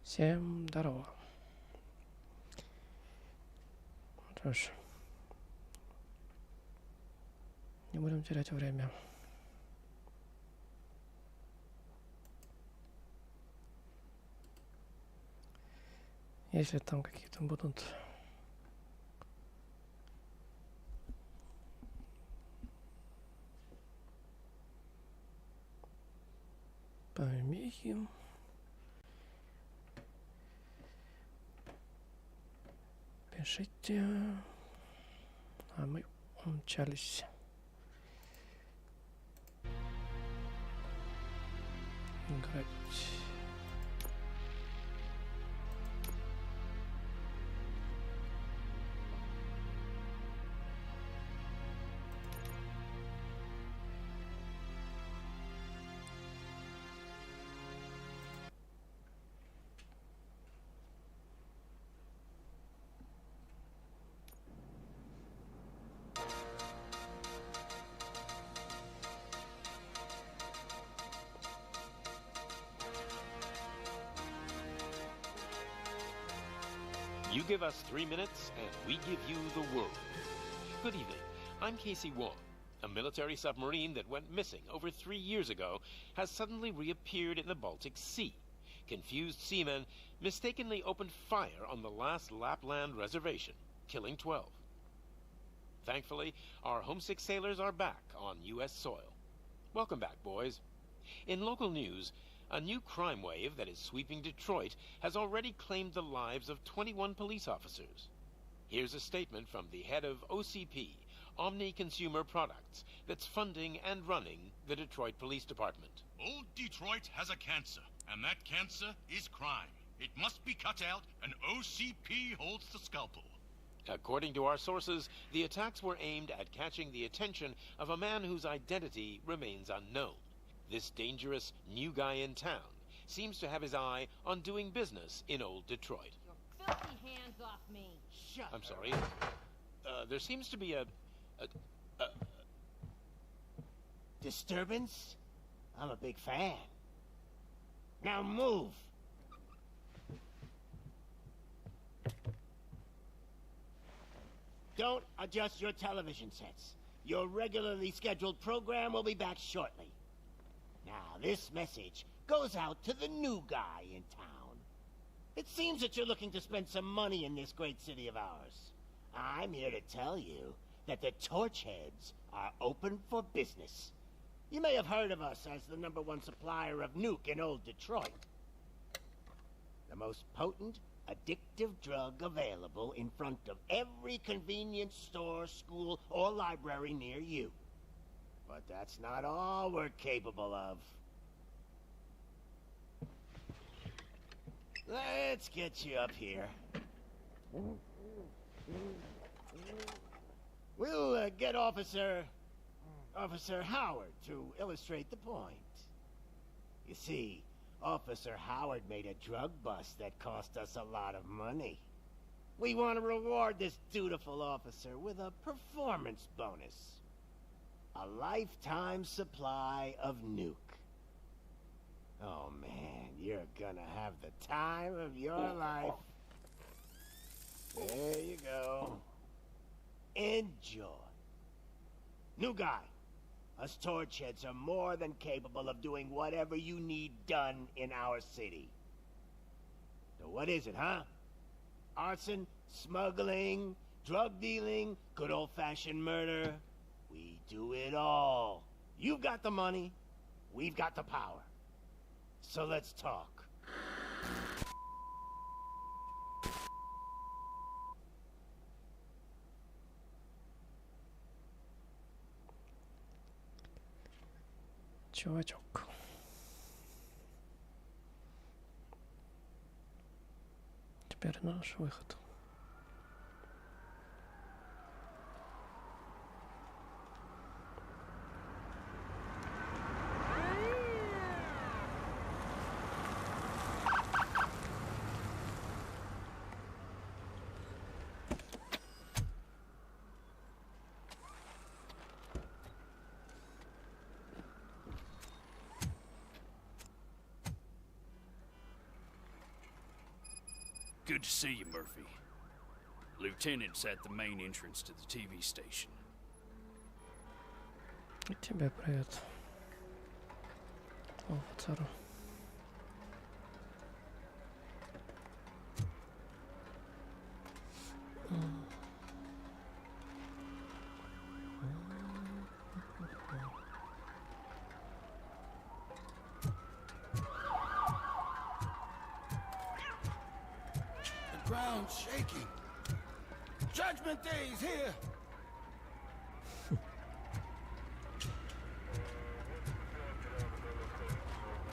Всем здорово. Что ж, не будем терять время. Если там какие-то будут помехи, пишите, а мы умчались играть. You give us 3 minutes, and we give you the world. Good evening. I'm Casey Wong. A military submarine that went missing over 3 years ago has suddenly reappeared in the Baltic Sea. Confused seamen mistakenly opened fire on the last Lapland reservation, killing 12. Thankfully, our homesick sailors are back on U.S. soil. Welcome back, boys. In local news, a new crime wave that is sweeping Detroit has already claimed the lives of 21 police officers. Here's a statement from the head of OCP, Omni Consumer Products, that's funding and running the Detroit Police Department. Old Detroit has a cancer, and that cancer is crime. It must be cut out, and OCP holds the scalpel. According to our sources, the attacks were aimed at catching the attention of a man whose identity remains unknown. This dangerous new guy in town seems to have his eye on doing business in old Detroit. Your filthy hands off me. Shut I'm sorry. There seems to be a disturbance? I'm a big fan. Now move! Don't adjust your television sets. Your regularly scheduled program will be back shortly. Now, this message goes out to the new guy in town. It seems that you're looking to spend some money in this great city of ours. I'm here to tell you that the Torchheads are open for business. You may have heard of us as the #1 supplier of nuke in old Detroit. The most potent, addictive drug available in front of every convenience store, school, or library near you. But that's not all we're capable of. Let's get you up here. We'll get Officer Howard to illustrate the point. You see, Officer Howard made a drug bust that cost us a lot of money. We want to reward this dutiful officer with a performance bonus. A lifetime supply of nuke. Oh man, you're gonna have the time of your life. There you go. Enjoy. New guy, us Torchheads are more than capable of doing whatever you need done in our city. So what is it, huh? Arson, smuggling, drug dealing, good old-fashioned murder. We do it all. You've got the money, we've got the power. So let's talk. Чувачок. Теперь наш выход. Good to see you, Murphy. Lieutenant's at the main entrance to the TV station. И тебе привет. Офицеру. The ground's shaking. Judgment Day is here.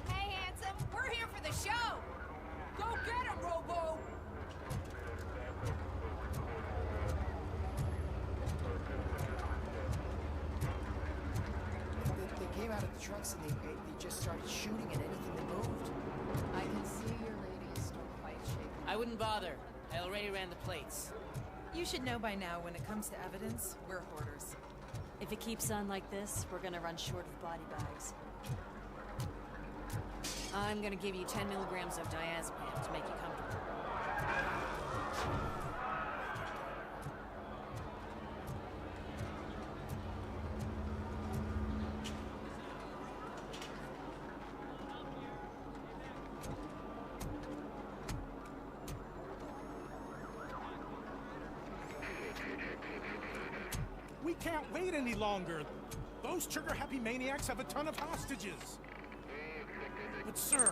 Hey, handsome, we're here for the show. Go get him, Robo. They came out of the trucks and they just started shooting at anything that moved. I can see your lady is still quite shaken. I wouldn't bother. I already ran the plates. You should know by now when it comes to evidence, we're hoarders. If it keeps on like this, we're gonna run short of body bags. I'm gonna give you 10 milligrams of diazepam to make you comfortable. We can't wait any longer. Those trigger-happy maniacs have a ton of hostages. But sir...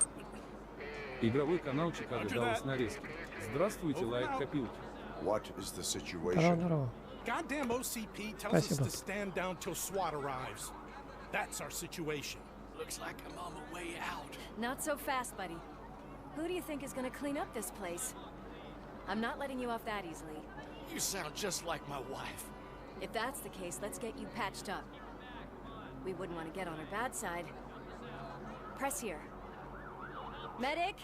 Игровой канал Чикаго Даллас нарезки. Здравствуйте, лайк-копилки. What is the situation? Goddamn OCP tells us to stand down till SWAT arrives. That's our situation. Looks like I'm on my way out. Not so fast, buddy. Who do you think is gonna clean up this place? I'm not letting you off that easily. You sound just like my wife. If that's the case, let's get you patched up. We wouldn't want to get on her bad side. Press here. Medic!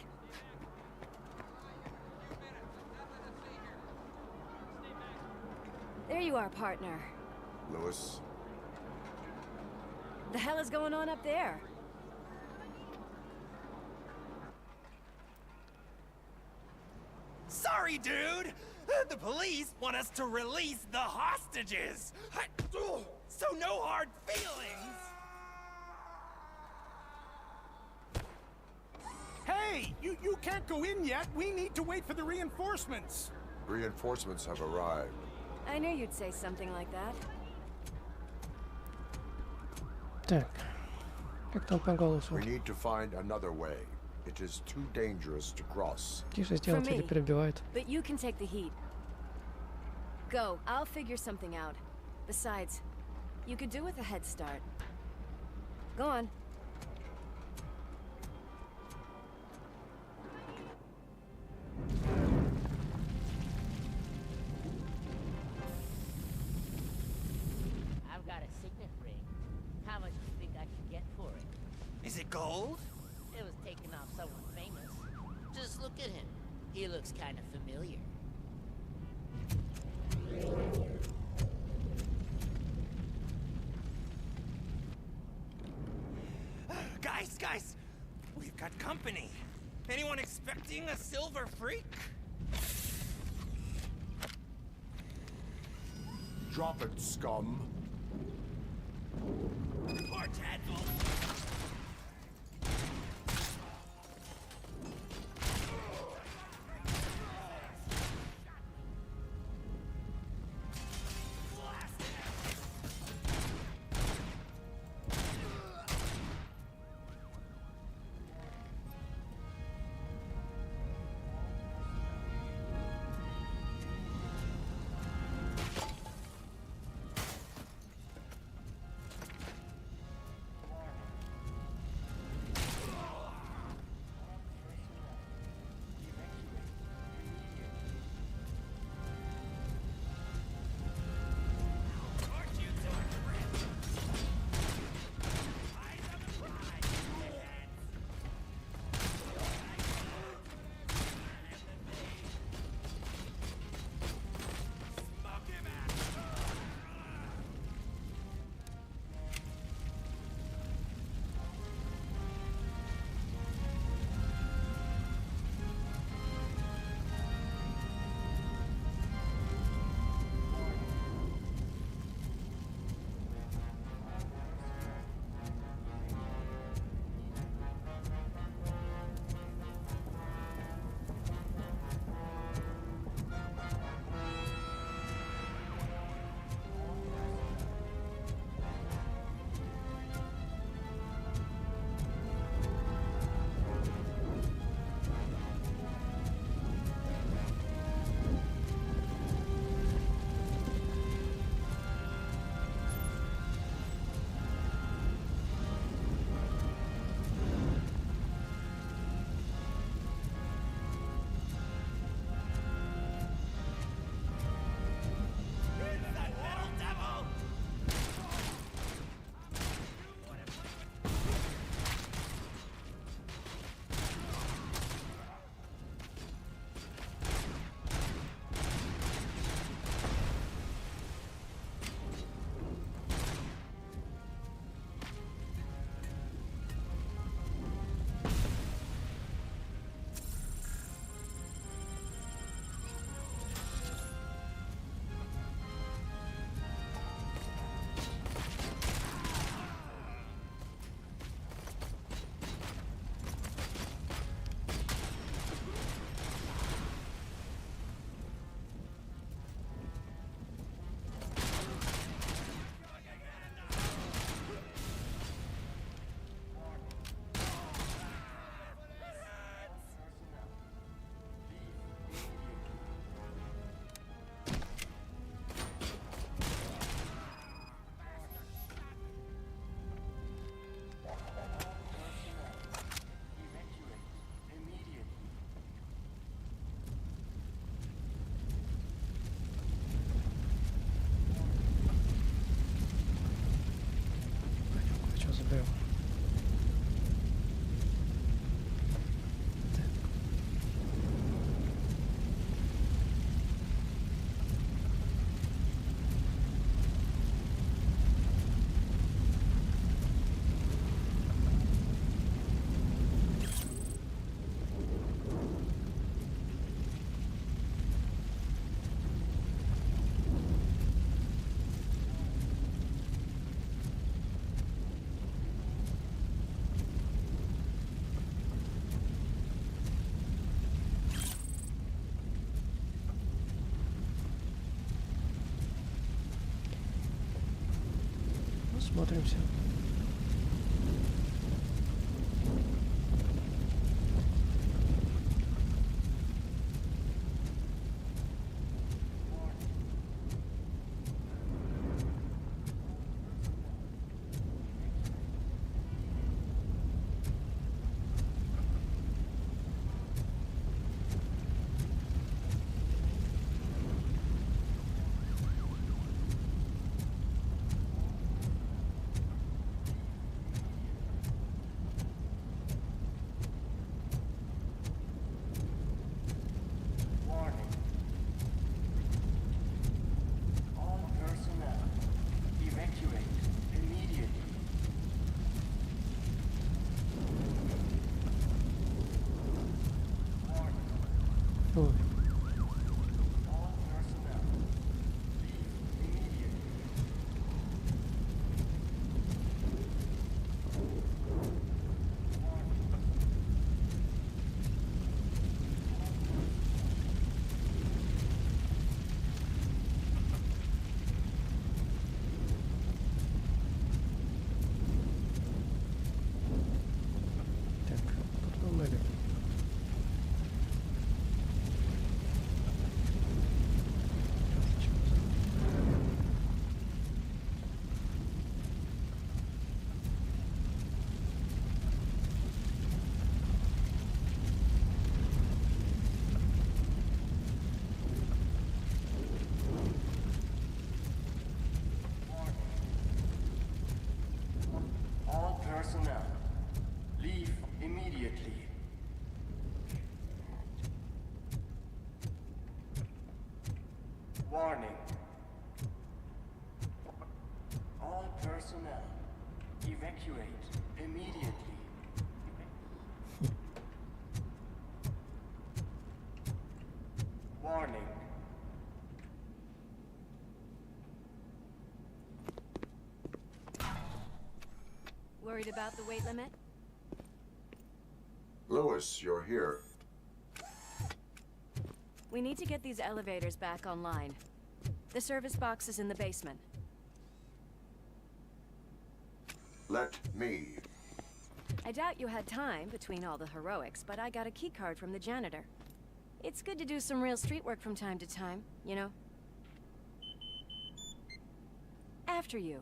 There you are, partner. Lewis? The hell is going on up there? Sorry, dude! The police want us to release the hostages! So no hard feelings! Hey! You can't go in yet! We need to wait for the reinforcements! Reinforcements have arrived. I knew you'd say something like that. Так. Как там по голосу? We need to find another way. It is too dangerous to cross. Тише сделать или перебивает. But you can take the heat. Go. I'll figure something out. Besides, you could do with a head start. Go on. I've got a signet ring. How much do you think I can get for it? Is it gold? It was taken off someone famous. Just look at him. He looks kind of familiar. Guys, we've got company. Anyone expecting a silver freak? Drop it, scum. Poor Tadpole. был. Смотримся. Ой. Так, тут мы были. All personnel, leave immediately. Warning. All personnel, evacuate immediately. Warning. Worried about the weight limit? Lewis, you're here. We need to get these elevators back online. The service box is in the basement. Let me. I doubt you had time between all the heroics, but I got a key card from the janitor. It's good to do some real street work from time to time, you know? After you.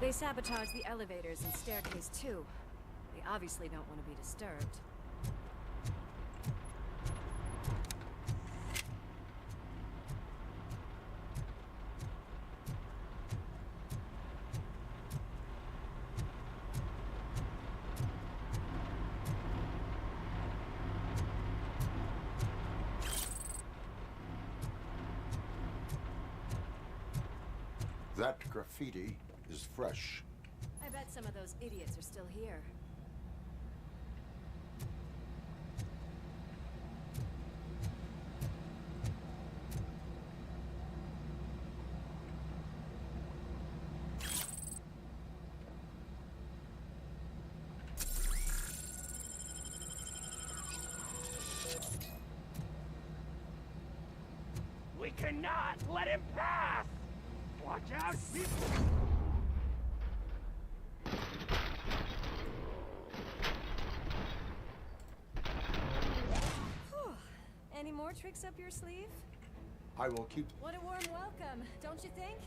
They sabotage the elevators and staircase too. They obviously don't want to be disturbed. That graffiti is fresh. I bet some of those idiots are still here. We cannot let him pass! Watch out, people! Any more tricks up your sleeve? I will keep. What a warm welcome, don't you think?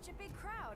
such a big crowd.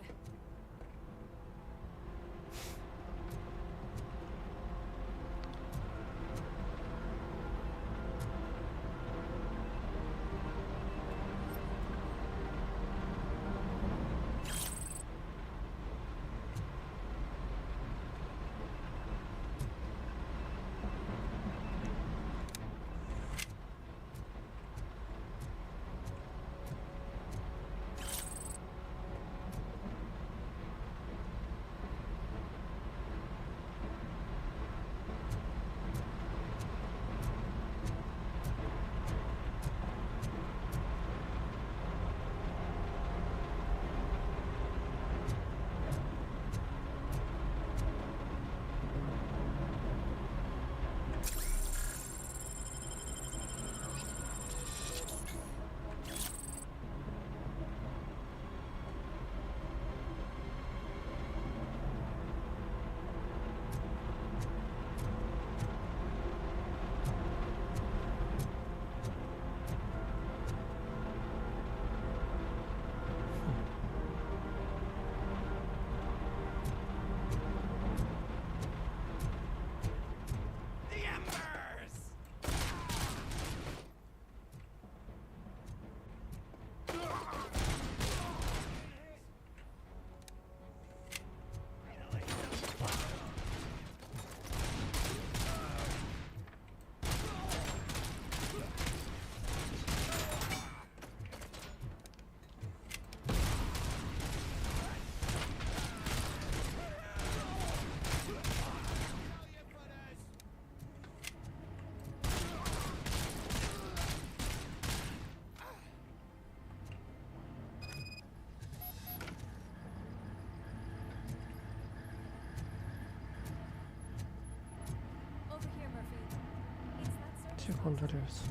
Секунду, рельс.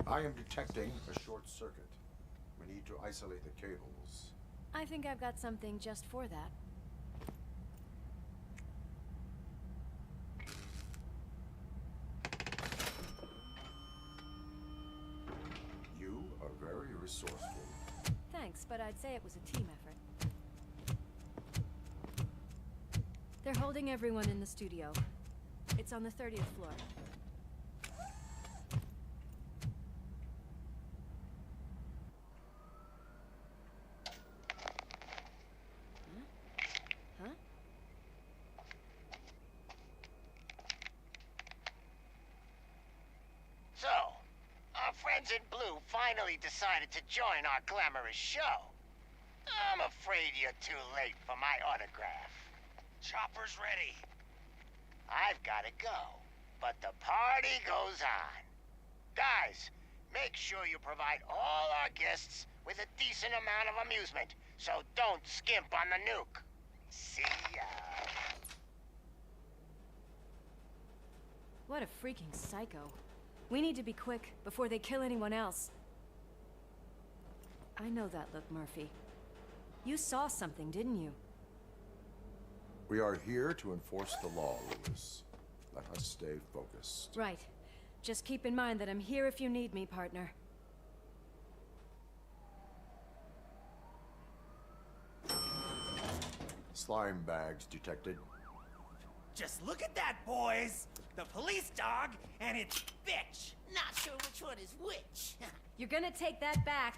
I am detecting a short circuit. We need to isolate the cables. I think I've got something just for that. You are very resourceful. Thanks, but I'd say it was a team effort. They're holding everyone in the studio. It's on the 30th floor. In blue finally decided to join our glamorous show. I'm afraid you're too late for my autograph. Chopper's ready. I've got to go, but the party goes on. Guys, make sure you provide all our guests with a decent amount of amusement, so don't skimp on the nuke. See ya. What a freaking psycho. We need to be quick, before they kill anyone else. I know that look, Murphy. You saw something, didn't you? We are here to enforce the law, Lewis. Let us stay focused. Right. Just keep in mind that I'm here if you need me, partner. slime bags detected. Just look at that, boys! The police dog and its bitch! Not sure which one is which. You're gonna take that back.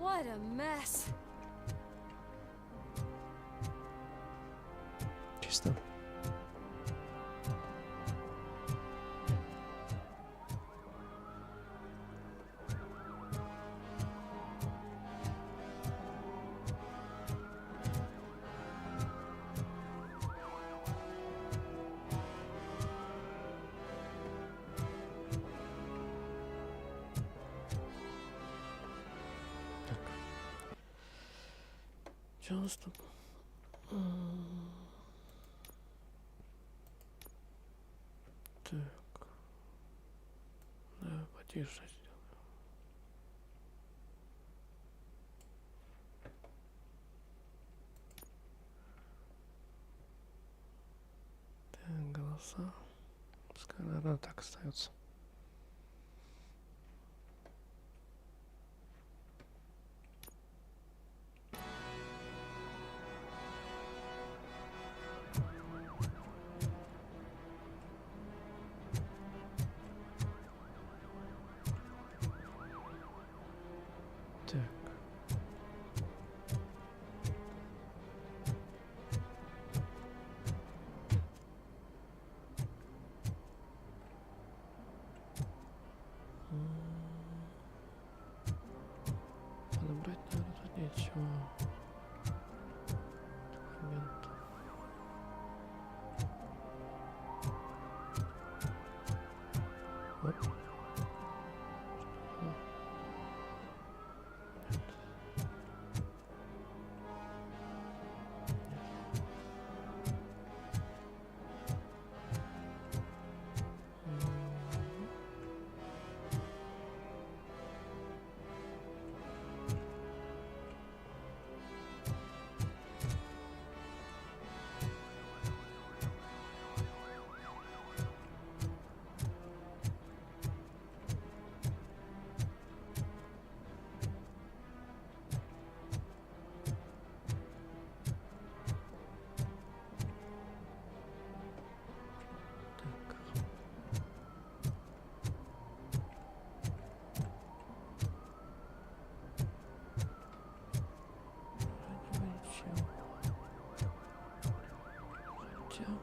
What a mess. Чисто. Что у нас тут? Так. Да, потише сделаю. Так, голоса. Пускай, наверное, так остается. взял.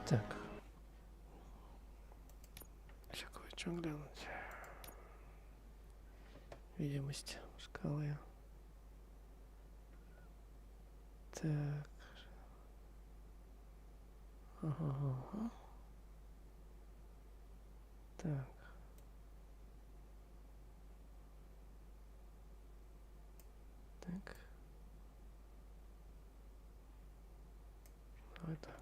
Так. Еще кое-что глянуть. Видимость шкалы. Так. Ага. Так. Так. Давай так.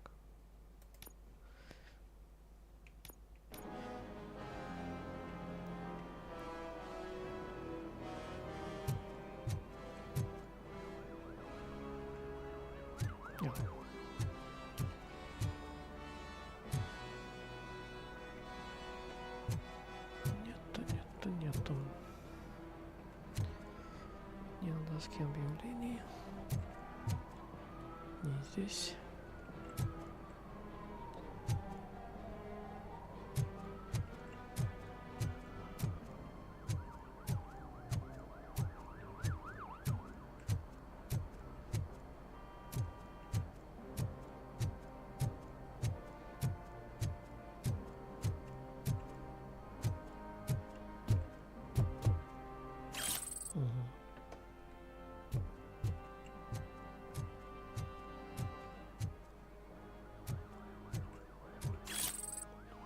Нету. Не на доске объявлений. Не здесь.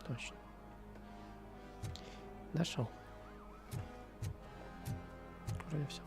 Точно. Нашел. Вроде все.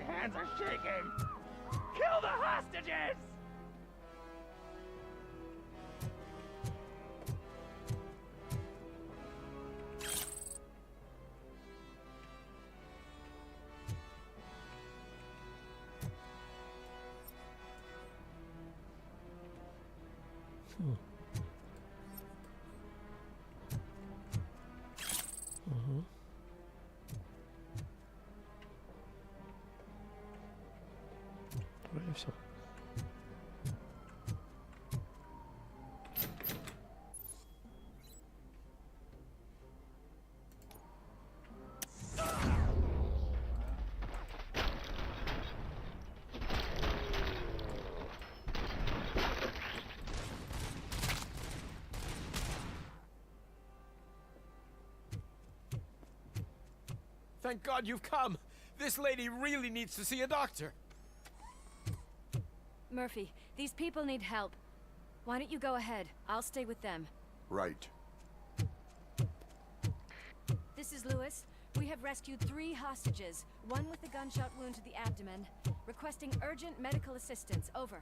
Hands are shaking! Kill the hostages! Вроде все. Thank God you've come. This lady really needs to see a doctor. Murphy, these people need help. Why don't you go ahead? I'll stay with them. Right. This is Lewis. We have rescued 3 hostages, one with a gunshot wound to the abdomen. Requesting urgent medical assistance. Over.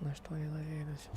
На что они надеялись?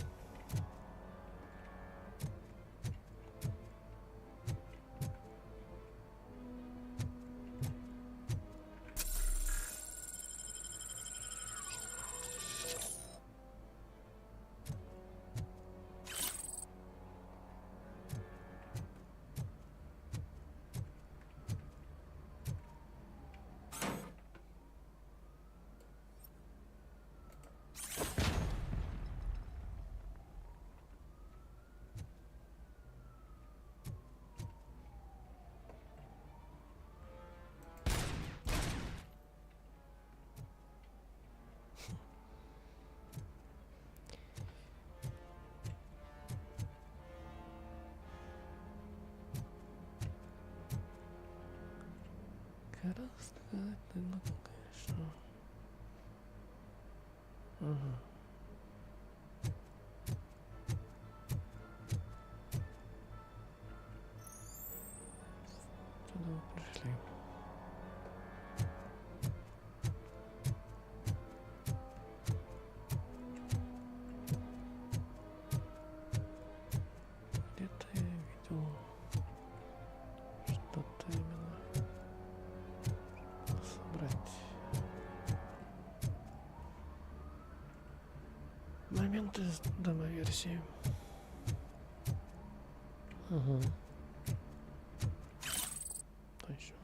Конечно. Угу. Сюда вы пришли. Где-то я видел что-то именно собрать моменты с демо-версии. Угу. Точно.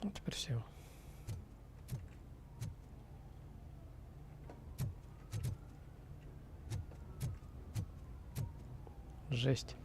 Ну, теперь все. Жесть.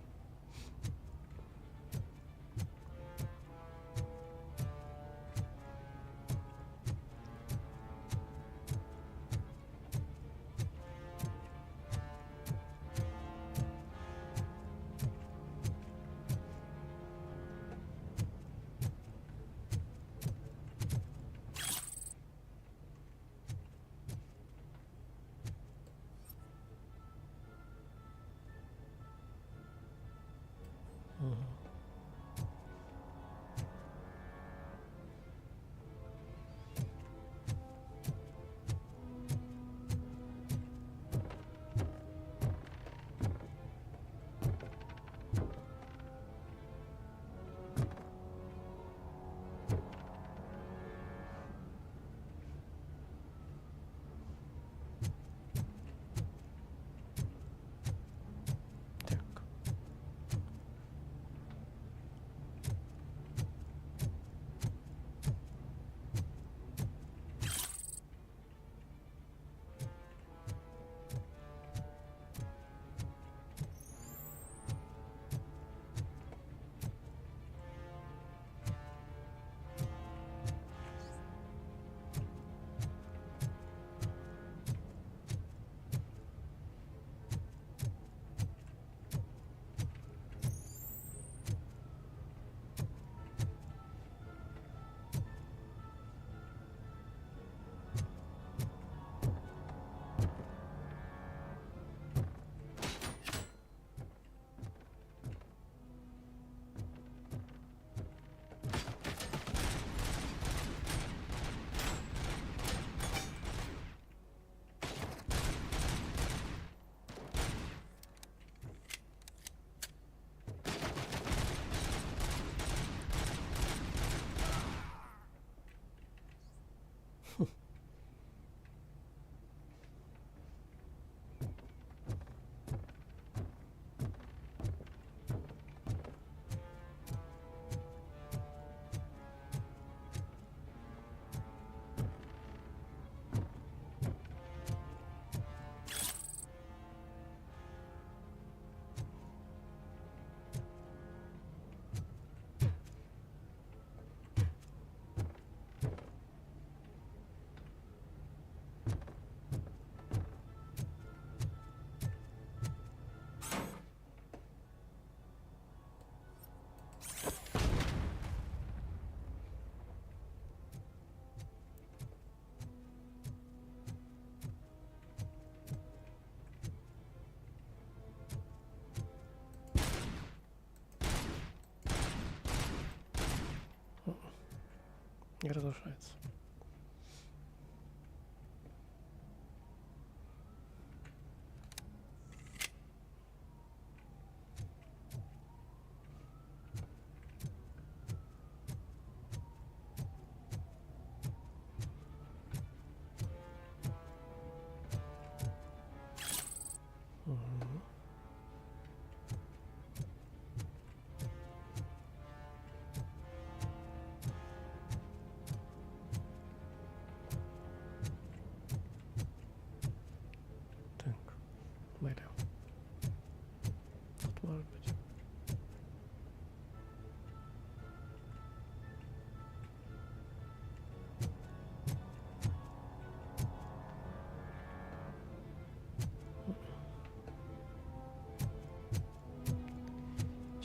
Не разрушается.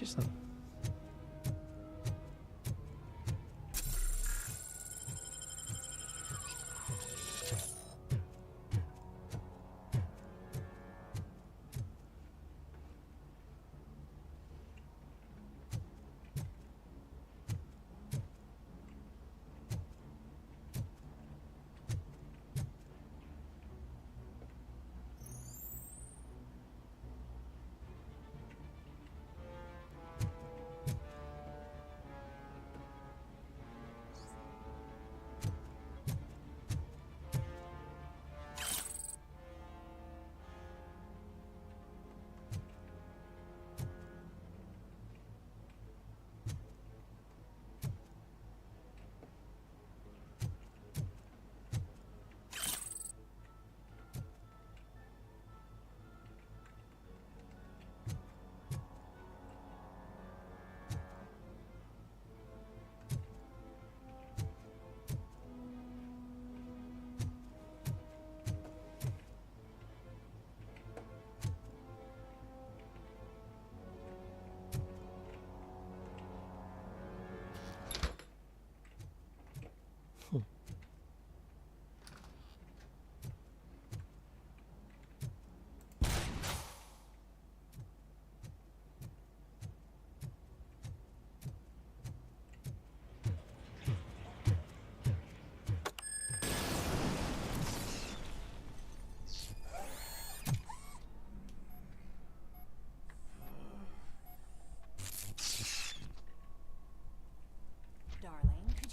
Честно.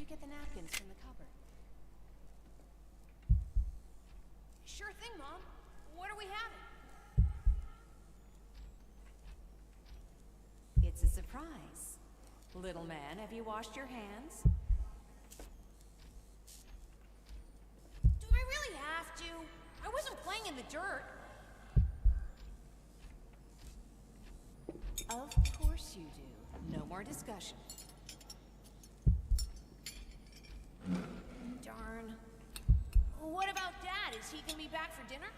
Get the napkins from the cupboard. Sure thing, Mom. What are we having? It's a surprise. Little man, have you washed your hands? Do I really have to? I wasn't playing in the dirt. Of course you do. No more discussion. Darn. What about Dad? Is he gonna be back for dinner?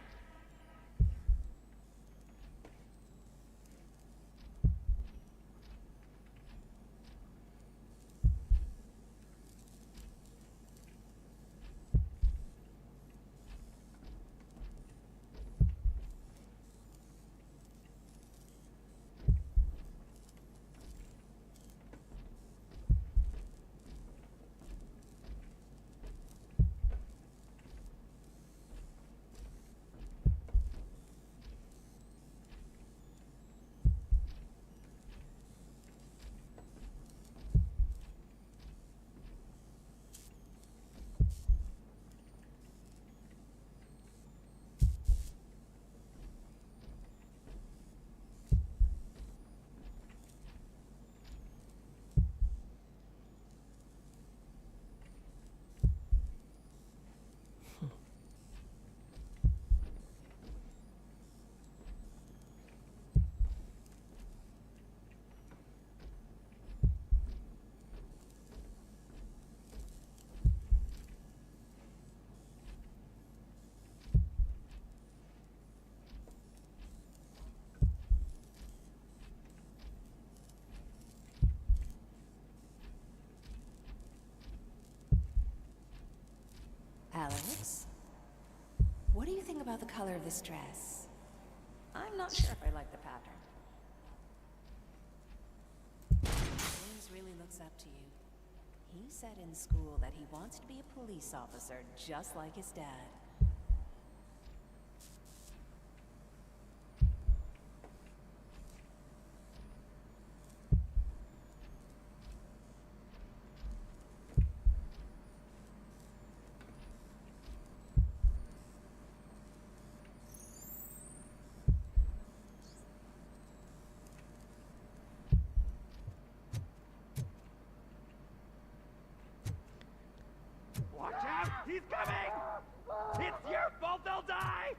Alex, what do you think about the color of this dress? I'm not sure if I like the pattern. James really looks up to you. He said in school that he wants to be a police officer just like his dad. Watch out! He's coming! It's your fault they'll die!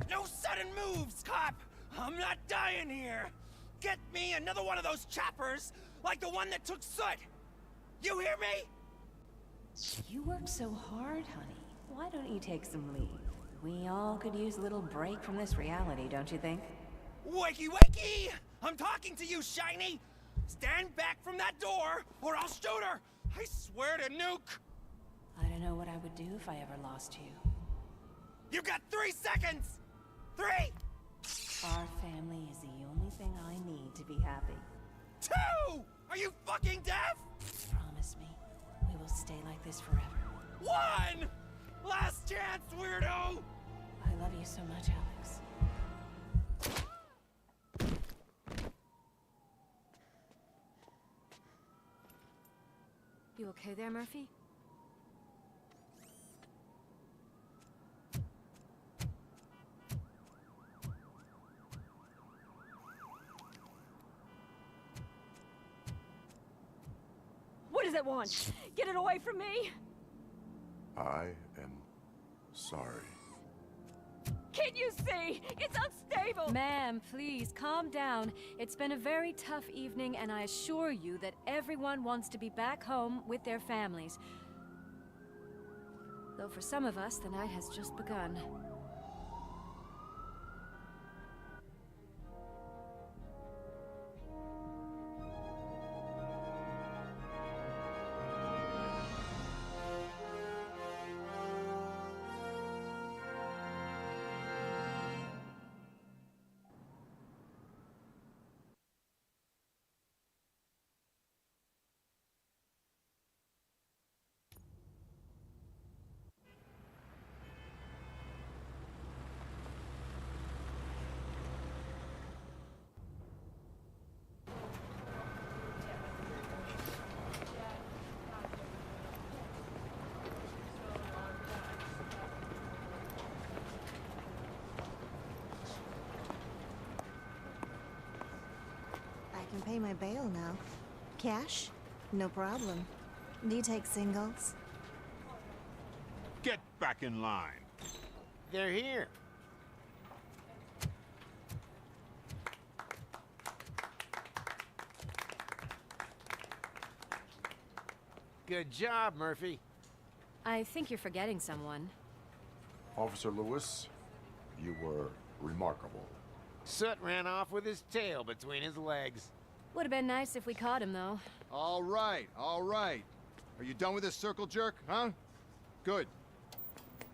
No sudden moves, cop! I'm not dying here! Get me another one of those choppers, like the one that took Soot! You hear me? You work so hard, honey. Why don't you take some leave? We all could use a little break from this reality, don't you think? Wakey wakey! I'm talking to you, Shiny! Stand back from that door, or I'll shoot her! I swear to nuke! I don't know what I would do if I ever lost you. You got 3 seconds! 3! Our family is the only thing I need to be happy. 2! Are you fucking deaf? Promise me, we will stay like this forever. 1! Last chance, weirdo! I love you so much, Alex. You okay there, Murphy? What does it want? Get it away from me! I am sorry. Can't you see? It's unstable! Ma'am, please, calm down. It's been a very tough evening, and I assure you that everyone wants to be back home with their families. Though for some of us, the night has just begun. I can pay my bail now. Cash? No problem. Do you take singles? Get back in line. They're here. Good job, Murphy. I think you're forgetting someone. Officer Lewis, you were remarkable. Soot ran off with his tail between his legs. Would have been nice if we caught him, though. All right, all right. Are you done with this circle jerk, huh? Good.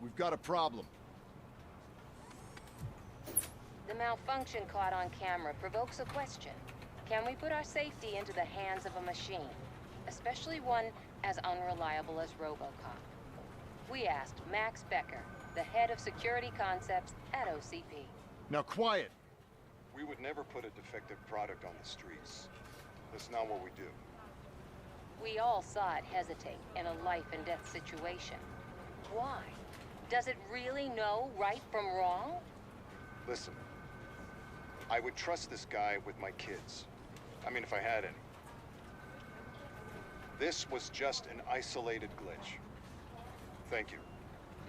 We've got a problem. The malfunction caught on camera provokes a question. Can we put our safety into the hands of a machine? Especially one as unreliable as ROBOCOP. We asked Max Becker, the head of security concepts at OCP. Now quiet! We would never put a defective product on the streets. That's not what we do. We all saw it hesitate in a life and death situation. Why? Does it really know right from wrong? Listen, I would trust this guy with my kids. I mean, if I had any. This was just an isolated glitch. Thank you.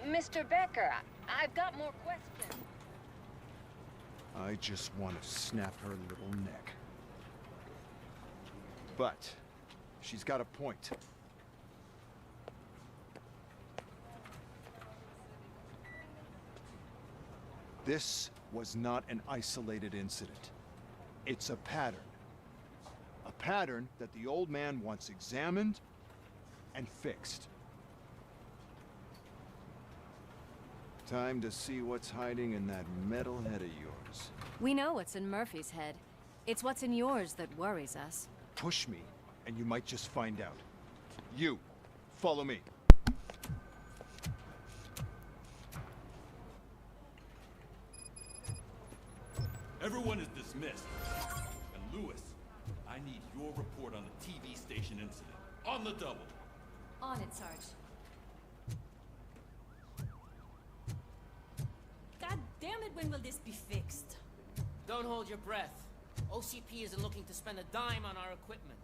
Mr. Becker, I've got more questions. I just want to snap her little neck. But she's got a point. This was not an isolated incident. It's a pattern. A pattern that the old man wants examined and fixed. Time to see what's hiding in that metal head of yours. We know what's in Murphy's head. It's what's in yours that worries us. Push me, and you might just find out. You, follow me. Everyone is dismissed. And Lewis, I need your report on the TV station incident. On the double. On it, Sarge. God damn it, when will this be fixed? Don't hold your breath. OCP isn't looking to spend a dime on our equipment.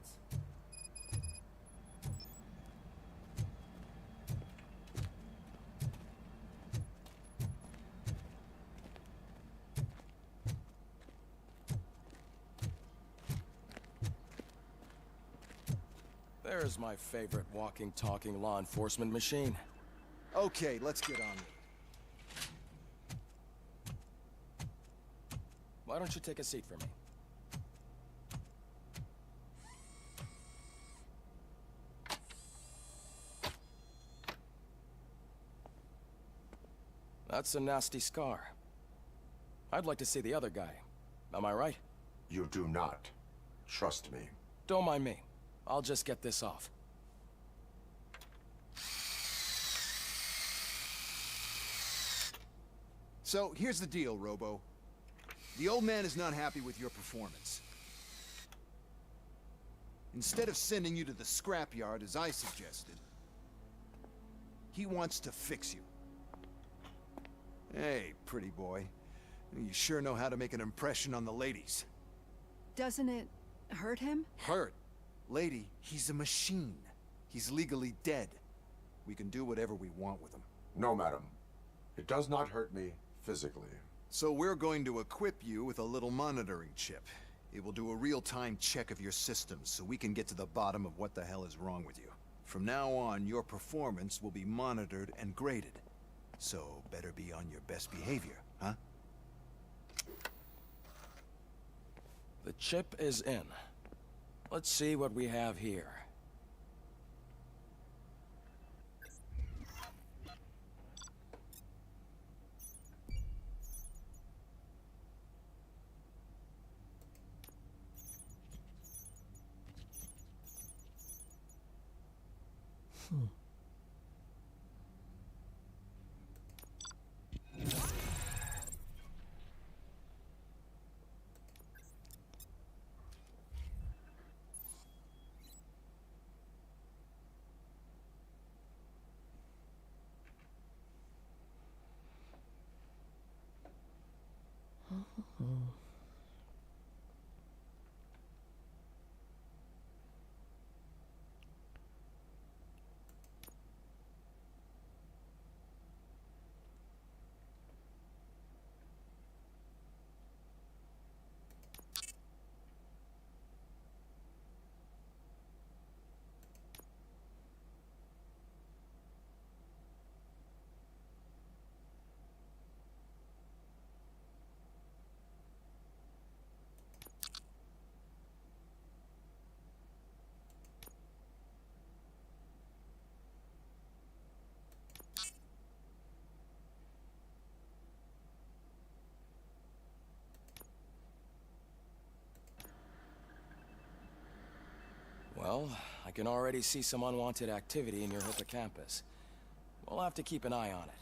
There's my favorite walking, talking law enforcement machine. Okay, let's get on with it. Why don't you take a seat for me? That's a nasty scar. I'd like to see the other guy. Am I right? You do not. Trust me. Don't mind me. I'll just get this off. So, here's the deal, Robo. The old man is not happy with your performance. Instead of sending you to the scrapyard, as I suggested, he wants to fix you. Hey, pretty boy. You sure know how to make an impression on the ladies. Doesn't it hurt him? Hurt? Lady, he's a machine. He's legally dead. We can do whatever we want with him. No, madam. It does not hurt me physically. So we're going to equip you with a little monitoring chip. It will do a real-time check of your systems so we can get to the bottom of what the hell is wrong with you. From now on, your performance will be monitored and graded. So better be on your best behavior, huh? The chip is in. Let's see what we have here. Well, I can already see some unwanted activity in your hippocampus. We'll have to keep an eye on it.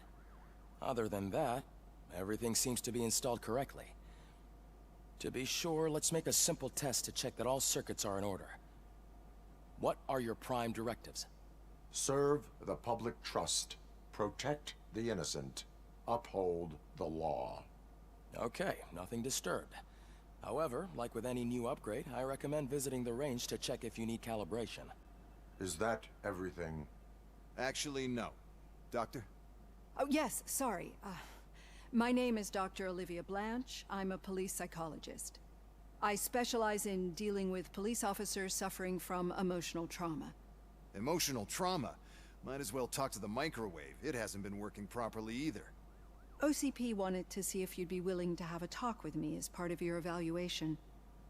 Other than that, everything seems to be installed correctly. To be sure, let's make a simple test to check that all circuits are in order. What are your prime directives? Serve the public trust. Protect the innocent. Uphold the law. Okay, nothing disturbed. However, like with any new upgrade, I recommend visiting the range to check if you need calibration. Is that everything? Actually, no. Doctor? Oh, yes, sorry. My name is Dr. Olivia Blanche. I'm a police psychologist. I specialize in dealing with police officers suffering from emotional trauma. Emotional trauma? Might as well talk to the microwave. It hasn't been working properly either. OCP wanted to see if you'd be willing to have a talk with me as part of your evaluation.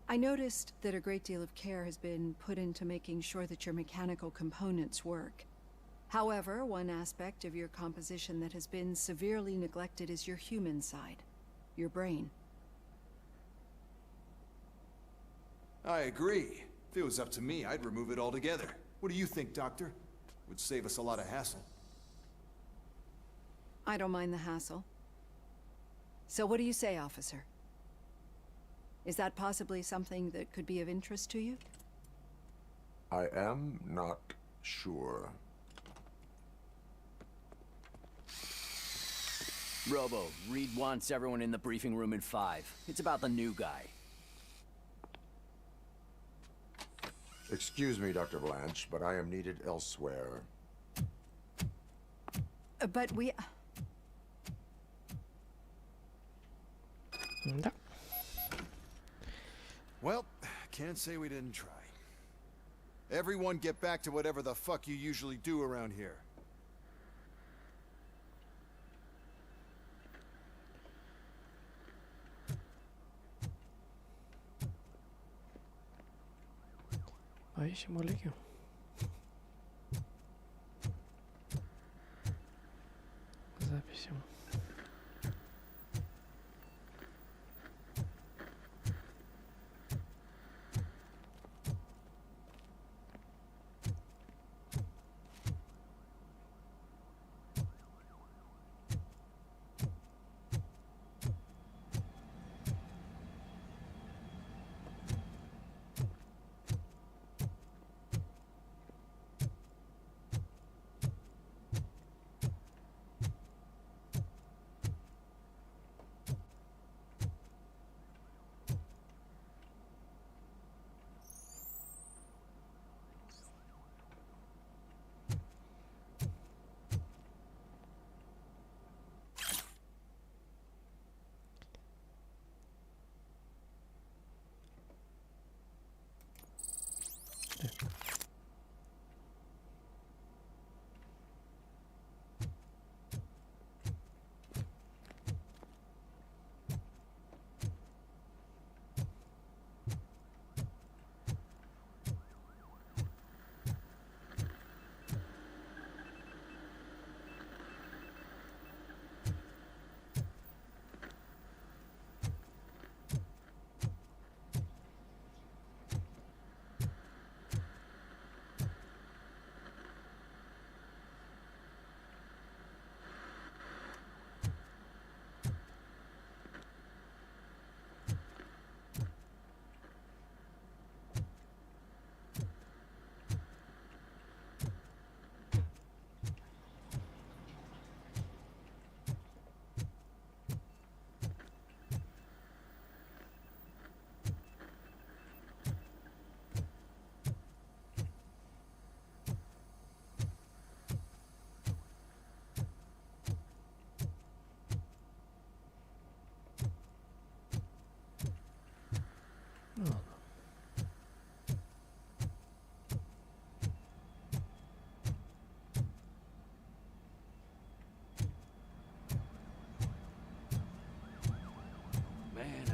I noticed that a great deal of care has been put into making sure that your mechanical components work. However, one aspect of your composition that has been severely neglected is your human side, your brain. I agree. If it was up to me, I'd remove it altogether. What do you think, Doctor? Would save us a lot of hassle. I don't mind the hassle. So what do you say, officer? Is that possibly something that could be of interest to you? I am not sure. Robo, Reed wants everyone in the briefing room in 5. It's about the new guy. Excuse me, Dr. Blanche, but I am needed elsewhere. But we... Well, can't say we didn't try. Everyone get back to whatever the fuck you usually do around here. Поищем улики. Записи.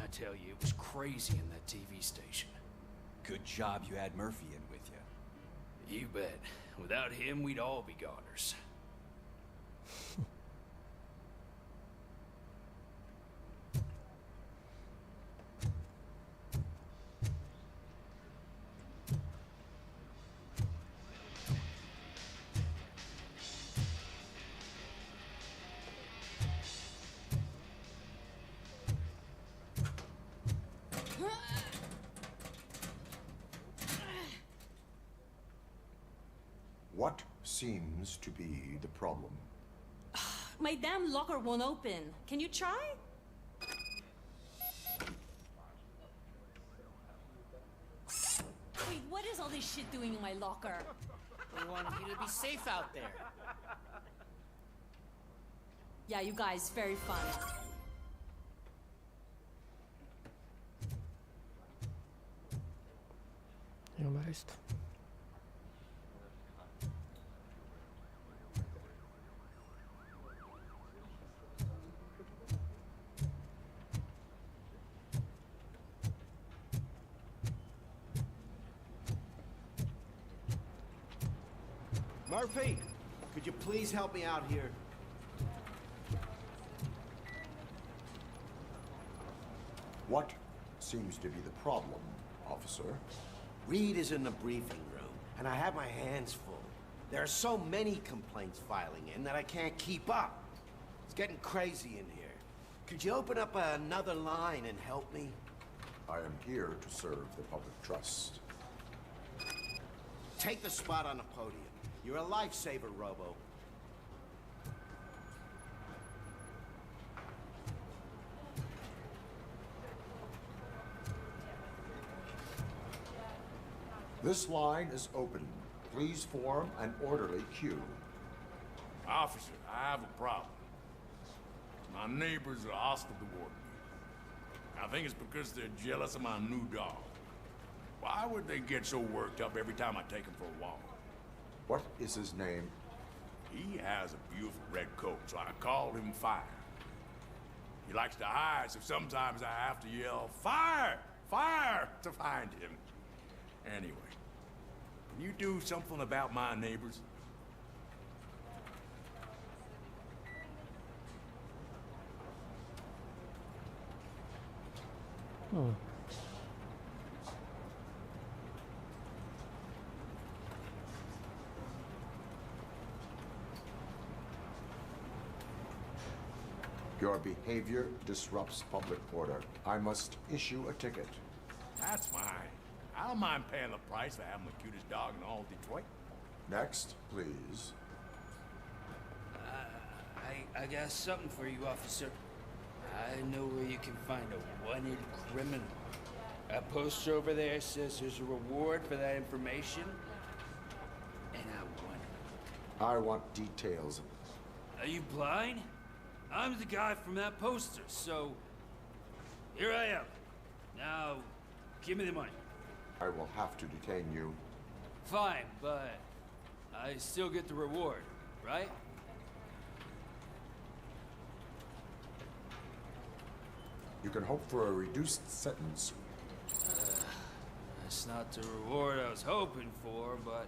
Tell you, it was crazy in that TV station. Good job you had Murphy in with you. You bet. Without him, we'd all be goners. What seems to be the problem? My damn locker won't open. Can you try? Wait, what is all this shit doing in my locker? We wanted you to be safe out there. Yeah, you guys, very fun. Humorist. Murphy, could you please help me out here? What seems to be the problem, officer? Reed is in the briefing room, and I have my hands full. There are so many complaints filing in that I can't keep up. It's getting crazy in here. Could you open up another line and help me? I am here to serve the public trust. Take the spot on the podium. You're a lifesaver, Robo. This line is open. Please form an orderly queue. Officer, I have a problem. My neighbors are hostile toward me. I think it's because they're jealous of my new dog. Why would they get so worked up every time I take him for a walk? What is his name? He has a beautiful red coat, so I called him Fire. He likes to hide, so sometimes I have to yell, "Fire! Fire!" to find him. Anyway, can you do something about my neighbors? Your behavior disrupts public order. I must issue a ticket. That's fine. I don't mind paying the price for having the cutest dog in all Detroit. Next, please. I got something for you, officer. I know where you can find a wanted criminal. A poster over there says there's a reward for that information, and I want details. Are you blind? I'm the guy from that poster, so here I am. Now, give me the money. I will have to detain you. Fine, but I still get the reward, right? You can hope for a reduced sentence. That's not the reward I was hoping for, but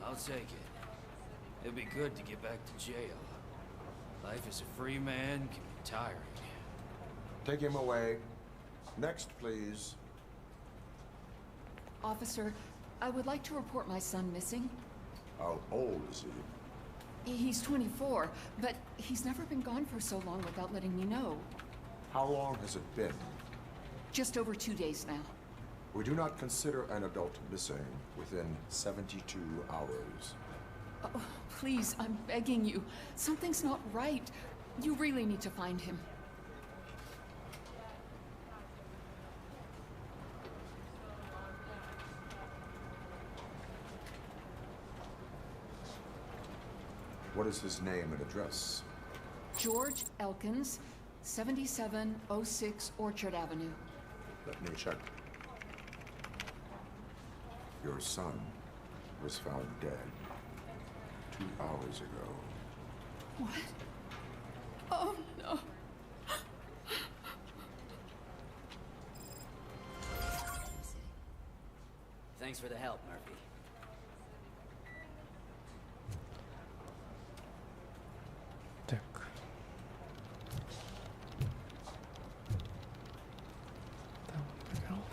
I'll take it. It'd be good to get back to jail. Life as a free man can be tiring. Take him away. Next, please. Officer, I would like to report my son missing. How old is he? He's 24, but he's never been gone for so long without letting me know. How long has it been? Just over 2 days now. We do not consider an adult missing within 72 hours. Oh, please, I'm begging you. Something's not right. You really need to find him. What is his name and address? George Elkins, 7706 Orchard Avenue. Let me check. Your son was found dead 2 hours ago. What? Oh, no. Thanks for the help, Murphy. Так. Там побежал.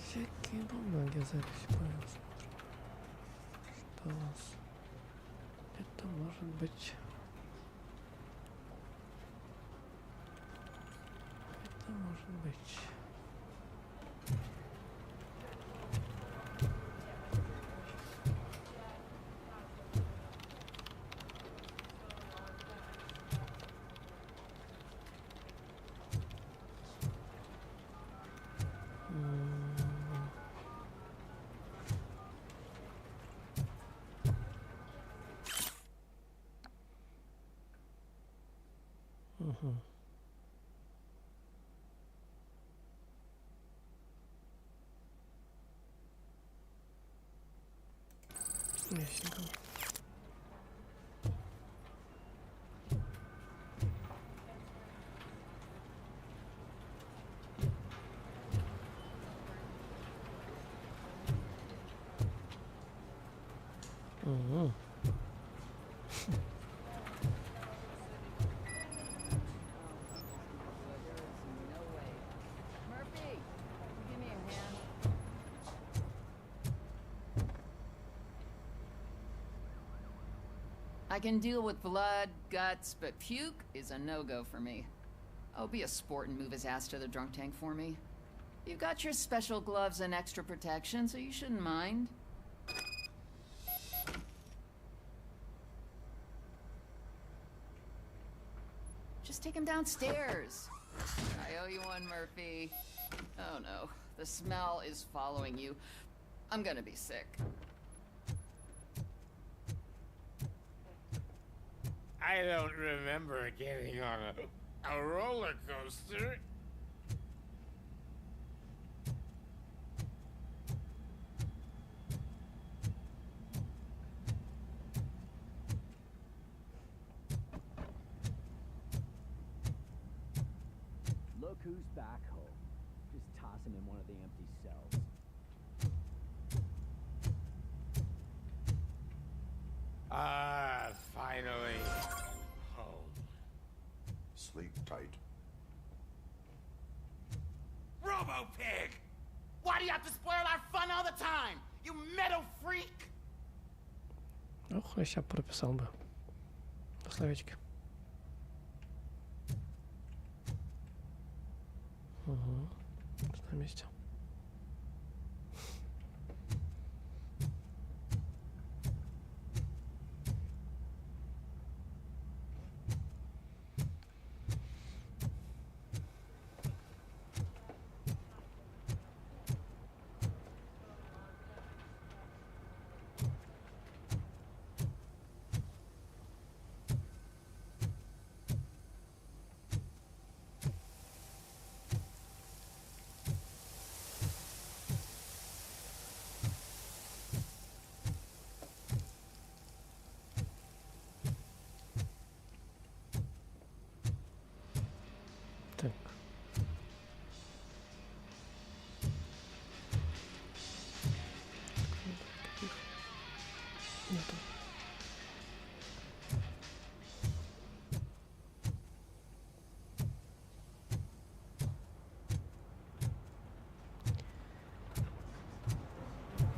Всякие бумаги, записи, посмотрим. Что у нас? Это может быть... Это может быть... Ясненько. Угу. I can deal with blood, guts, but puke is a no-go for me. Oh, be a sport and move his ass to the drunk tank for me. You've got your special gloves and extra protection, so you shouldn't mind. Just take him downstairs. I owe you one, Murphy. Oh no, the smell is following you. I'm gonna be sick. I don't remember getting on a roller coaster. Look who's back home. Just toss him in one of the empty cells. Ah, finally. Home. Sleep tight. Robo-Pig! Why do you have to spoil our fun all the time? You metal freak! Ох, я сейчас прописал бы. Словечки. Угу. На месте. Так. Нету.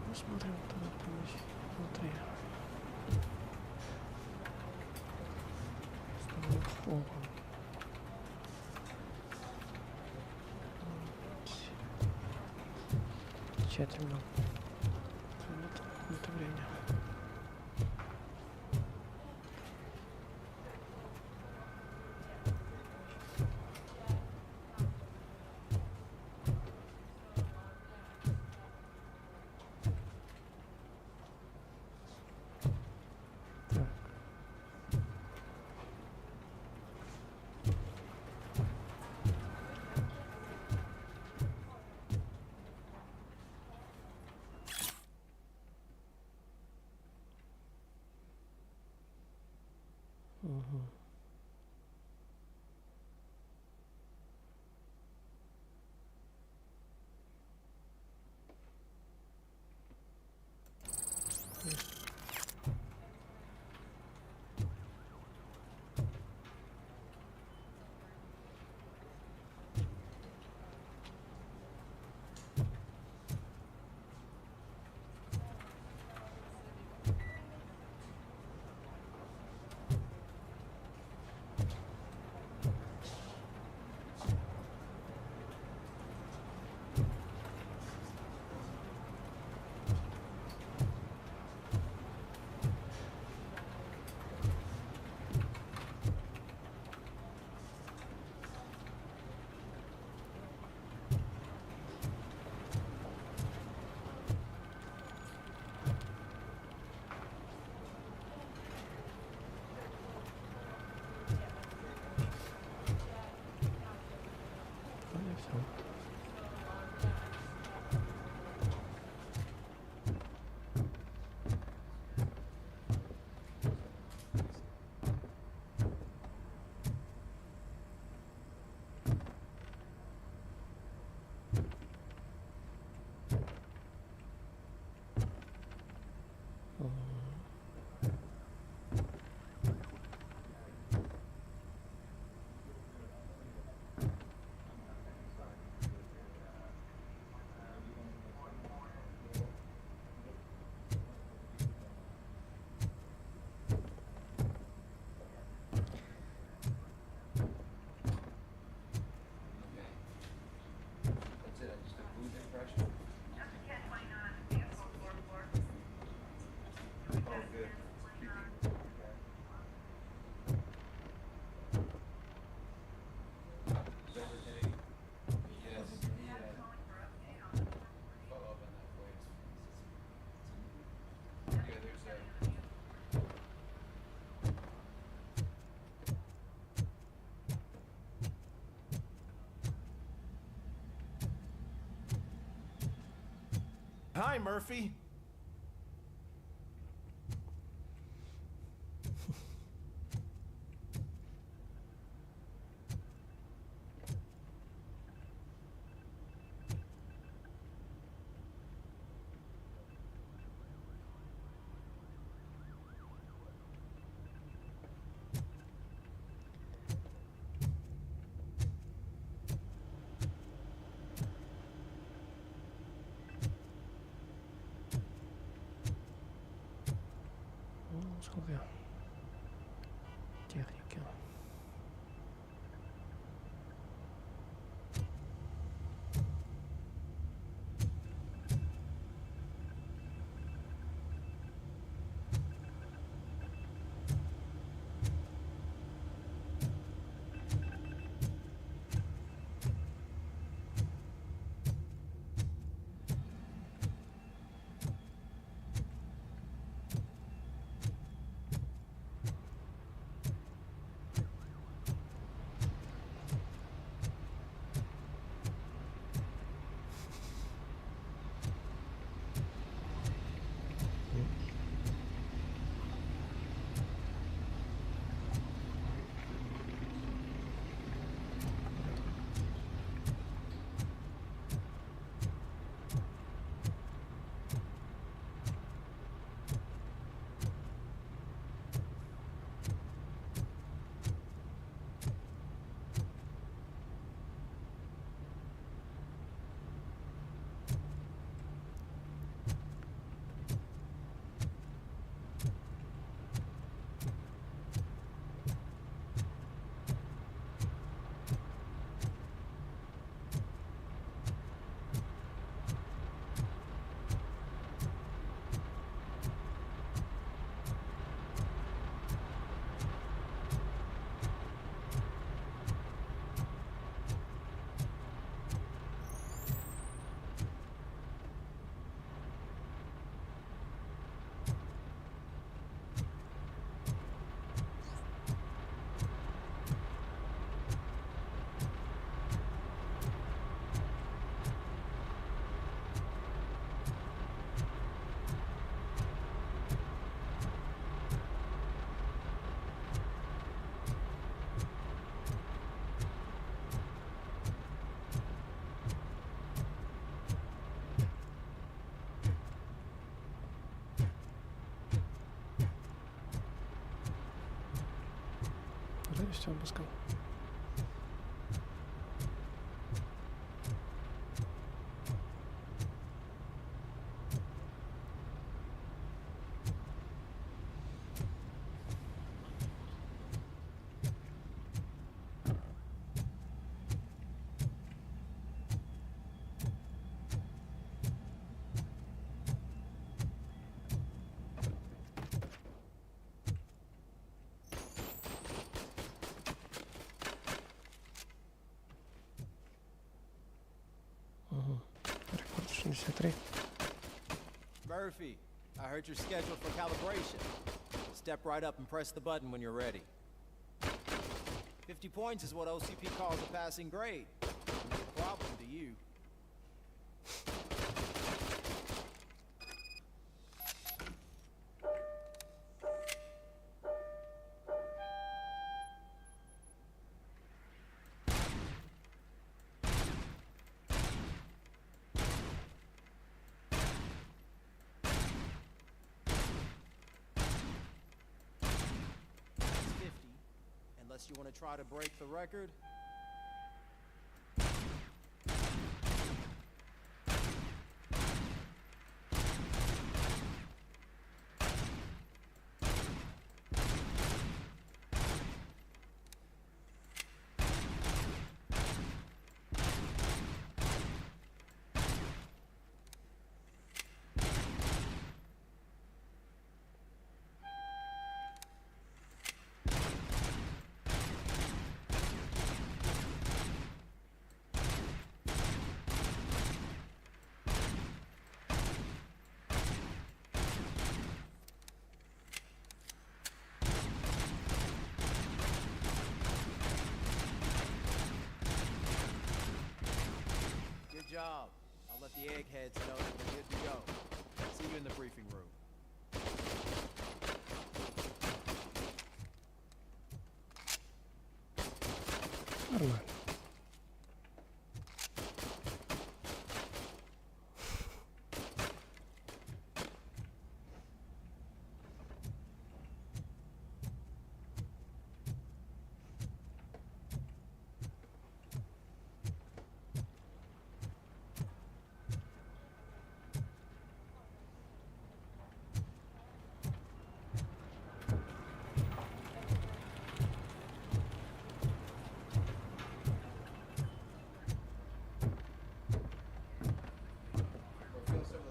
Посмотрим, кто внутри. Ого. Тщательно. Это время. Угу. Hi, Murphy. Сколько техники. Все обыскал. Murphy, I heard you're scheduled for calibration. Step right up and press the button when you're ready. 50 points is what OCP calls a passing grade. No problem to you. You want to try to break the record? Good job. I'll let the eggheads know that we're good to go. in the briefing room. Нормально.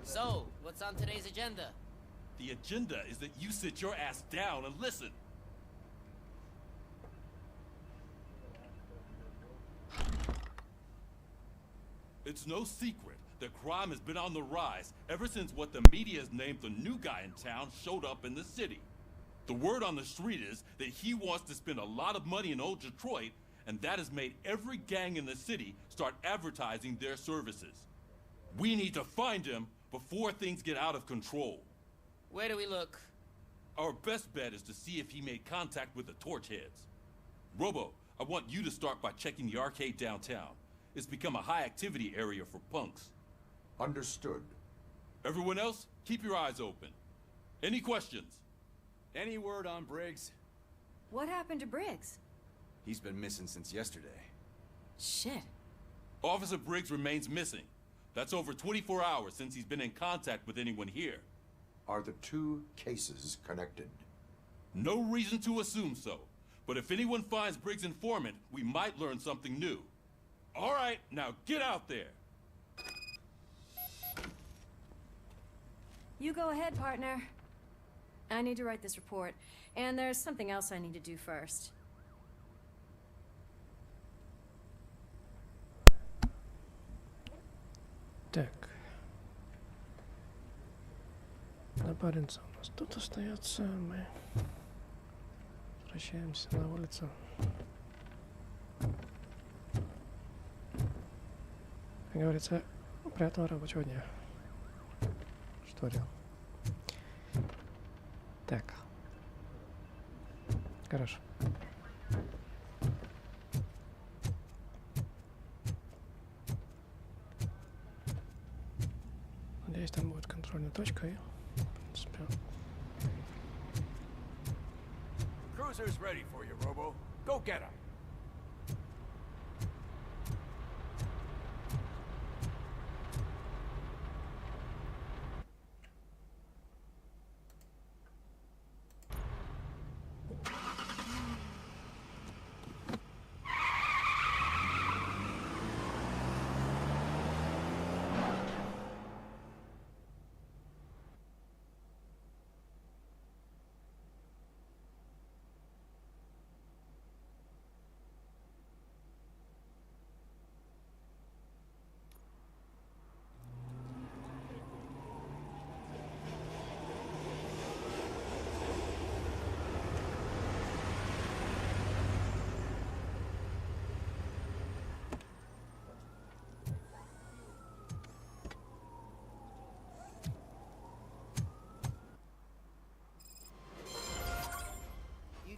So, what's on today's agenda? The agenda is that you sit your ass down and listen. It's no secret that crime has been on the rise ever since what the media has named the new guy in town showed up in the city. The word on the street is that he wants to spend a lot of money in old Detroit, and that has made every gang in the city start advertising their services. We need to find him before things get out of control. Where do we look? Our best bet is to see if he made contact with the Torchheads. Robo, I want you to start by checking the arcade downtown. It's become a high-activity area for punks. Understood. Everyone else, keep your eyes open. Any questions? Any word on Briggs? What happened to Briggs? He's been missing since yesterday. Shit. Officer Briggs remains missing. That's over 24 hours since he's been in contact with anyone here. Are the two cases connected? No reason to assume so. But if anyone finds Briggs' informant, we might learn something new. All right, now get out there. You go ahead, partner. I need to write this report, and there's something else I need to do first. Так. Напарница у нас тут остается. Мы возвращаемся на улицу. Как говорится, приятного рабочего дня. Что делал? Так. Хорошо. Надеюсь, там будет контрольная точка и, в принципе... Cruiser's ready for you, Robo. Go get him.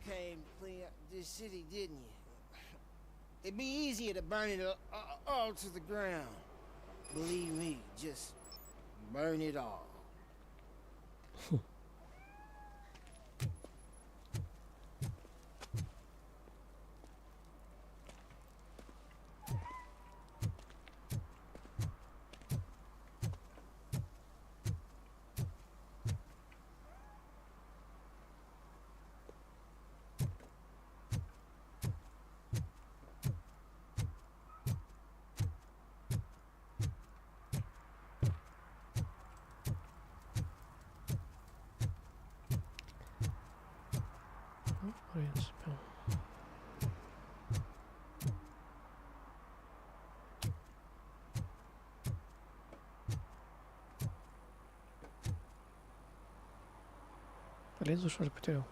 Came clean up this city, didn't you? It'd be easier to burn it all to the ground. Believe me, just burn it all. В принципе. Лизу, что ли, потерял?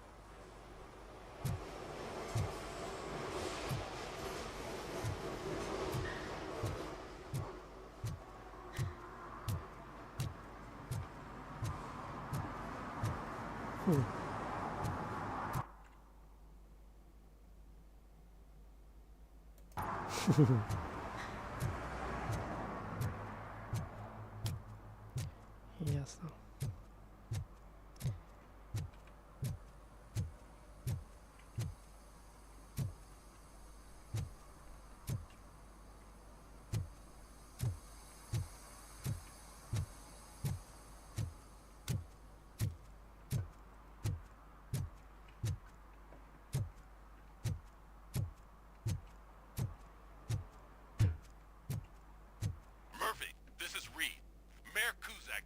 Ясно.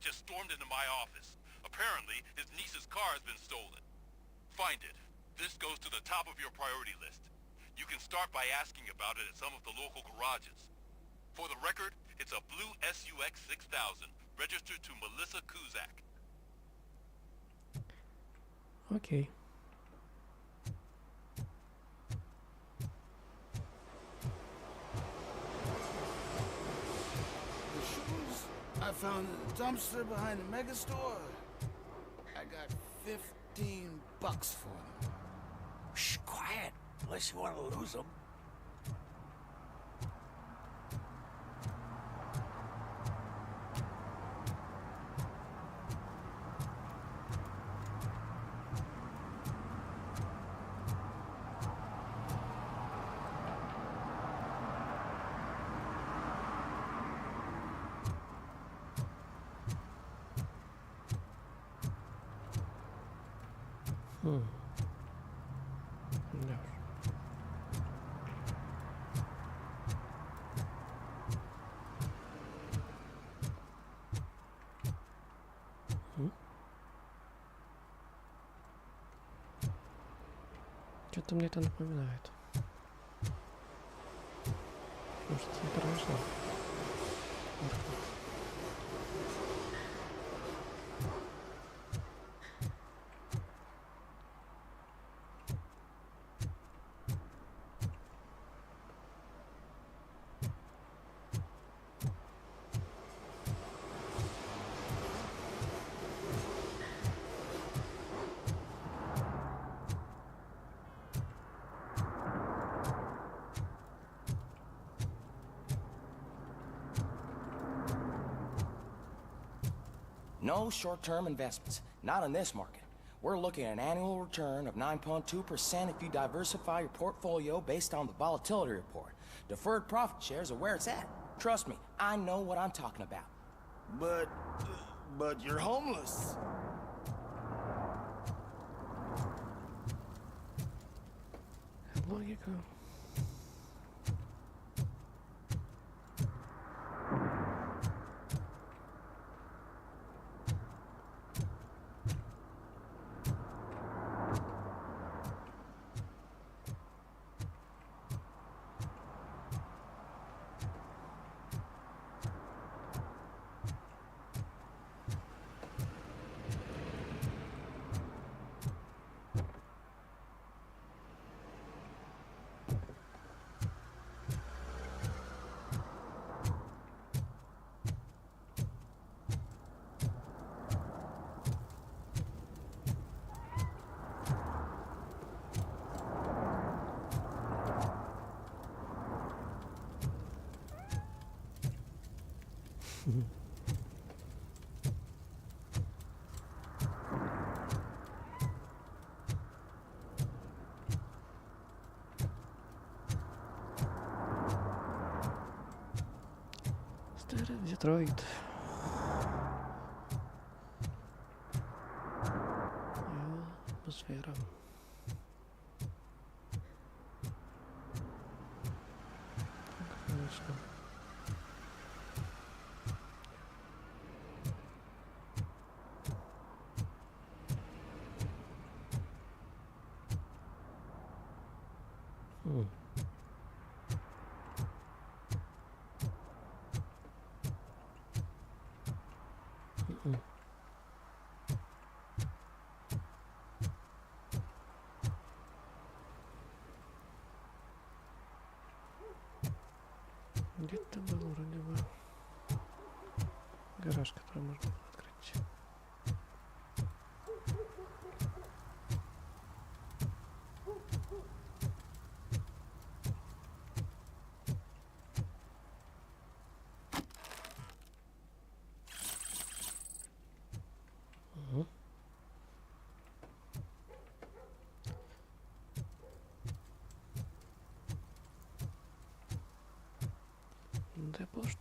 Just stormed into my office. Apparently, his niece's car has been stolen. Find it. This goes to the top of your priority list. You can start by asking about it at some of the local garages. For the record, it's a blue SUX 6000, registered to Melissa Kuzak. Окей. I found a dumpster behind the mega store. I got $15 for them. Shh, quiet. Unless you want to lose them. Да. Что-то мне это напоминает. Может, это прошло? No short-term investments, not in this market. We're looking at an annual return of 9.2% if you diversify your portfolio based on the volatility report. Deferred profit shares are where it's at. Trust me, I know what I'm talking about. But you're homeless. Логика. Старый Детройт. Атмосфера. Конечно. Где-то был вроде бы гараж, который можно было открыть.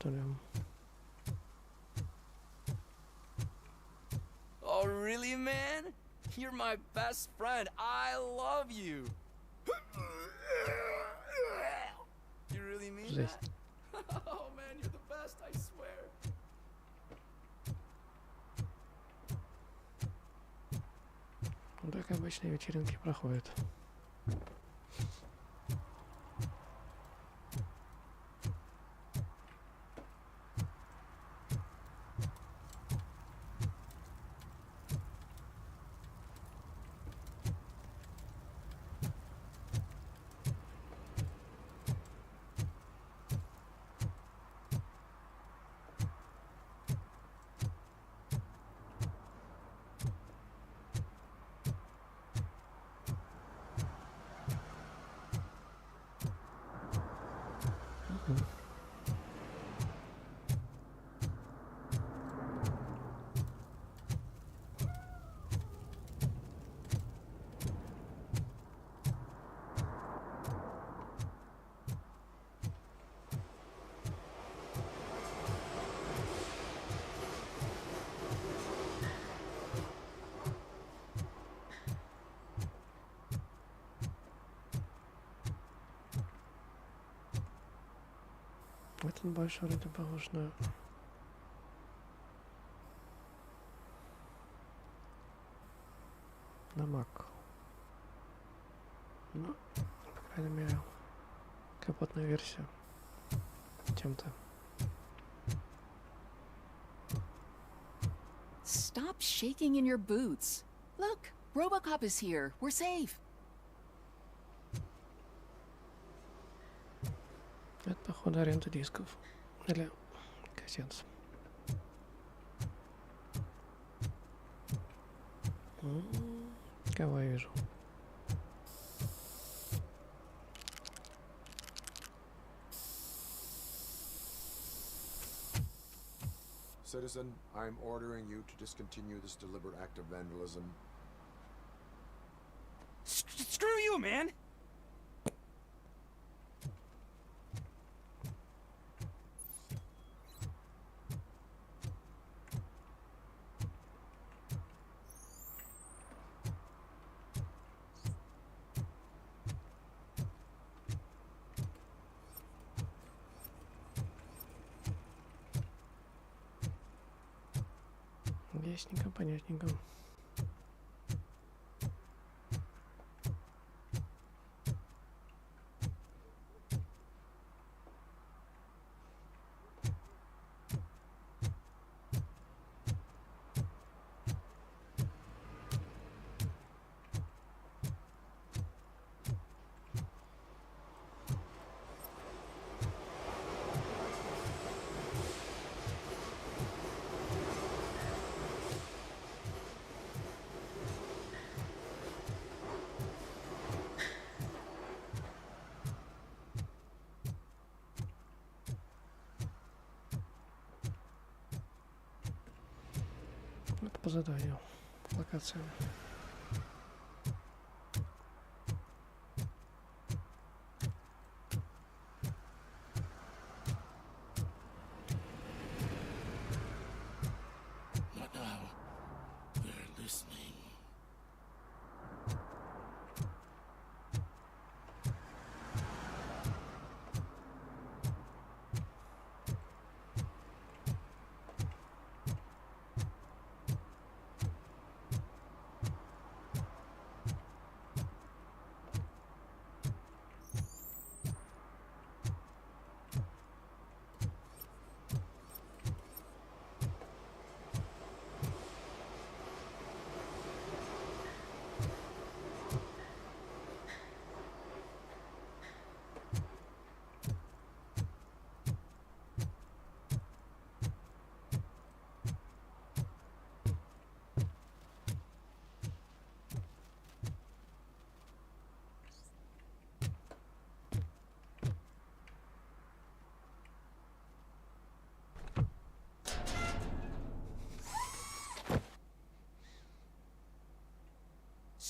что ли? Oh, really, man? You're my best friend. I love you. You really mean that? Oh, man, you're the best, I swear. Ну, так обычно вечеринки проходят. Этот больше вроде похож на Mac. Ну, по крайней мере, капотная версия чем-то. Stop shaking in your boots. Look, ROBOCOP is here. We're safe. Это, походу, аренда дисков. Или кассет. Кого я вижу? Citizen, I'm ordering you to discontinue this deliberate act of vandalism. Screw you, man! Ясненько, понятненько. Это по заданию. Локация.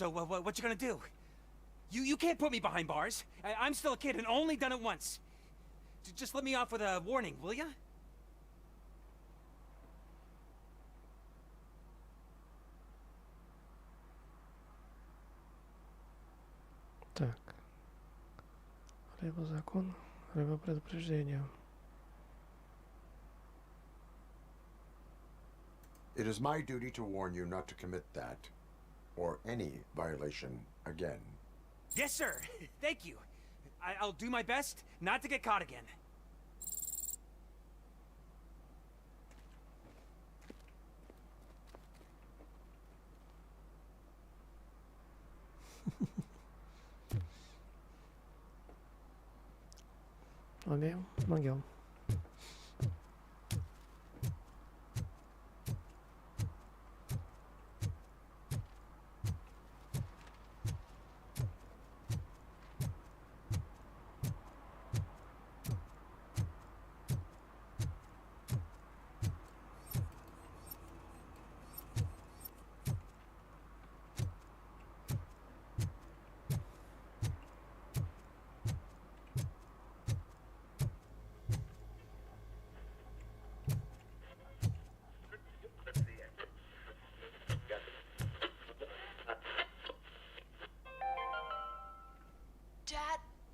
So, what you gonna do? You can't put me behind bars. I'm still a kid and only done it once. Just let me off with a warning, will ya? Так. Либо закон, либо предупреждение. It is my duty to warn you not to commit that, or any violation again. Yes, sir. Thank you. I'll do my best not to get caught again. Могем, могем.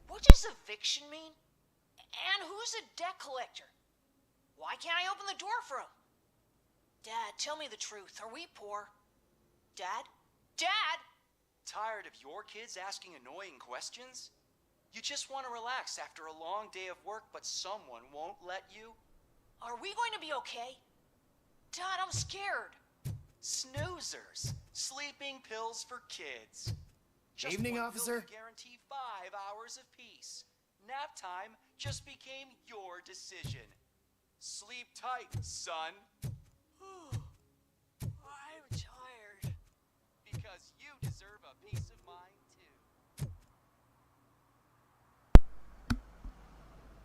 What does eviction mean? And who's a debt collector? Why can't I open the door for him? Dad, tell me the truth. Are we poor? Dad? Dad! Tired of your kids asking annoying questions? You just want to relax after a long day of work, but someone won't let you? Are we going to be okay? Dad, I'm scared. Snoozers. Sleeping pills for kids. Just Evening, one officer. pill to guarantee 5 hours of peace. Nap time just became your decision. Sleep tight, son. I'm tired. Because you deserve a peace of mind, too.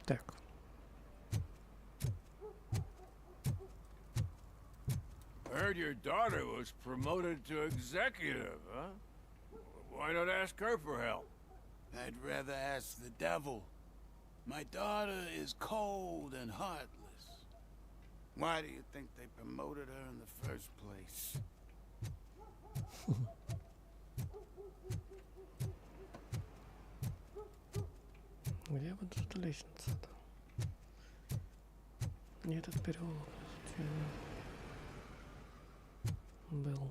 Так. I heard your daughter was promoted to executive, huh? Why not ask her for help? I'd rather ask the devil. My daughter is cold and heartless. Why do you think they promoted her in the first place? Где вот эта лестница-то? Не этот переулок был.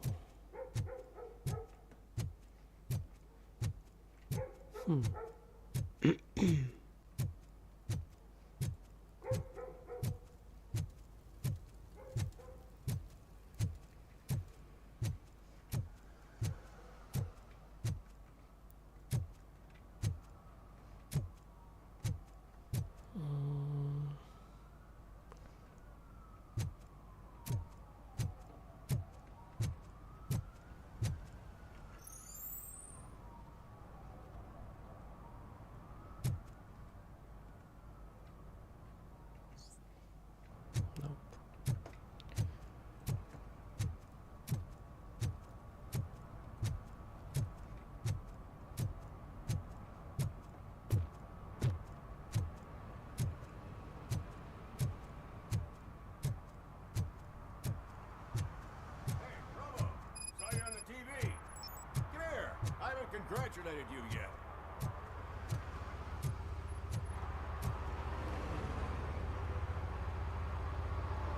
Congratulated you yet.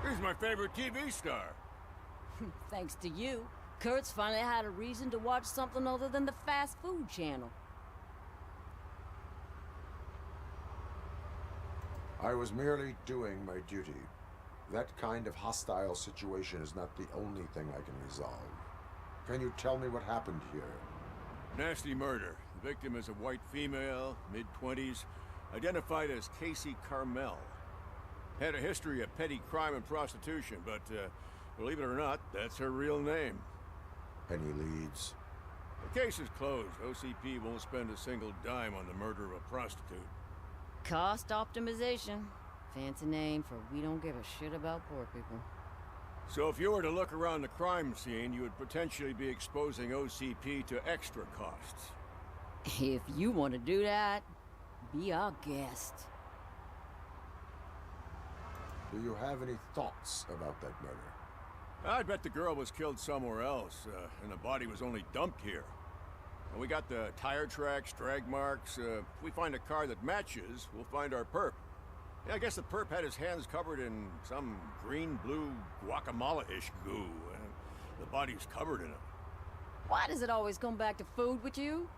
He's my favorite TV star. Thanks to you, Kurt's finally had a reason to watch something other than the fast food channel. I was merely doing my duty. That kind of hostile situation is not the only thing I can resolve. Can you tell me what happened here? Nasty murder. The victim is a white female, mid-20s, identified as Casey Carmel. Had a history of petty crime and prostitution, but believe it or not, that's her real name. Any leads? The case is closed. OCP won't spend a single dime on the murder of a prostitute. Cost optimization. Fancy name for we don't give a shit about poor people. So if you were to look around the crime scene, you would potentially be exposing OCP to extra costs. If you want to do that, be our guest. Do you have any thoughts about that murder? I bet the girl was killed somewhere else, and the body was only dumped here. And we got the tire tracks, drag marks. If we find a car that matches, we'll find our perp. Yeah, I guess the perp had his hands covered in some green-blue guacamole-ish goo. The body's covered in it. Why does it always come back to food with you?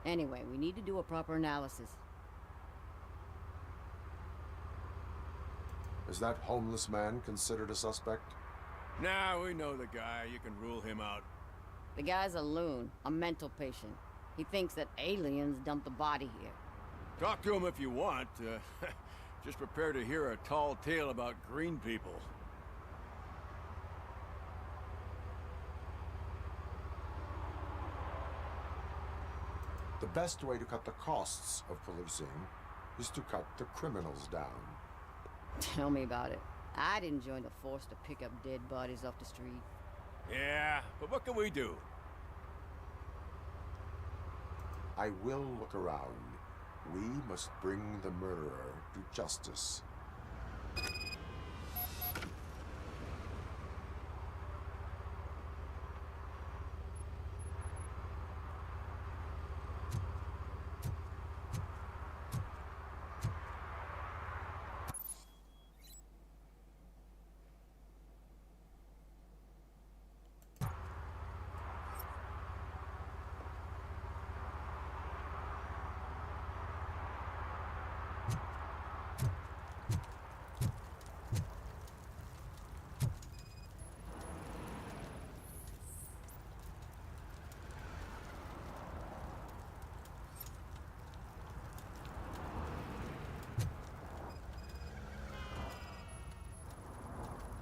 Anyway, we need to do a proper analysis. Is that homeless man considered a suspect? Nah, we know the guy. You can rule him out. The guy's a loon, a mental patient. He thinks that aliens dumped the body here. Talk to him if you want. Just prepare to hear a tall tale about green people. The best way to cut the costs of policing is to cut the criminals down. Tell me about it. I'd join the force to pick up dead bodies off the street. Yeah, but what can we do? I will look around. We must bring the murderer to justice.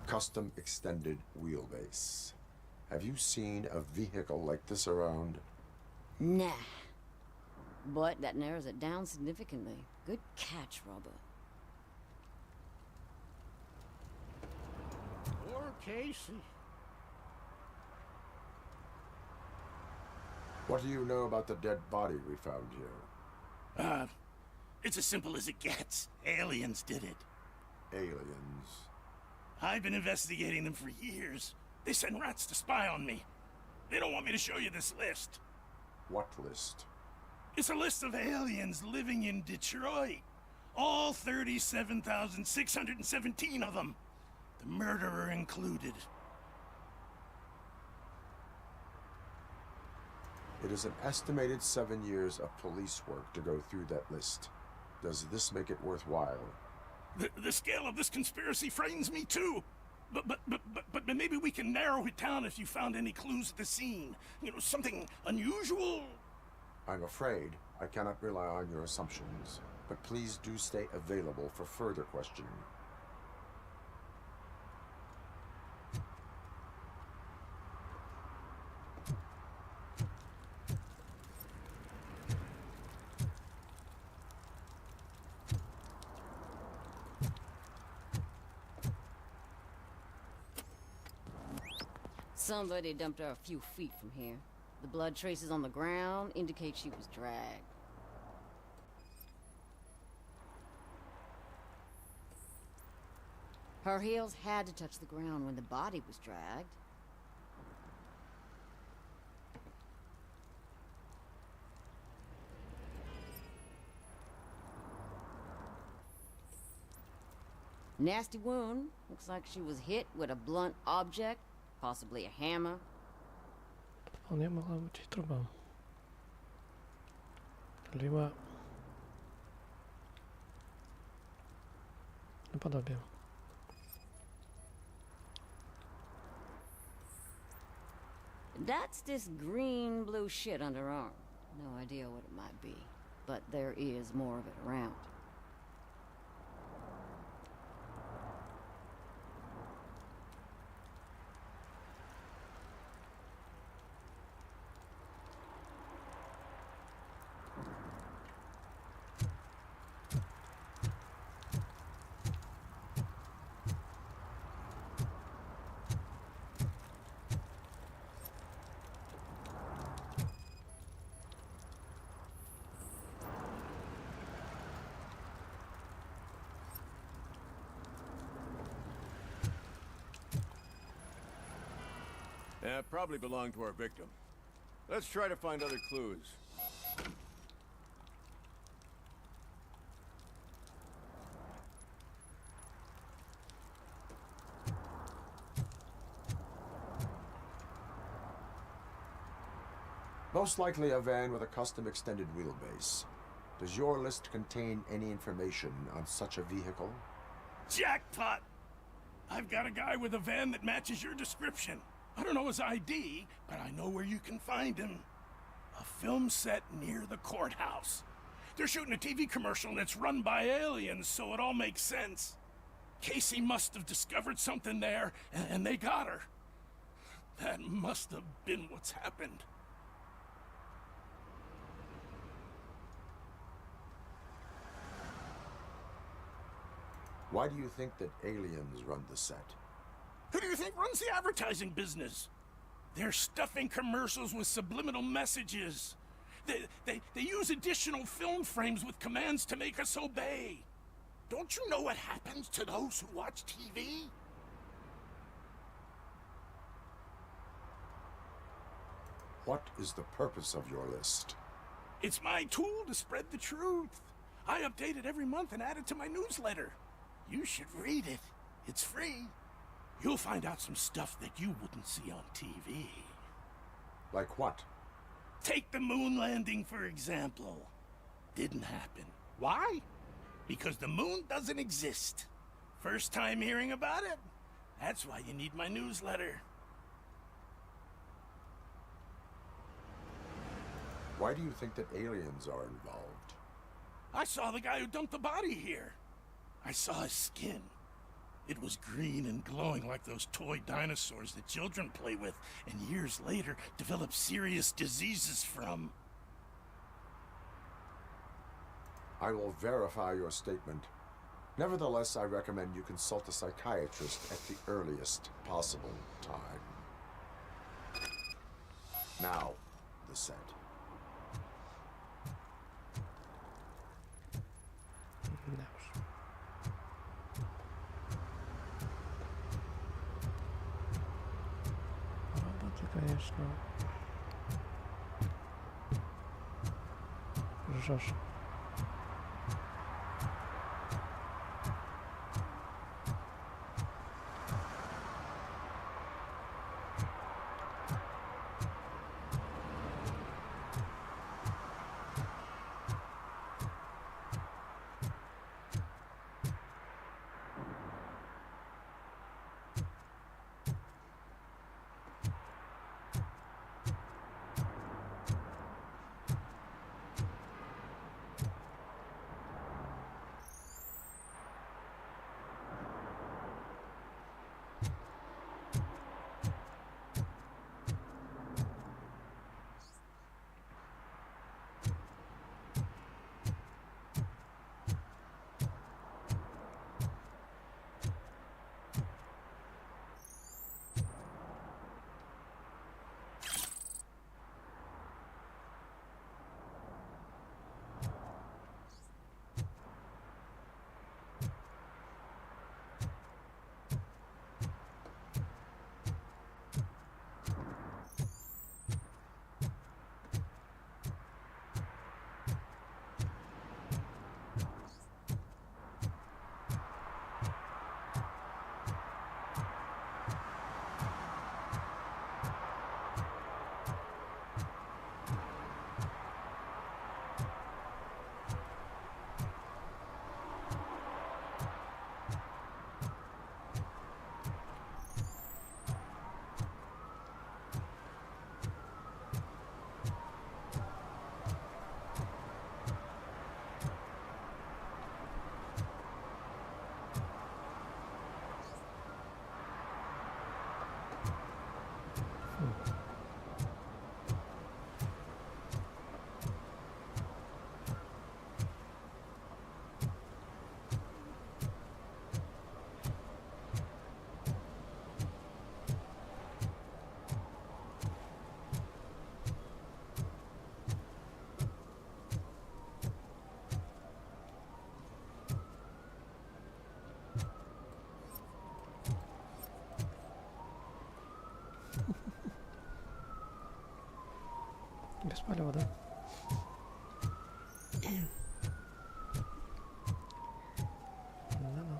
Custom extended wheelbase. Have you seen a vehicle like this around? Nah. But that narrows it down significantly. Good catch, Robert. Poor Casey. What do you know about the dead body we found here? It's as simple as it gets. Aliens did it. Aliens? I've been investigating them for years. They send rats to spy on me. They don't want me to show you this list. What list? It's a list of aliens living in Detroit. All 37,617 of them. The murderer included. It is an estimated 7 years of police work to go through that list. Does this make it worthwhile? The scale of this conspiracy frightens me too. But maybe we can narrow it down if you found any clues at the scene. You know, something unusual. I'm afraid I cannot rely on your assumptions, but please do stay available for further questioning. Somebody dumped her a few feet from here. The blood traces on the ground indicate she was dragged. Her heels had to touch the ground when the body was dragged. Nasty wound. Looks like she was hit with a blunt object. Possibly a hammer. Вполне могла быть и труба. Либо наподобие. That's this green-blue shit under her arm. No idea what it might be, but there is more of it around. Probably belonged to our victim. Let's try to find other clues. Most likely a van with a custom extended wheelbase. Does your list contain any information on such a vehicle? Jackpot! I've got a guy with a van that matches your description. I don't know his ID, but I know where you can find him. A film set near the courthouse. They're shooting a TV commercial and it's run by aliens, so it all makes sense. Casey must have discovered something there, and they got her. That must have been what's happened. Why do you think that aliens run the set? Who do you think runs the advertising business? They're stuffing commercials with subliminal messages. They use additional film frames with commands to make us obey. Don't you know what happens to those who watch TV? What is the purpose of your list? It's my tool to spread the truth. I update it every month and add it to my newsletter. You should read it. It's free. You'll find out some stuff that you wouldn't see on TV. Like what? Take the moon landing, for example. Didn't happen. Why? Because the moon doesn't exist. First time hearing about it? That's why you need my newsletter. Why do you think that aliens are involved? I saw the guy who dumped the body here. I saw his skin. It was green and glowing like those toy dinosaurs that children play with, and years later develop serious diseases from. I will verify your statement. Nevertheless, I recommend you consult a psychiatrist at the earliest possible time. Now, the set. Конечно. Жжёшь. Спалил, да? Ну-ну.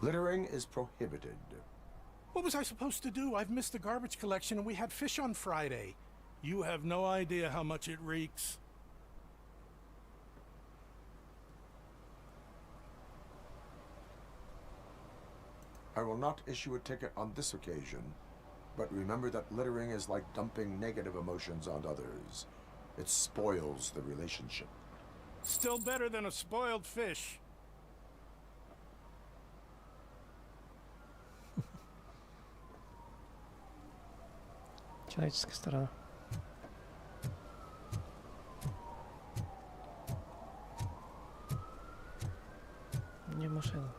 Littering is prohibited. What was I supposed to do? I've missed the garbage collection and we had fish on Friday. You have no idea how much it reeks. I will not issue a ticket on this occasion, but remember that littering is like dumping negative emotions on others. It spoils the relationship. Still better than a spoiled fish. Человеческая сторона. Не машина.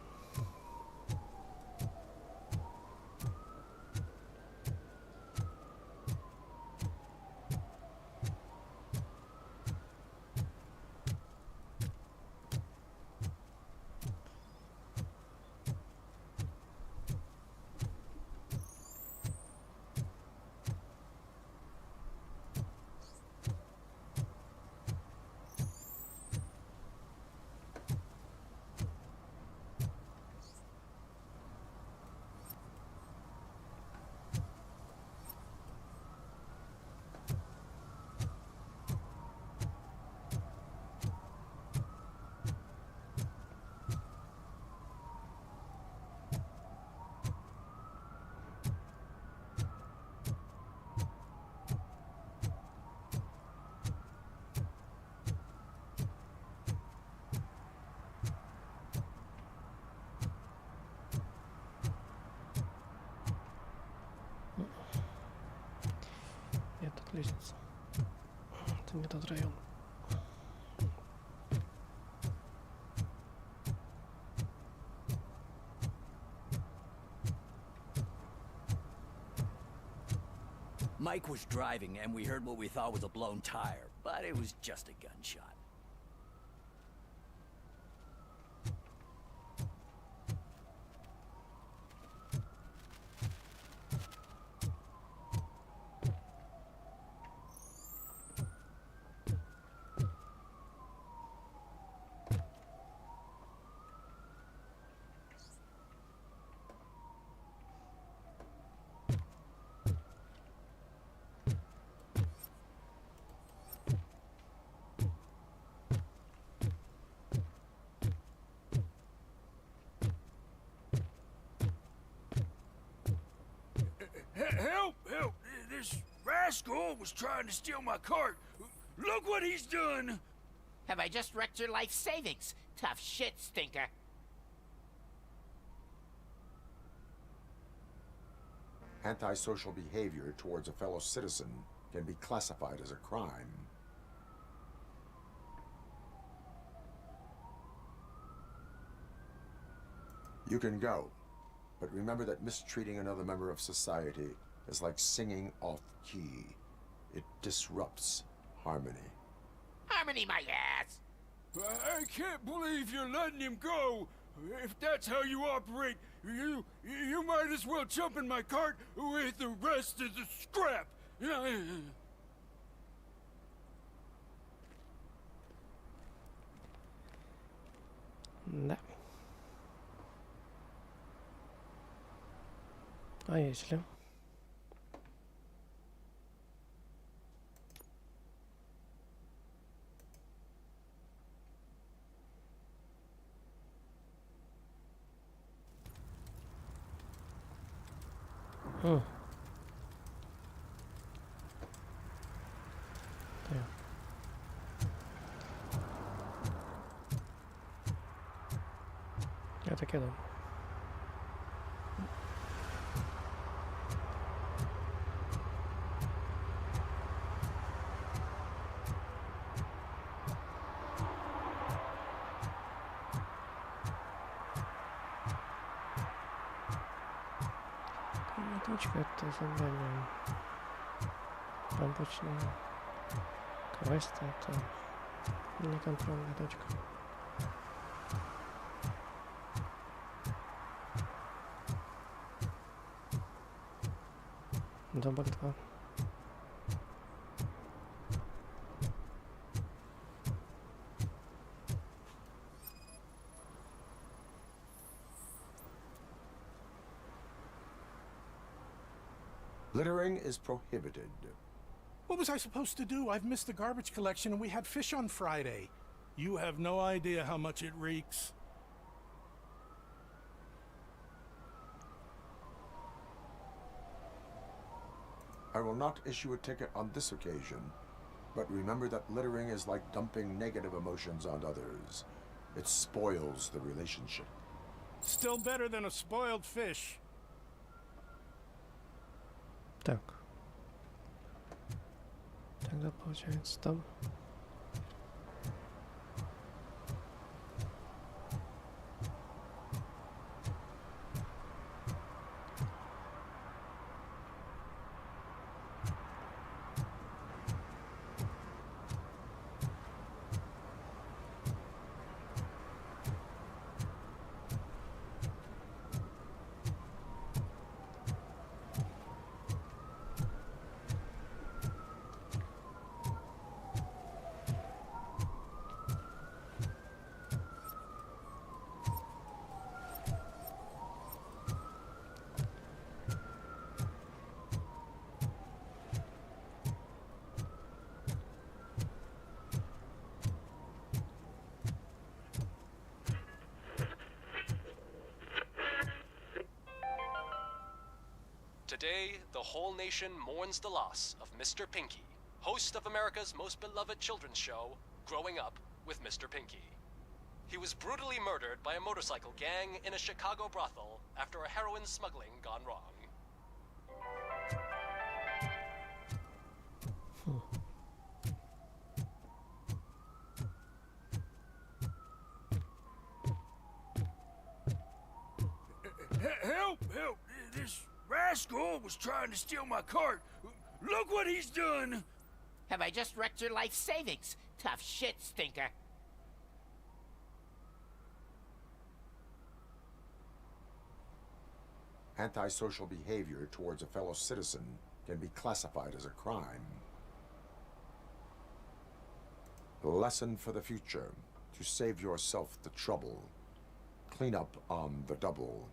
Лестница. Это не тот район. Mike was driving and we heard what we thought was a blown tire, but it was just a gunshot. Help! Help! This rascal was trying to steal my cart. Look what he's done! Have I just wrecked your life savings? Tough shit, stinker. Antisocial behavior towards a fellow citizen can be classified as a crime. You can go, but remember that mistreating another member of society is like singing off key. It disrupts harmony. Harmony my ass! I can't believe you're letting him go! If that's how you operate, you might as well jump in my cart with the rest of the scrap! Да. А если? Я так и думал. Точка это задание. Обычно квест это неконтрольная точка. Дубль 2. Littering is prohibited. What was I supposed to do? I've missed the garbage collection and we had fish on Friday. You have no idea how much it reeks. I will not issue a ticket on this occasion, but remember that littering is like dumping negative emotions on others. It spoils the relationship. Still better than a spoiled fish. Так. Тогда получается там. Today, the whole nation mourns the loss of Mr. Pinky, host of America's most beloved children's show, Growing Up with Mr. Pinky. He was brutally murdered by a motorcycle gang in a Chicago brothel after a heroin smuggling gone wrong. Help! Help! This rascal was trying to steal my cart. Look what he's done! Have I just wrecked your life savings? Tough shit, stinker. Antisocial behavior towards a fellow citizen can be classified as a crime. Lesson for the future: to save yourself the trouble. Clean up on the double.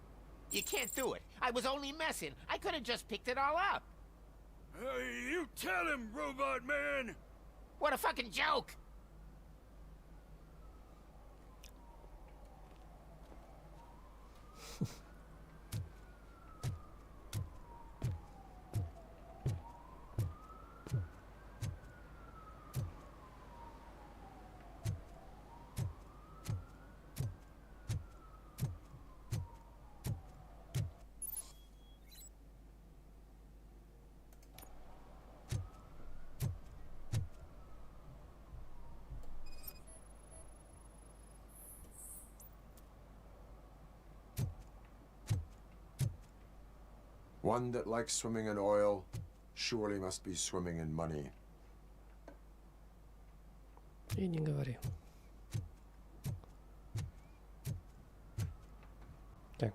You can't do it. I was only messing. I could have just picked it all up. You tell him, Robot Man! What a fucking joke! One that likes swimming in oil surely must be swimming in money. И не говори. Так.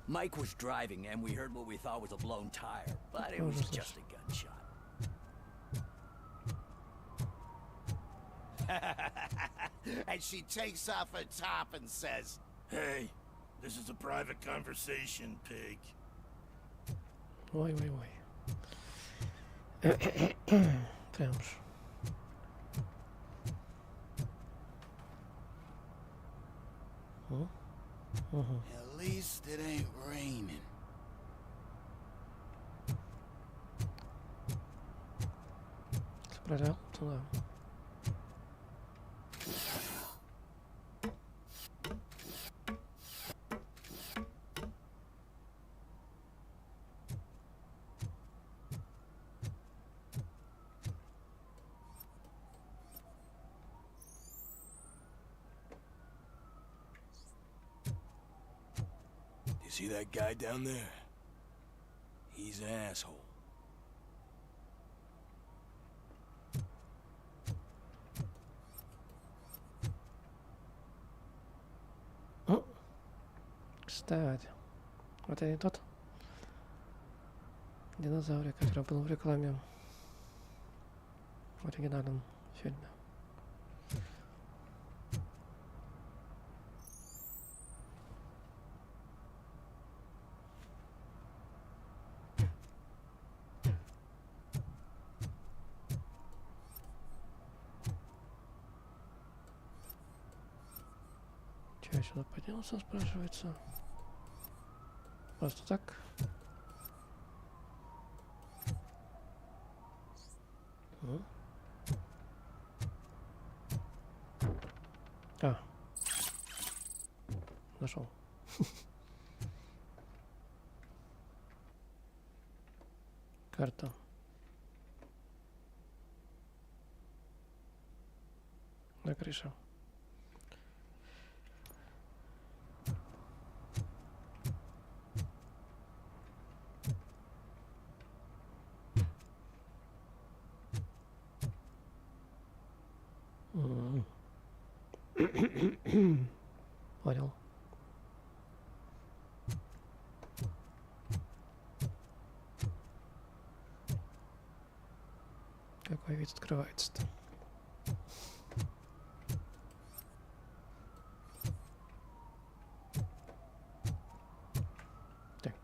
Mike was driving and we heard what we thought was a blown tire, but it was just a gunshot. And she takes off her top and says, "Hey, this is a private conversation, pig." Ой, ой, ой. Прям ж. At least it ain't raining. Справлял туда. See that guy down there? He's an asshole. О, кстати, вот и тот динозаврик, который был в рекламе в оригинальном фильме. Я сюда поднялся, спрашивается. Просто так. А. Нашел. Карта. На крыше. Понял. Какой вид открывается-то? Так.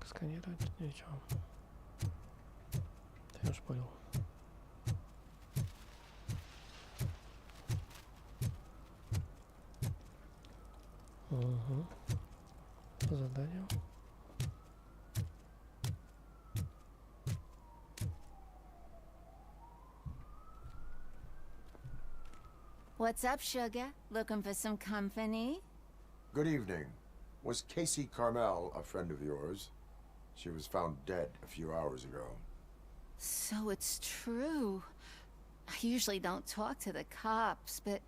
Сканировать ничего. Я уж понял. Угу. По заданию. What's up, sugar? Looking for some company? Good evening. Was Casey Carmel a friend of yours? She was found dead a few hours ago. So it's true. I usually don't talk to the cops, but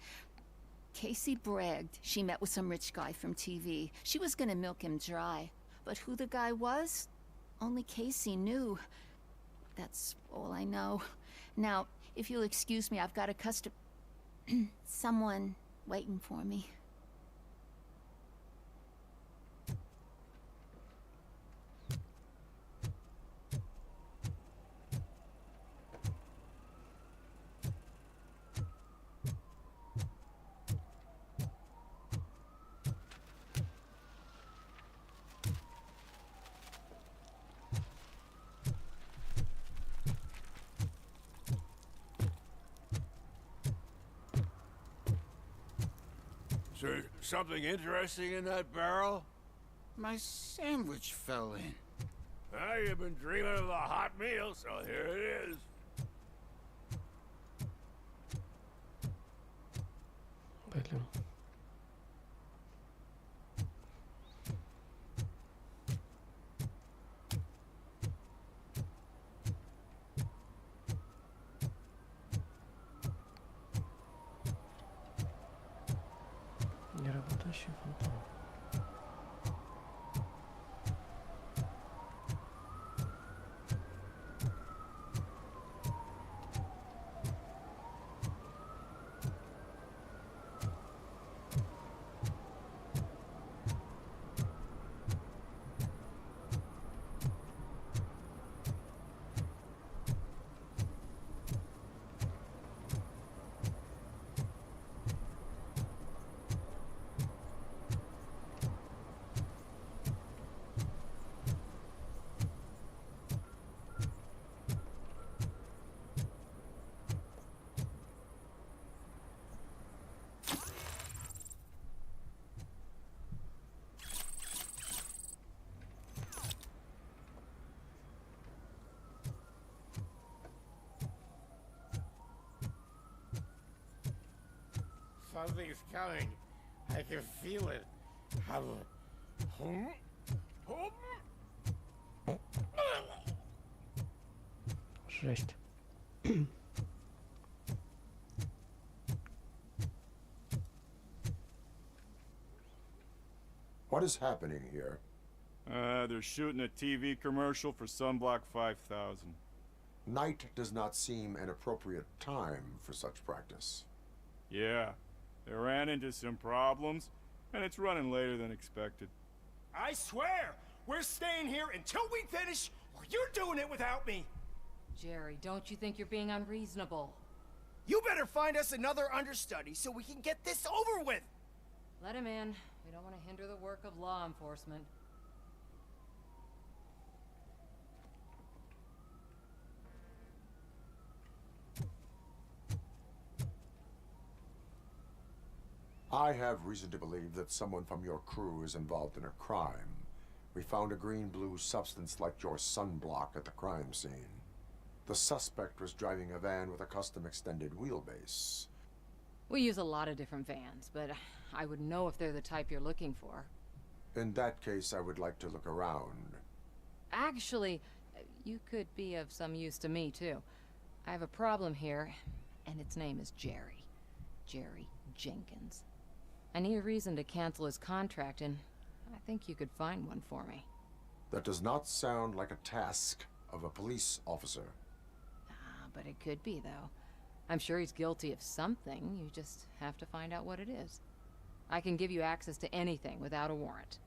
Casey bragged she met with some rich guy from TV. She was gonna milk him dry. But who the guy was? Only Casey knew. That's all I know. Now, if you'll excuse me, I've got a someone waiting for me. Is there something interesting in that barrel? My sandwich fell in. Well, you've been dreaming of a hot meal, so here it is. Блин. Неработающий фантом. Something's coming. I can feel it. Жесть. What is happening here? They're shooting a TV commercial for Sunblock 5000. Night does not seem an appropriate time for such practice. Yeah, they ran into some problems, and it's running later than expected. I swear, we're staying here until we finish, or you're doing it without me. Jerry, don't you think you're being unreasonable? You better find us another understudy so we can get this over with. Let him in. We don't want to hinder the work of law enforcement. I have reason to believe that someone from your crew is involved in a crime. We found a green-blue substance like your sunblock at the crime scene. The suspect was driving a van with a custom extended wheelbase. We use a lot of different vans, but I would know if they're the type you're looking for. In that case, I would like to look around. Actually, you could be of some use to me, too. I have a problem here, and its name is Jerry. Jerry Jenkins. I need a reason to cancel his contract, and I think you could find one for me. That does not sound like a task of a police officer. But it could be, though. I'm sure he's guilty of something. You just have to find out what it is. I can give you access to anything without a warrant.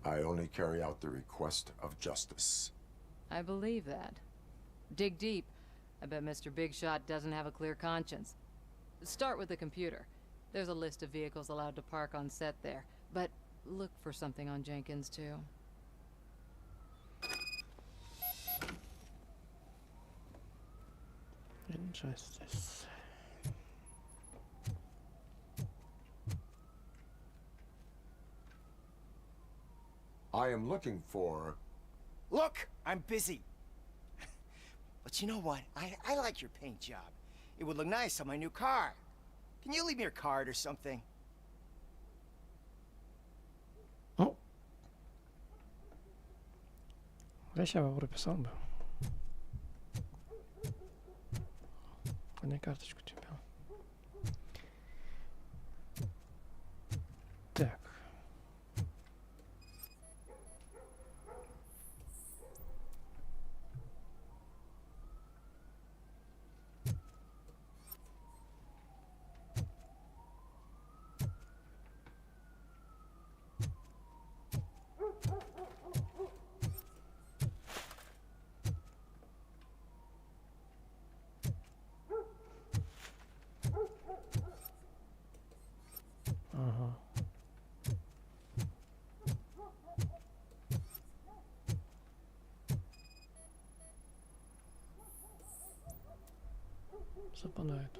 I only carry out the request of justice. I believe that. Dig deep. I bet Mr. Big Shot doesn't have a clear conscience. Start with the computer. There's a list of vehicles allowed to park on set there, but look for something on Jenkins, too. Injustice. I am looking for... Look, I'm busy. But you know what? I like your paint job. It would look nice on my new car. Can you leave me your card or something? Я бы прописал бы. А не карточку тебе. Так. Ага. Западает.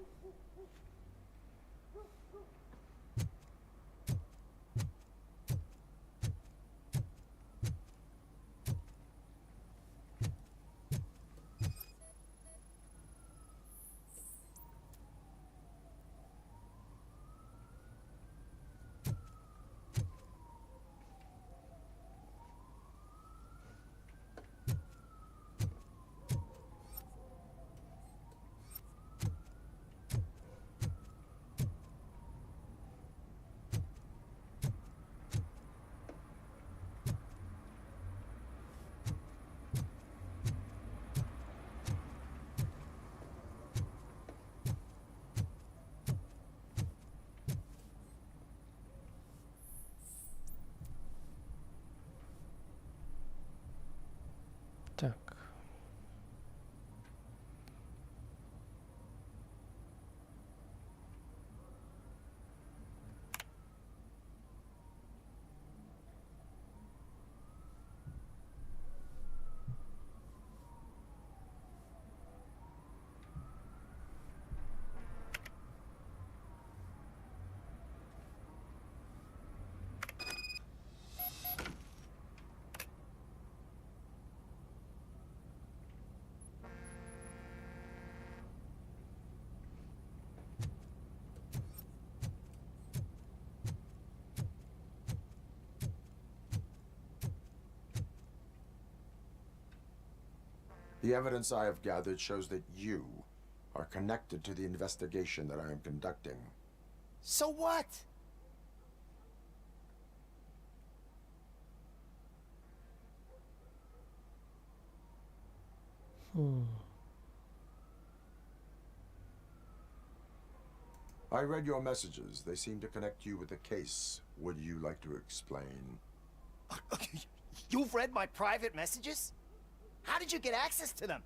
The evidence I have gathered shows that you are connected to the investigation that I am conducting. So what? I read your messages. They seem to connect you with the case. Would you like to explain? You've read my private messages? How did you get access to them?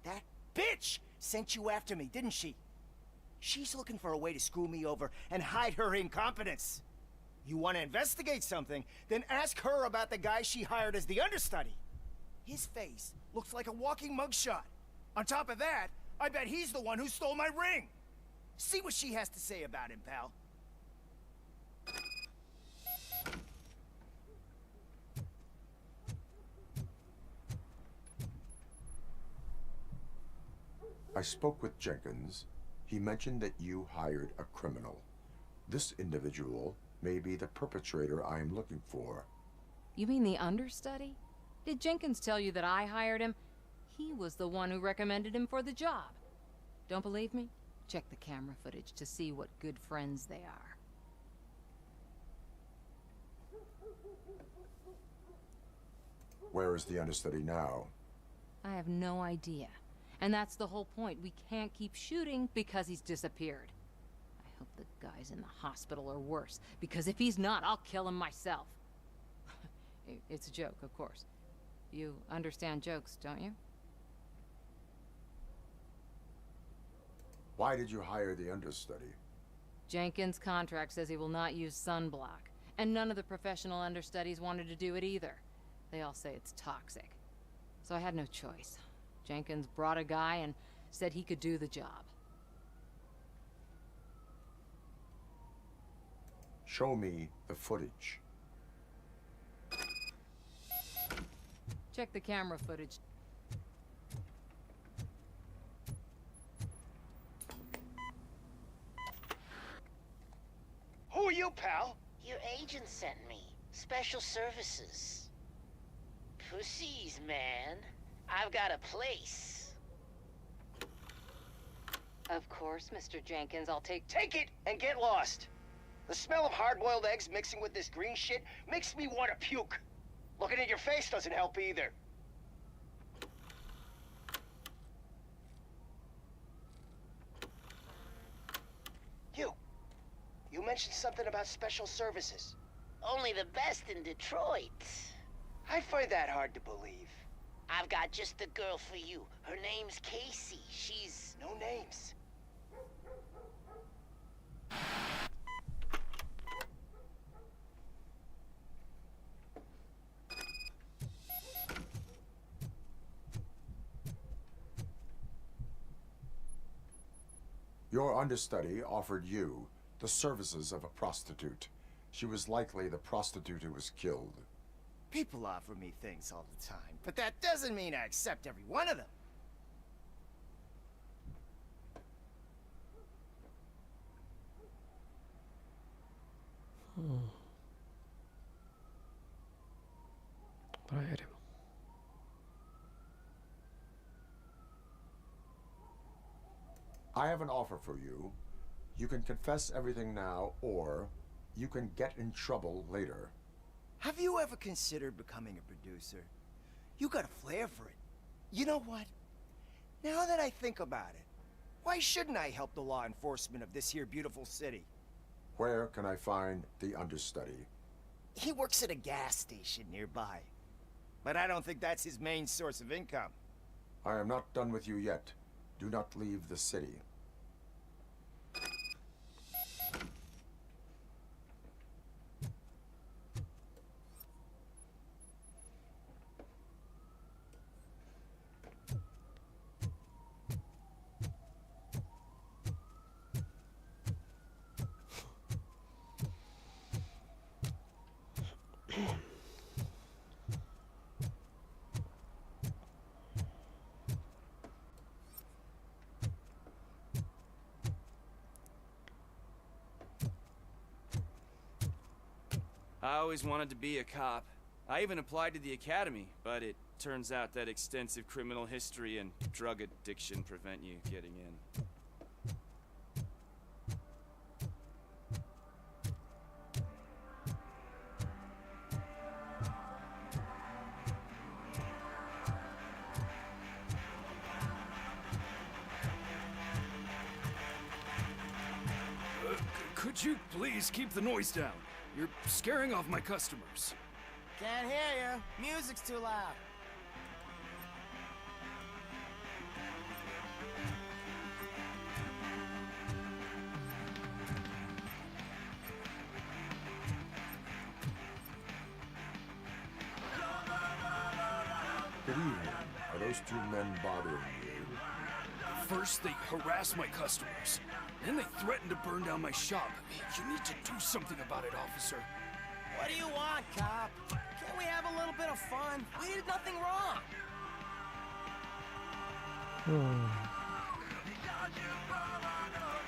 That bitch sent you after me, didn't she? She's looking for a way to screw me over and hide her incompetence. You want to investigate something, then ask her about the guy she hired as the understudy. His face looks like a walking mugshot. On top of that, I bet he's the one who stole my ring. See what she has to say about him, pal. I spoke with Jenkins. He mentioned that you hired a criminal. This individual may be the perpetrator I am looking for. You mean the understudy? Did Jenkins tell you that I hired him? He was the one who recommended him for the job. Don't believe me? Check the camera footage to see what good friends they are. Where is the understudy now? I have no idea. And that's the whole point. We can't keep shooting because he's disappeared. I hope the guy's in the hospital or worse, because if he's not, I'll kill him myself. It's a joke, of course. You understand jokes, don't you? Why did you hire the understudy? Jenkins' contract says he will not use sunblock, and none of the professional understudies wanted to do it either. They all say it's toxic. So I had no choice. Jenkins brought a guy and said he could do the job. Show me the footage. Check the camera footage. Who are you, pal? Your agent sent me. Special services. Pussies, man. I've got a place. Of course, Mr. Jenkins, I'll take it and get lost. The smell of hard-boiled eggs mixing with this green shit makes me want to puke. Looking at your face doesn't help either. You mentioned something about special services. Only the best in Detroit. I find that hard to believe. I've got just the girl for you. Her name's Casey. She's... No names. Your understudy offered you the services of a prostitute. She was likely the prostitute who was killed. People offer me things all the time, but that doesn't mean I accept every one of them. Проверим. I have an offer for you. You can confess everything now, or you can get in trouble later. Have you ever considered becoming a producer? You got a flair for it. You know what? Now that I think about it, why shouldn't I help the law enforcement of this here beautiful city? Where can I find the understudy? He works at a gas station nearby. But I don't think that's his main source of income. I am not done with you yet. Do not leave the city. I always wanted to be a cop. I even applied to the academy, but it Turns out that extensive criminal history and drug addiction prevent you getting in. Could you please keep the noise down? You're scaring off my customers. Can't hear you. Music's too loud. Good evening. Are those two men bothering you? First, they harass my customers. Then they threaten to burn down my shop. You need to do something about it, officer. What do you want, cop? Can't we have a little bit of fun? We did nothing wrong.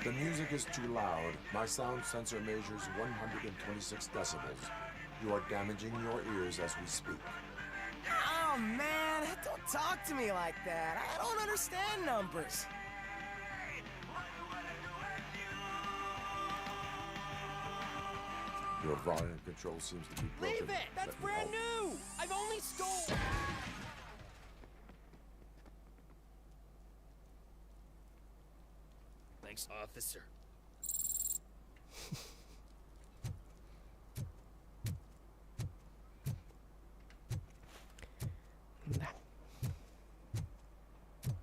The music is too loud. My sound sensor measures 126 decibels. You are damaging your ears as we speak. Oh, man, don't talk to me like that. I don't understand numbers. Your volume control seems to be broken. Leave it! That's brand new! I've only stole... Thanks, officer.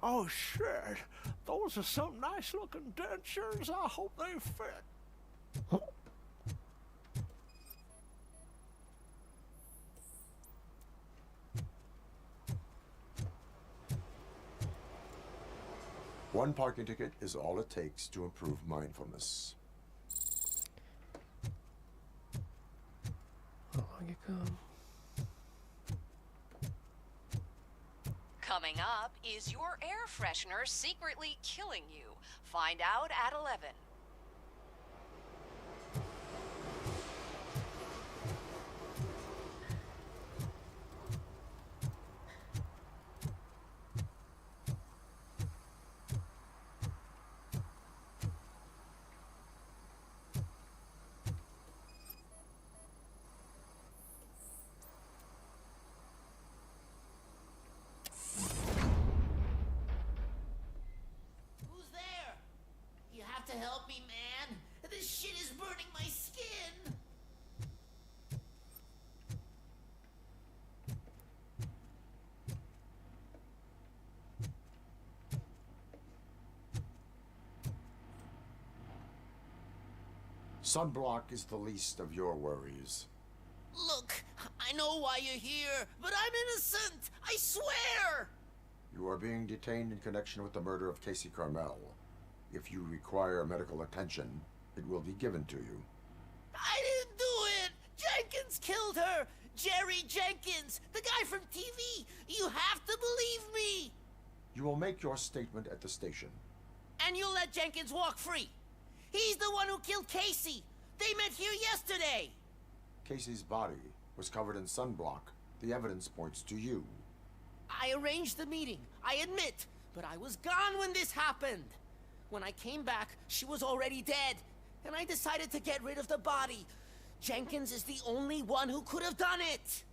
Oh, shit. Those are some nice-looking dentures. I hope they fit. One parking ticket is all it takes to improve mindfulness. Along you come. Coming up, is your air freshener secretly killing you? Find out at 11. To help me, man. This shit is burning my skin. Sunblock is the least of your worries. Look, I know why you're here, but I'm innocent. I swear. You are being detained in connection with the murder of Casey Carmel. If you require medical attention, it will be given to you. I didn't do it! Jenkins killed her! Jerry Jenkins, the guy from TV! You have to believe me! You will make your statement at the station. And you'll let Jenkins walk free! He's the one who killed Casey! They met here yesterday! Casey's body was covered in sunblock. The evidence points to you. I arranged the meeting, I admit, but I was gone when this happened. When I came back, she was already dead, and I decided to get rid of the body. Jenkins is the only one who could have done it.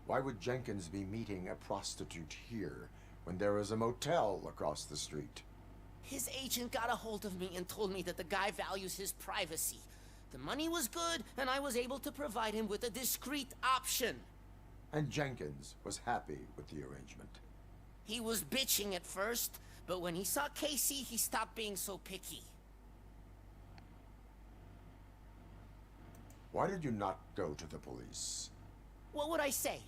Why would Jenkins be meeting a prostitute here when there is a motel across the street? His agent got a hold of me and told me that the guy values his privacy. The money was good, and I was able to provide him with a discreet option. And Jenkins was happy with the arrangement. He was bitching at first, but when he saw Casey, he stopped being so picky. Why did you not go to the police? What would I say?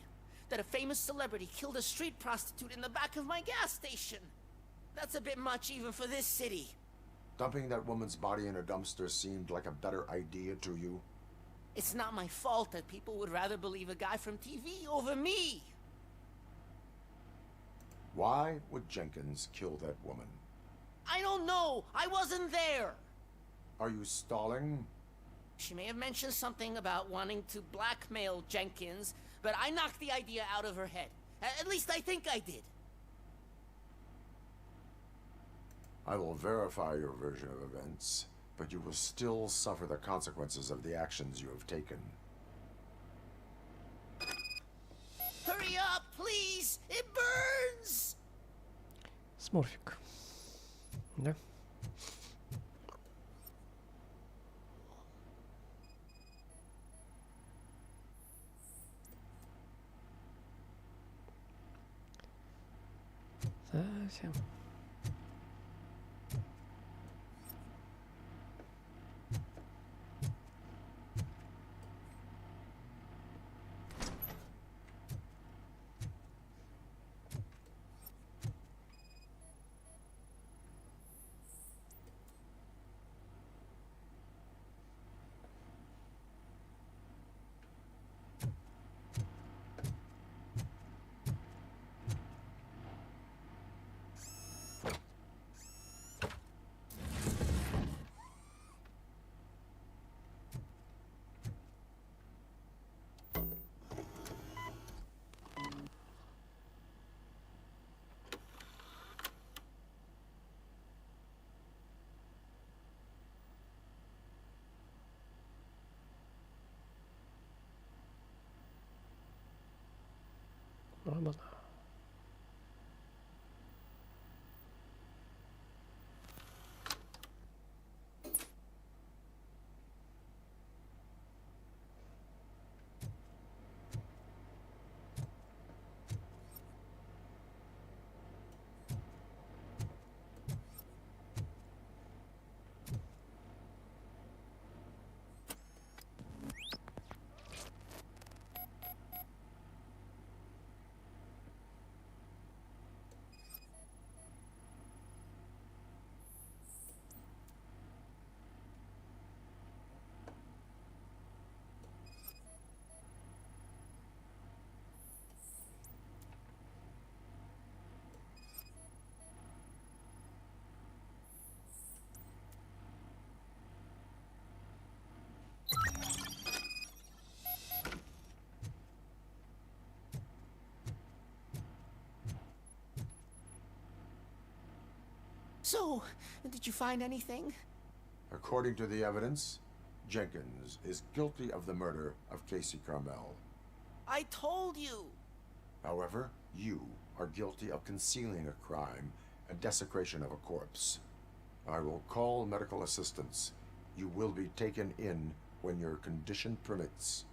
That a famous celebrity killed a street prostitute in the back of my gas station? That's a bit much even for this city. Dumping that woman's body in a dumpster seemed like a better idea to you? It's not my fault that people would rather believe a guy from TV over me. Why would Jenkins kill that woman? I don't know. I wasn't there. Are you stalling? She may have mentioned something about wanting to blackmail Jenkins, but I knocked the idea out of her head. At least I think I did. I will verify your version of events, but you will still suffer the consequences of the actions you have taken. Hurry up, please! It burns! Смурфик. Да? Совсем. Робот. So, did you find anything? According to the evidence, Jenkins is guilty of the murder of Casey Carmel. I told you! However, you are guilty of concealing a crime and desecration of a corpse. I will call medical assistance. You will be taken in when your condition permits.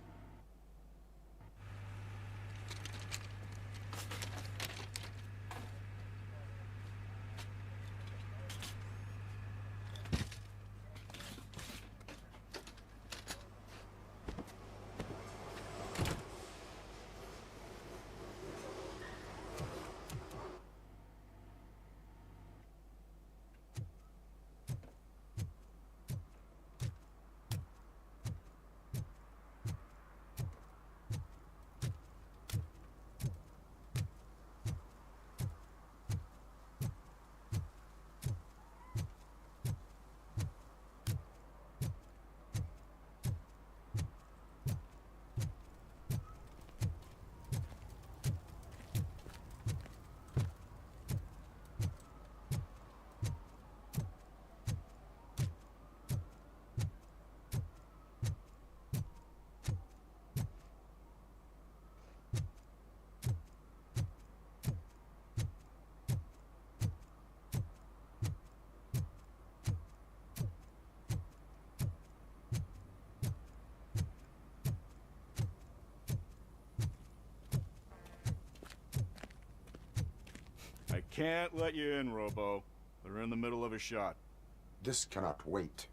I can't let you in, Robo. They're in the middle of a shot. This cannot wait.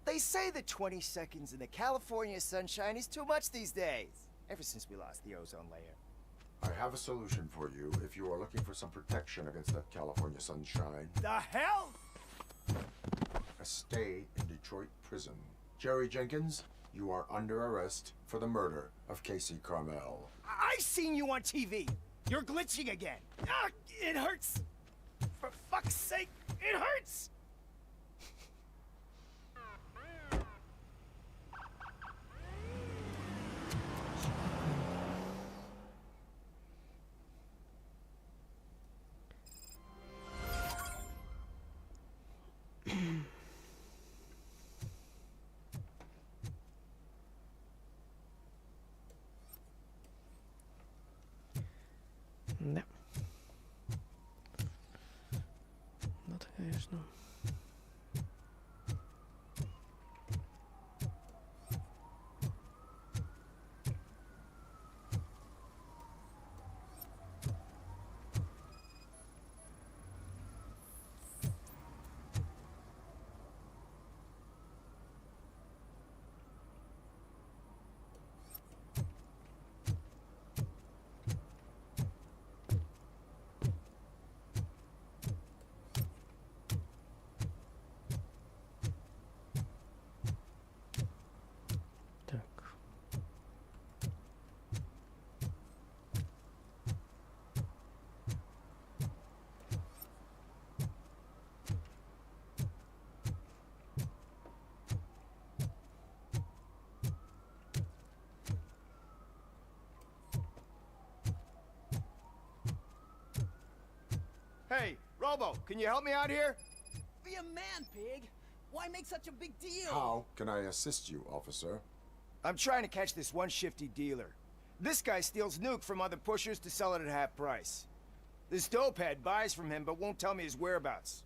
They say the 20 seconds in the California sunshine is too much these days. Ever since we lost the ozone layer. I have a solution for you if you are looking for some protection against that California sunshine. The hell? A stay in Detroit prison. Jerry Jenkins, you are under arrest for the murder of Casey Carmel. I seen you on TV. You're glitching again. Ah, it hurts. For fuck's sake, it hurts. Да. Ну, это, конечно. Hey, Robo, can you help me out here? Be a man, pig. Why make such a big deal? How can I assist you, officer? I'm trying to catch this one shifty dealer. This guy steals nuke from other pushers to sell it at half price. This dopehead buys from him but won't tell me his whereabouts.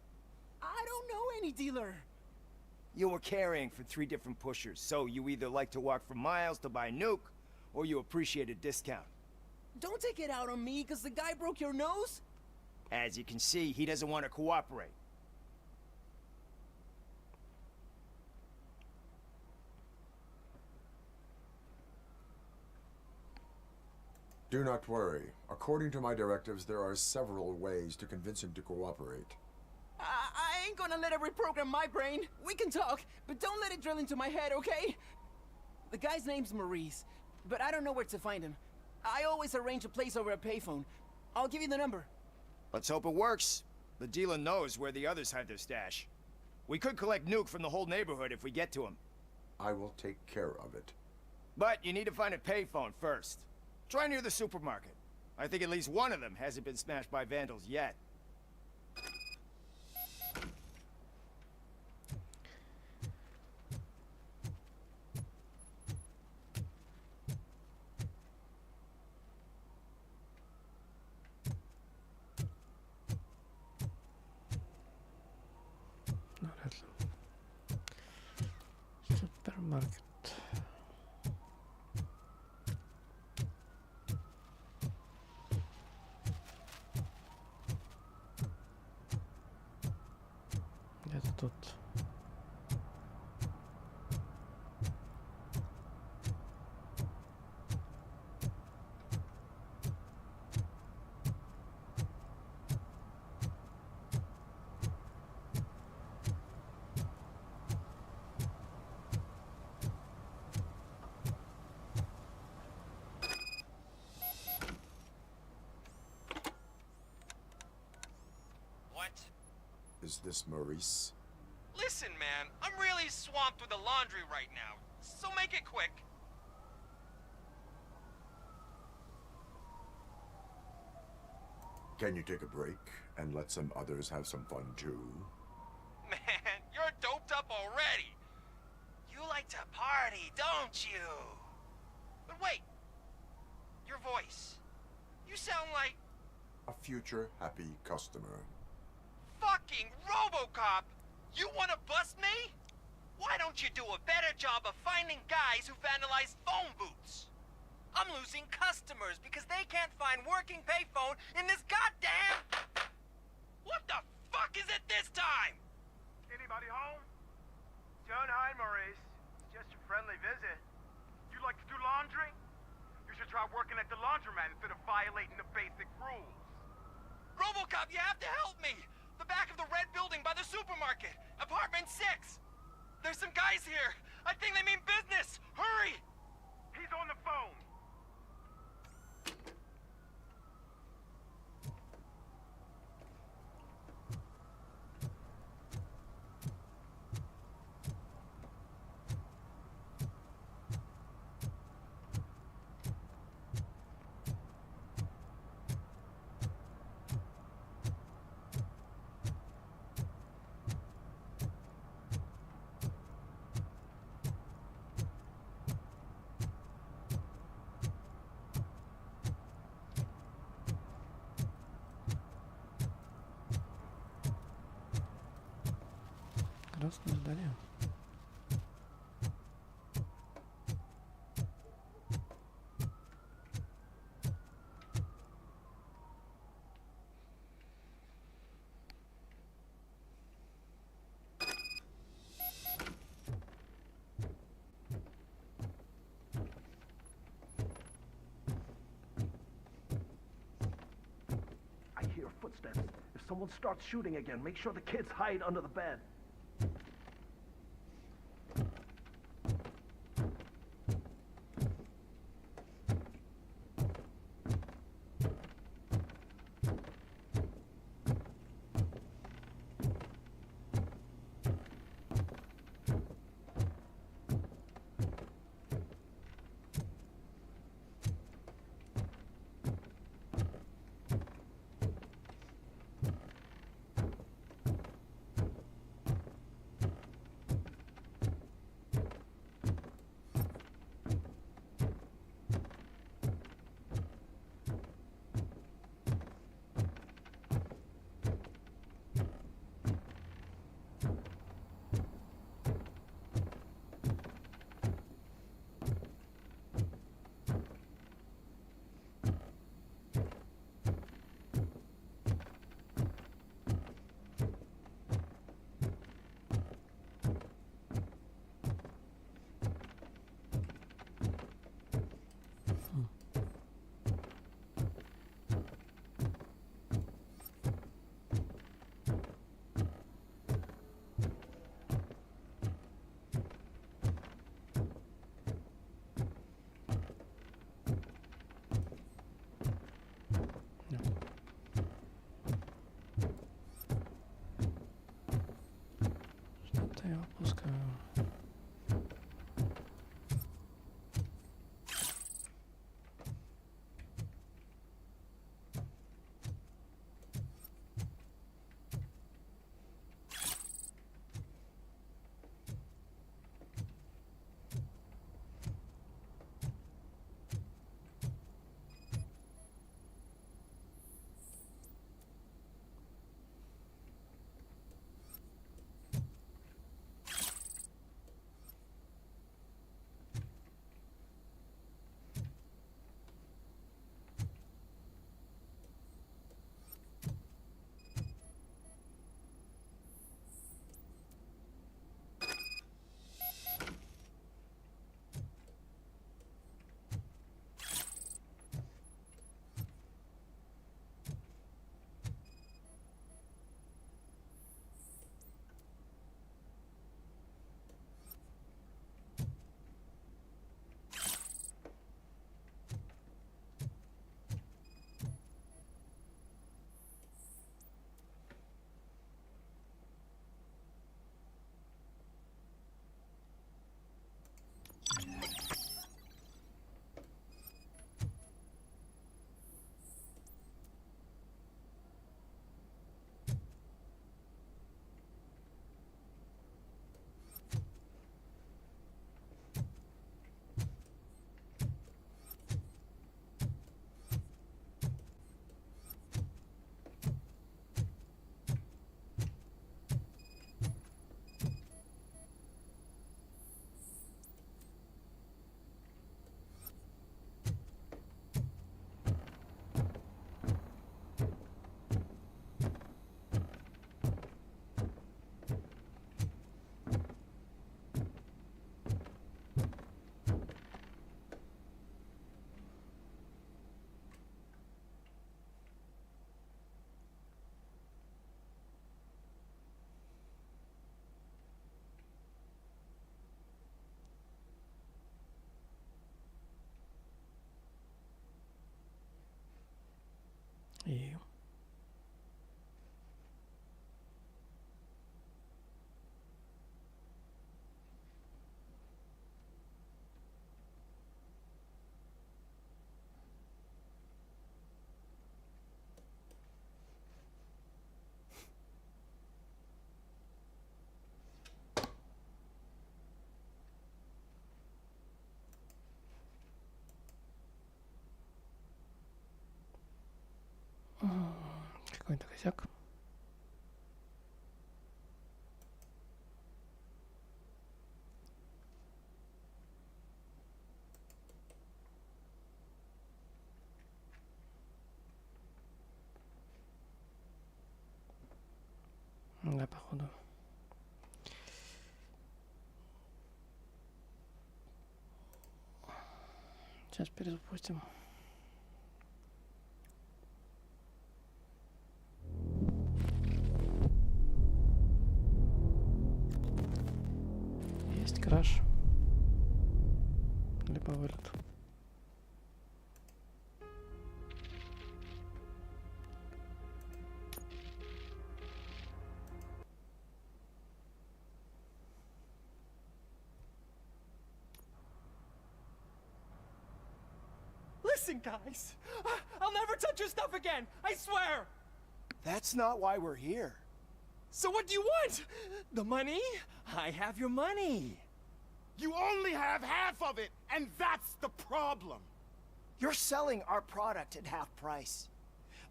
I don't know any dealer. You were carrying for 3 different pushers, so you either like to walk for miles to buy nuke, or you appreciate a discount. Don't take it out on me, because the guy broke your nose? As you can see, he doesn't want to cooperate. Do not worry. According to my directives, there are several ways to convince him to cooperate. I ain't gonna let it reprogram my brain. We can talk, but don't let it drill into my head, okay? The guy's name's Maurice, but I don't know where to find him. I always arrange a place over a payphone. I'll give you the number. Let's hope it works. The dealer knows where the others hide their stash. We could collect nuke from the whole neighborhood if we get to him. I will take care of it. But you need to find a payphone first. Try near the supermarket. I think at least one of them hasn't been smashed by vandals yet. Супермаркет. Где-то тут. Is this Maurice? Listen, man, I'm really swamped with the laundry right now, so make it quick. Can you take a break and let some others have some fun too? Man, you're doped up already. You like to party, don't you? But wait, your voice. You sound like... A future happy customer. Fucking ROBOCOP! You wanna bust me? Why don't you do a better job of finding guys who vandalize phone booths? I'm losing customers because they can't find working payphone in this goddamn... What the fuck is it this time? Anybody home? Don't hide, Maurice. It's just a friendly visit. You like to do laundry? You should try working at the laundromat instead of violating the basic rules. ROBOCOP, you have to help me! The back of the red building by the supermarket. Apartment 6. There's some guys here. I think they mean business. Hurry! He's on the phone. далее. I hear footsteps. If someone starts shooting again, make sure the kids hide under the bed. Что-то я опускаю. И какой-то косяк. Да, походу. Сейчас перезапустим. Есть краш. Либо вылет. Listen, guys. I'll never touch your stuff again. I swear. That's not why we're here. So what do you want? The money? I have your money. You only have half of it, and that's the problem. You're selling our product at half price.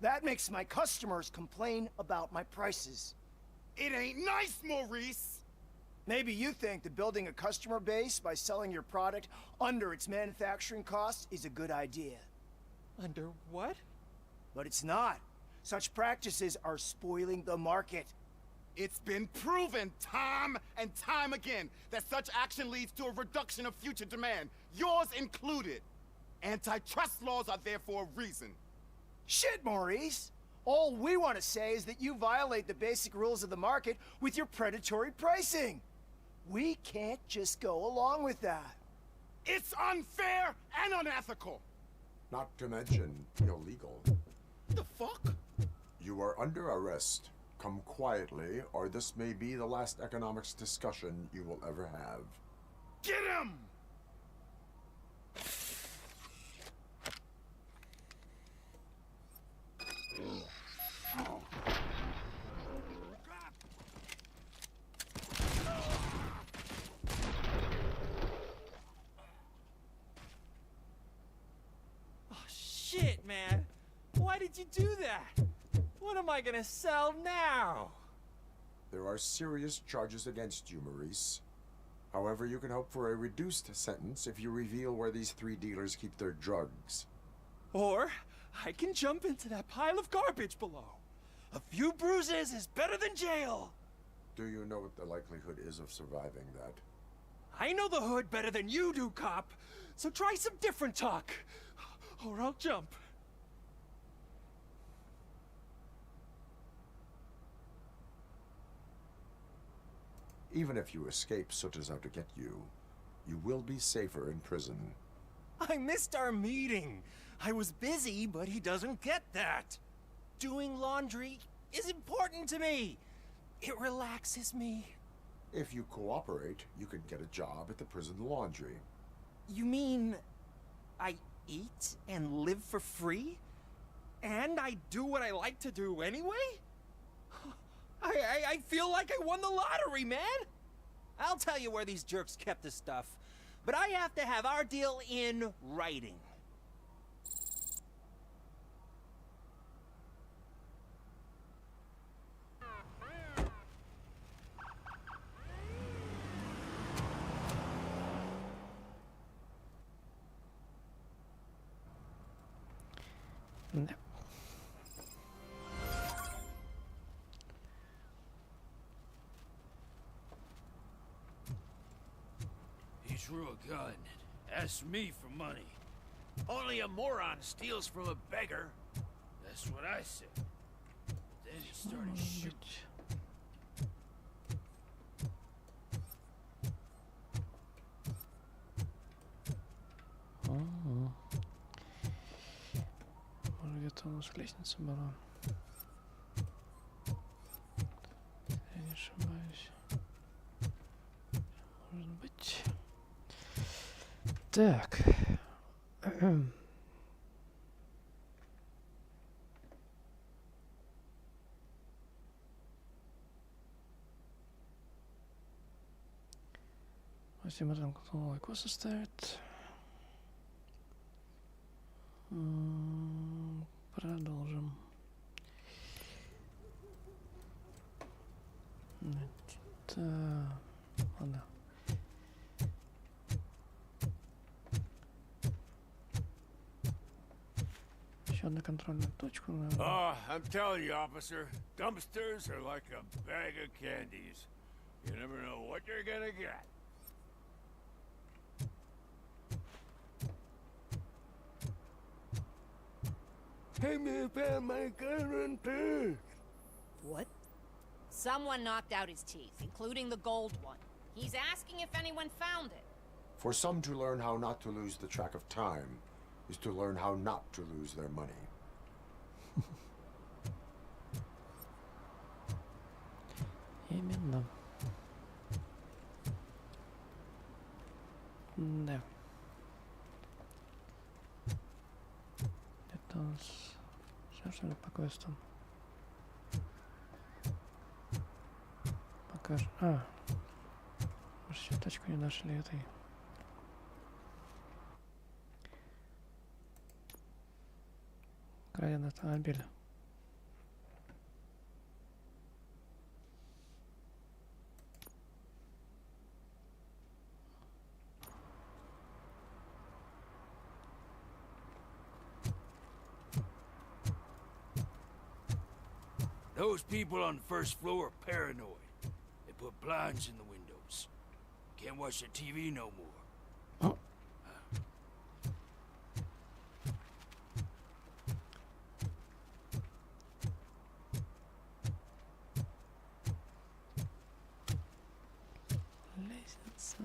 That makes my customers complain about my prices. It ain't nice, Maurice. Maybe you think that building a customer base by selling your product under its manufacturing costs is a good idea. Under what? But it's not. Such practices are spoiling the market. It's been proven time and time again that such action leads to a reduction of future demand, yours included. Antitrust laws are there for a reason. Shit, Maurice! All we want to say is that you violate the basic rules of the market with your predatory pricing. We can't just go along with that. It's unfair and unethical. Not to mention illegal. The fuck? You are under arrest. Come quietly, or this may be the last economics discussion you will ever have. Get him! Oh, shit, man. Why did you do that? What am I gonna sell now? There are serious charges against you, Maurice. However, you can hope for a reduced sentence if you reveal where these 3 dealers keep their drugs. Or I can jump into that pile of garbage below. A few bruises is better than jail. Do you know what the likelihood is of surviving that? I know the hood better than you do, cop. So try some different talk, or I'll jump. Even if you escape Soot is out to get you, you will be safer in prison. I missed our meeting. I was busy, but he doesn't get that. Doing laundry is important to me. It relaxes me. If you cooperate, you can get a job at the prison laundry. You mean I eat and live for free? And I do what I like to do anyway? I feel like I won the lottery, man! I'll tell you where these jerks kept the stuff, but I have to have our deal in writing. No. He drew a gun, asked me for money. Only a moron steals from a beggar. That's what I said. Then he started shooting. Может, где-то у нас лестница была. Я не ошибаюсь. Может быть. Так. Восемь разом лайку составит. Продолжим. Значит, ладно. Еще одну контрольную точку. Oh, I'm telling you, officer, dumpsters are like a bag of candies. You never know what you're gonna get. Hey, me found my gun and purse. What? Someone knocked out his teeth, including the gold one. He's asking if anyone found it. For some to learn how not to lose the track of time is to learn how not to lose their money. Именно. Да. Это у нас... Сейчас что ли по квестам? Покажем. А! Мы еще точку не нашли этой. Краденый автомобиль. Those people on the first floor are paranoid. They put blinds in the windows. Can't watch their TV no more. Лестница.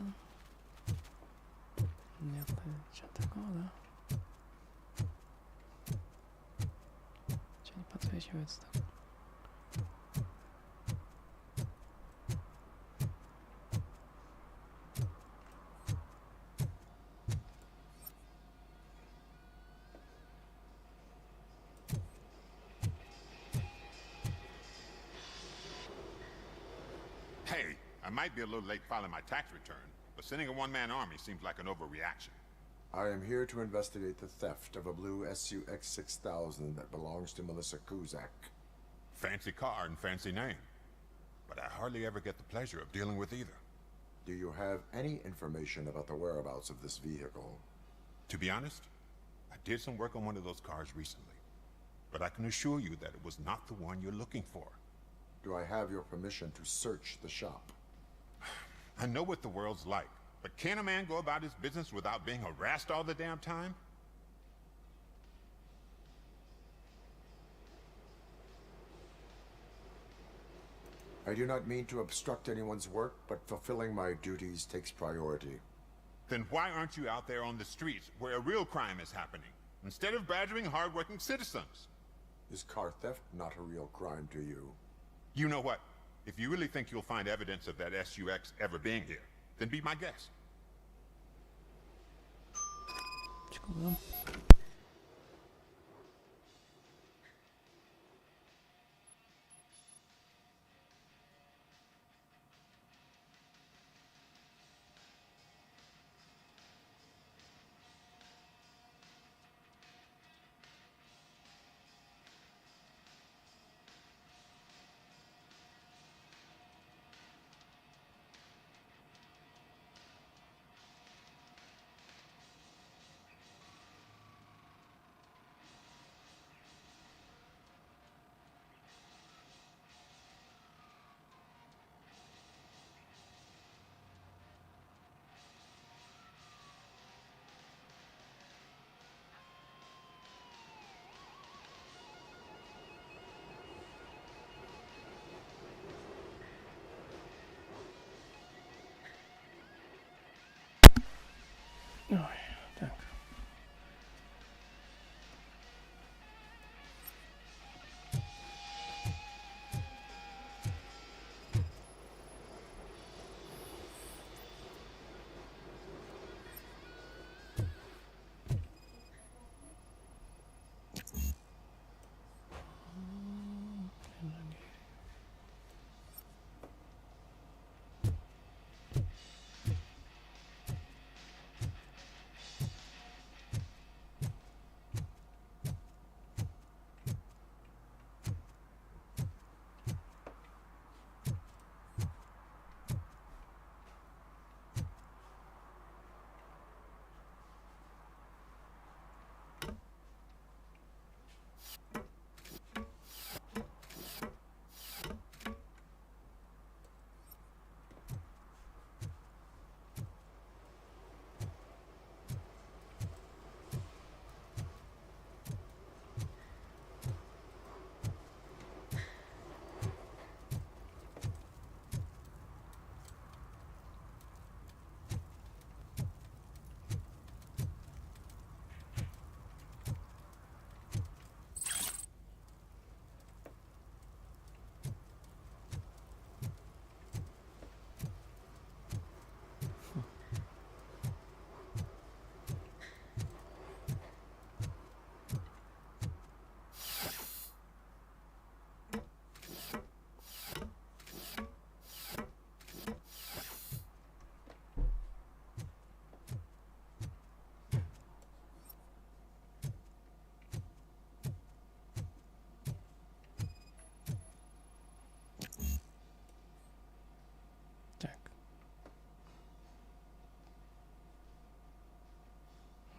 Нет, ничего такого, да? Что не подсвечивается так? Hey, I might be a little late filing my tax return, but sending a one-man army seems like an overreaction. I am here to investigate the theft of a blue SUX 6000 that belongs to Melissa Kuzak. Fancy car and fancy name. But I hardly ever get the pleasure of dealing with either. Do you have any information about the whereabouts of this vehicle? To be honest, I did some work on one of those cars recently. But I can assure you that it was not the one you're looking for. Do I have your permission to search the shop? I know what the world's like, but can a man go about his business without being harassed all the damn time? I do not mean to obstruct anyone's work, but fulfilling my duties takes priority. Then why aren't you out there on the streets where a real crime is happening, instead of badgering hardworking citizens? Is car theft not a real crime to you? You know what? If you really think you'll find evidence of that SUX ever being here, then be my guest.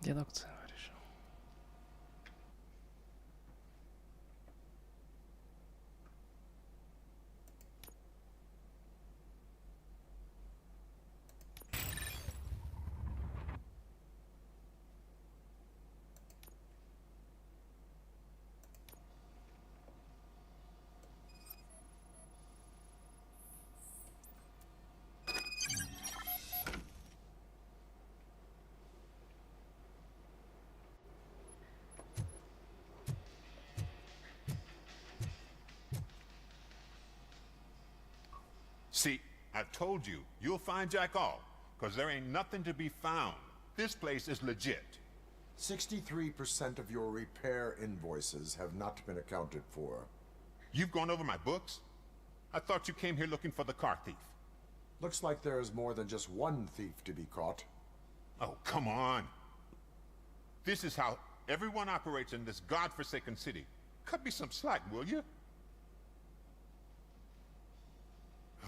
Дедукция решил. See, I've told you, you'll find Jack all, because there ain't nothing to be found. This place is legit. 63% of your repair invoices have not been accounted for. You've gone over my books? I thought you came here looking for the car thief. Looks like there is more than just one thief to be caught. Oh, come on. This is how everyone operates in this godforsaken city. Cut me some slack, will you?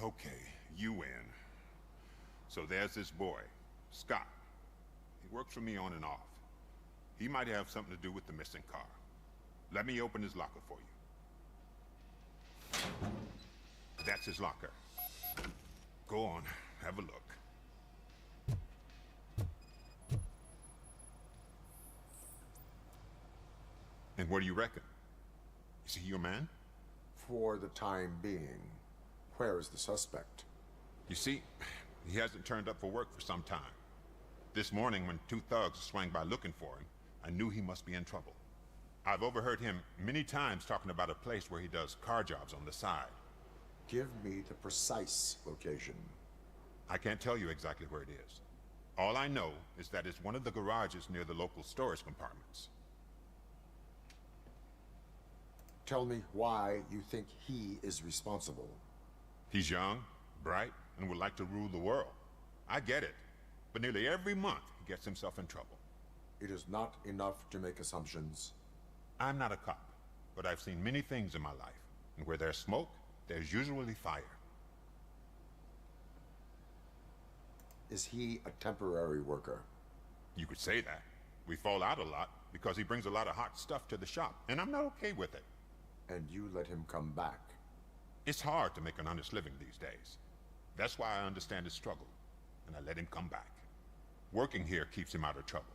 Okay, you win. So there's this boy, Scott. He works for me on and off. He might have something to do with the missing car. Let me open his locker for you. That's his locker. Go on, have a look. And what do you reckon? Is he your man? For the time being. Where is the suspect? You see, he hasn't turned up for work for some time. This morning, when two thugs swang by looking for him, I knew he must be in trouble. I've overheard him many times talking about a place where he does car jobs on the side. Give me the precise location. I can't tell you exactly where it is. All I know is that it's one of the garages near the local storage compartments. Tell me why you think he is responsible. He's young, bright, and would like to rule the world. I get it. But nearly every month, he gets himself in trouble. It is not enough to make assumptions. I'm not a cop, but I've seen many things in my life. And where there's smoke, there's usually fire. Is he a temporary worker? You could say that. We fall out a lot because he brings a lot of hot stuff to the shop, and I'm not okay with it. And you let him come back? It's hard to make an honest living these days. That's why I understand his struggle, and I let him come back. Working here keeps him out of trouble.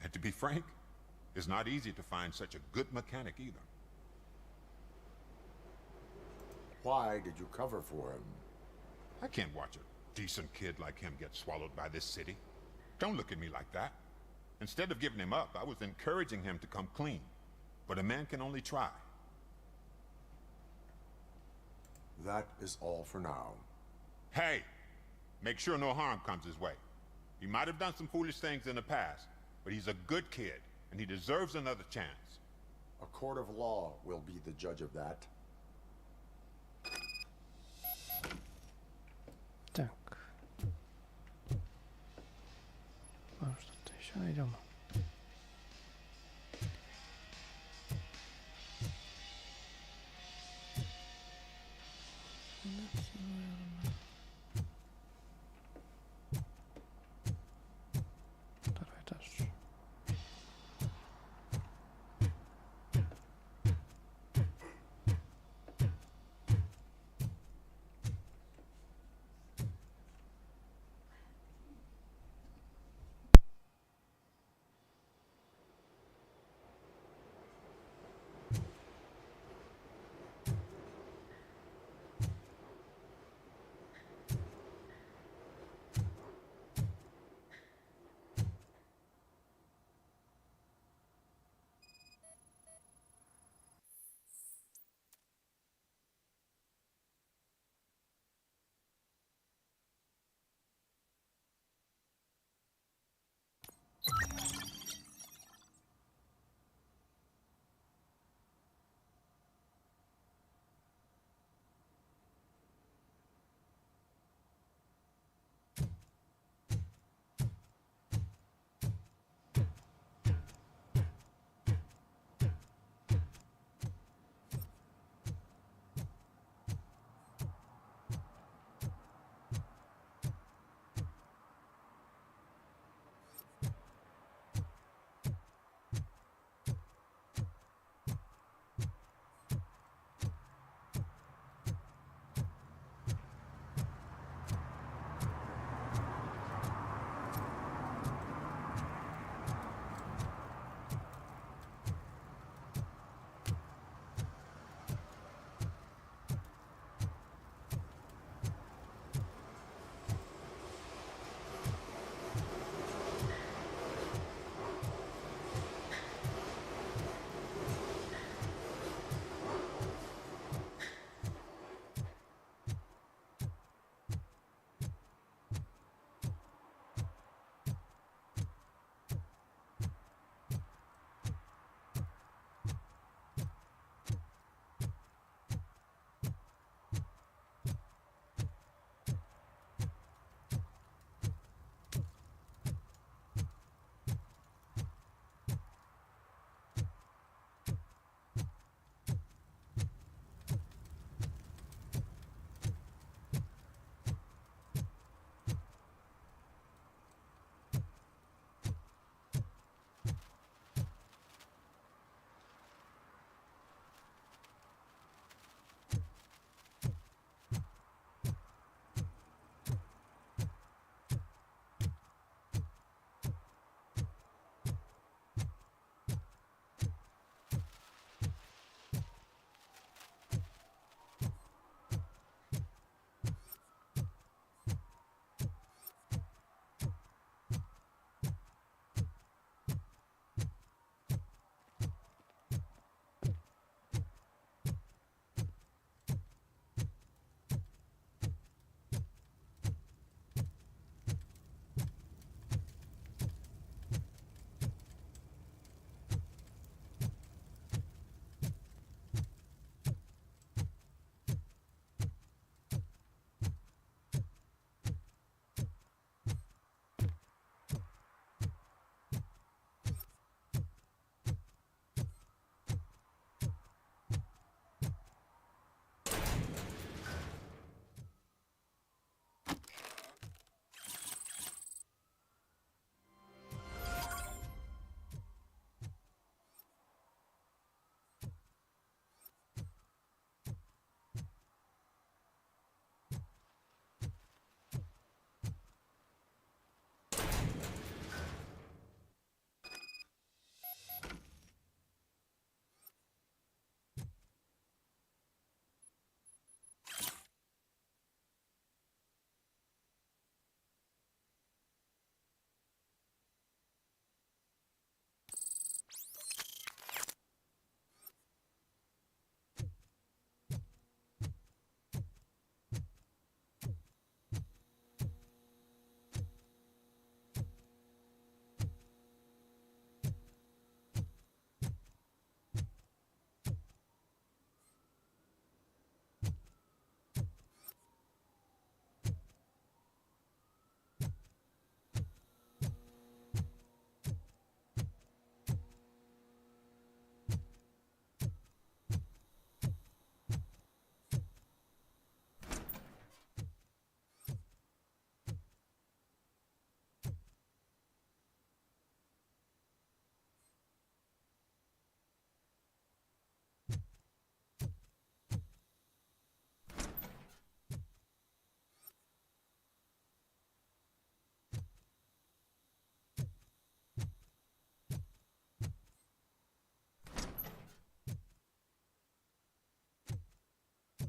And to be frank, it's not easy to find such a good mechanic either. Why did you cover for him? I can't watch a decent kid like him get swallowed by this city. Don't look at me like that. Instead of giving him up, I was encouraging him to come clean. But a man can only try. That is all for now. Hey, make sure no harm comes his way. He might have done some foolish things in the past, but he's a good kid, and he deserves another chance. A court of law will be the judge of that. Так. Что-то еще найдем. Второй этаж.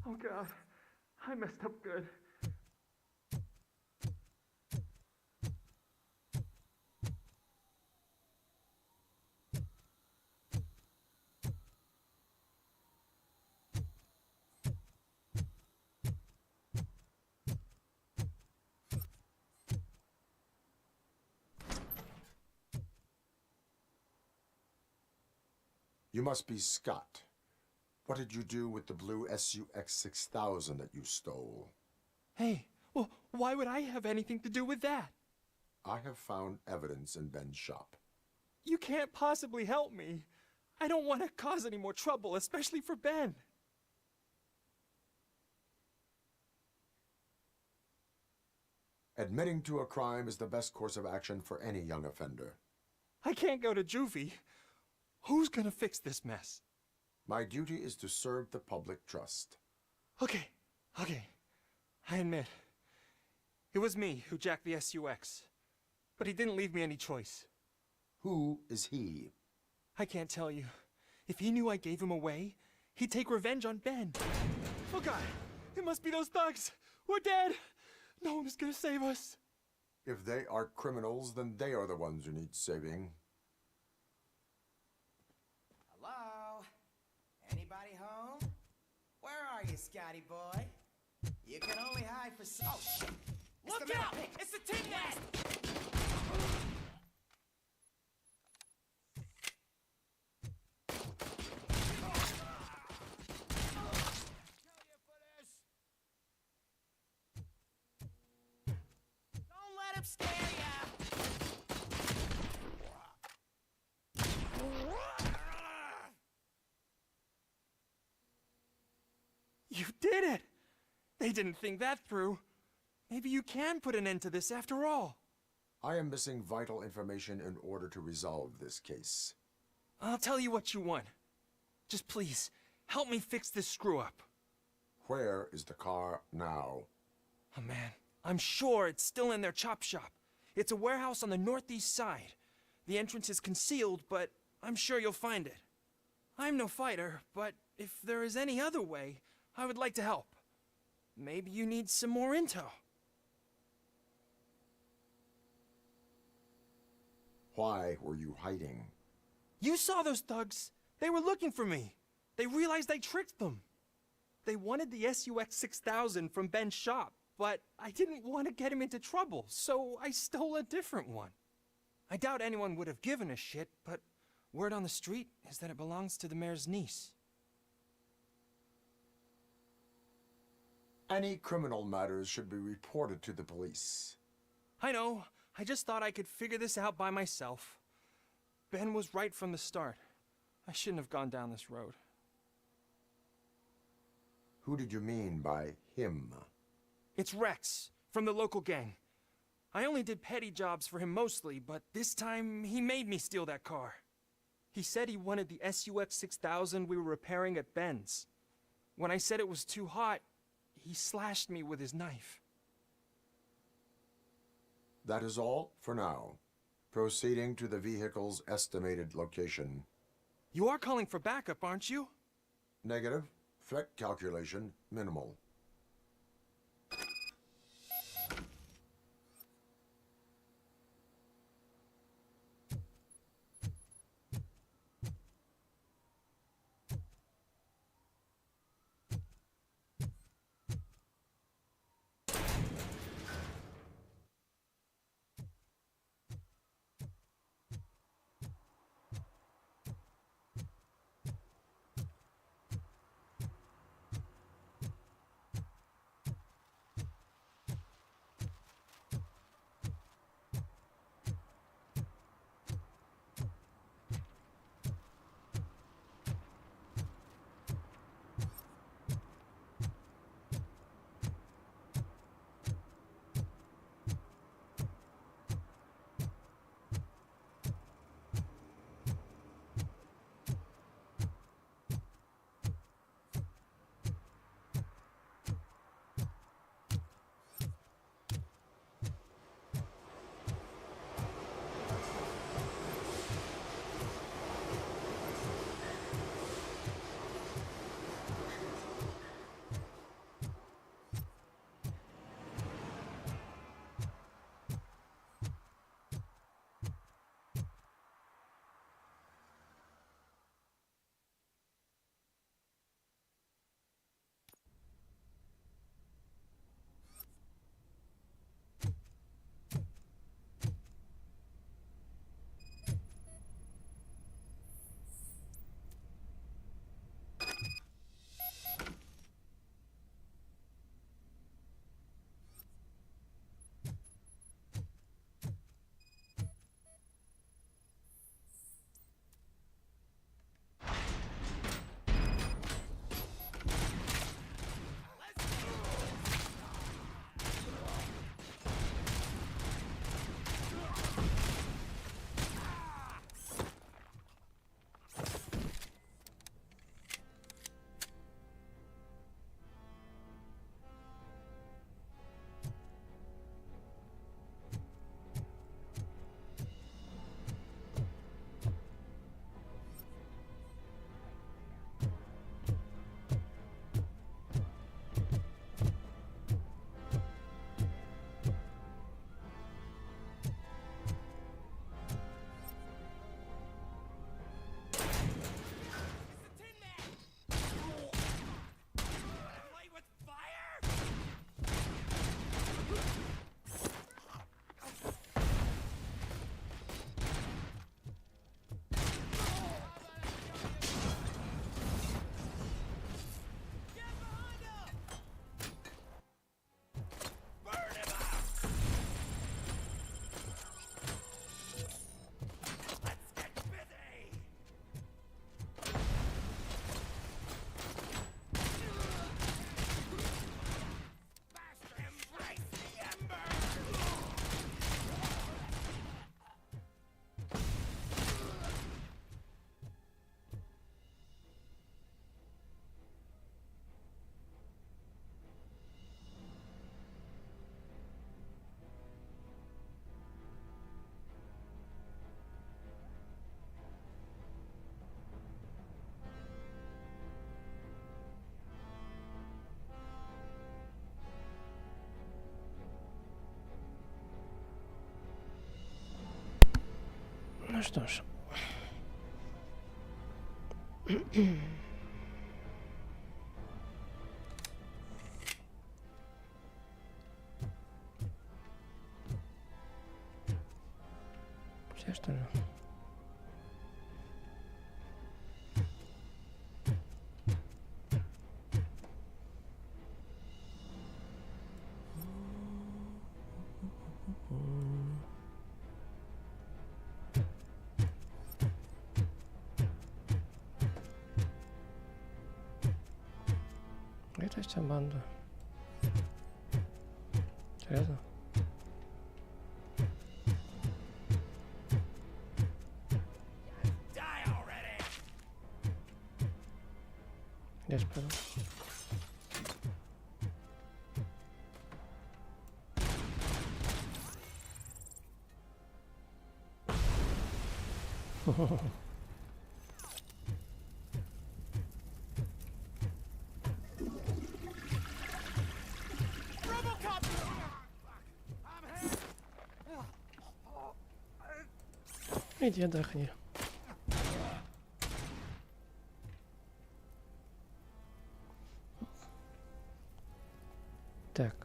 Oh God, I messed up good. You must be Scott. What did you do with the blue SUX 6000 that you stole? Hey, well, why would I have anything to do with that? I have found evidence in Ben's shop. You can't possibly help me. I don't want to cause any more trouble, especially for Ben. Admitting to a crime is the best course of action for any young offender. I can't go to juvie. Who's gonna fix this mess? My duty is to serve the public trust. Okay. I admit. It was me who jacked the SUX. But he didn't leave me any choice. Who is he? I can't tell you. If he knew I gave him away, he'd take revenge on Ben. Oh God, it must be those thugs. We're dead. No one is gonna save us. If they are criminals, then they are the ones who need saving. Hello? Anybody home? Where are you, Scotty boy? You can only hide for so. Oh, shit! Look out! It's the Tin Man! Don't let him scare ya! You did it! They didn't think that through. Maybe you can put an end to this after all. I am missing vital information in order to resolve this case. I'll tell you what you want. Just please, help me fix this screw-up. Where is the car now? Oh man, I'm sure it's still in their chop shop. It's a warehouse on the northeast side. The entrance is concealed, but I'm sure you'll find it. I'm no fighter, but if there is any other way, I would like to help. Maybe you need some more intel. Why were you hiding? You saw those thugs. They were looking for me. They realized I tricked them. They wanted the SUX 6000 from Ben's shop, but I didn't want to get him into trouble, so I stole a different one. I doubt anyone would have given a shit, but word on the street is that it belongs to the mayor's niece. Any criminal matters should be reported to the police. I know. I just thought I could figure this out by myself. Ben was right from the start. I shouldn't have gone down this road. Who did you mean by him? It's Rex, from the local gang. I only did petty jobs for him mostly, but this time he made me steal that car. He said he wanted the SUX 6000 we were repairing at Ben's. When I said it was too hot, he slashed me with his knife. That is all for now. Proceeding to the vehicle's estimated location. You are calling for backup, aren't you? Negative. Threat calculation minimal. Ну что ж. Все, что ли? Это вся банда. Серьезно? Я же пойду. Иди отдохни. Так.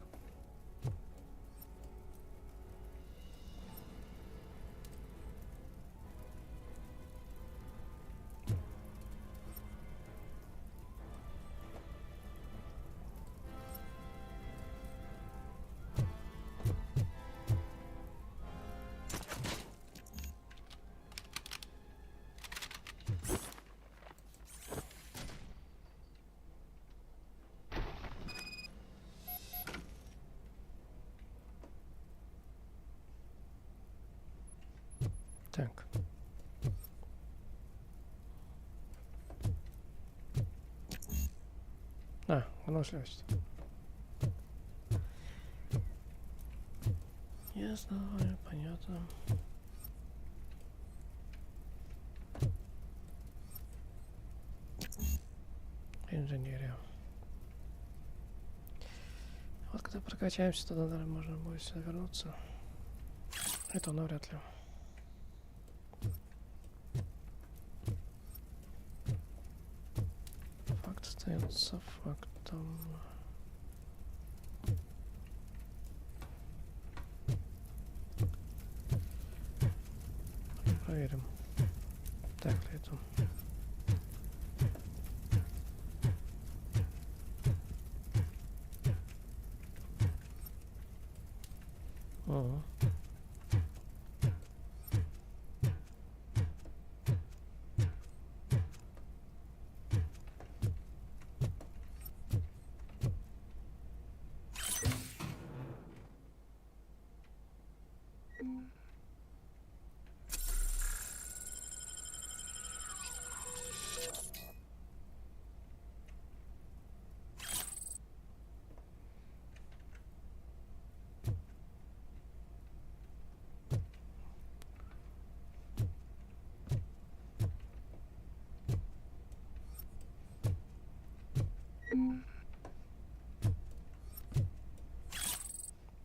Так. Выносливость. Ясно, понятно. Инженерия. Вот когда прокачаемся, тогда, наверное, можно будет сюда вернуться. Это навряд ли. Факт остается фактом. Проверим. Так ли это? Ага.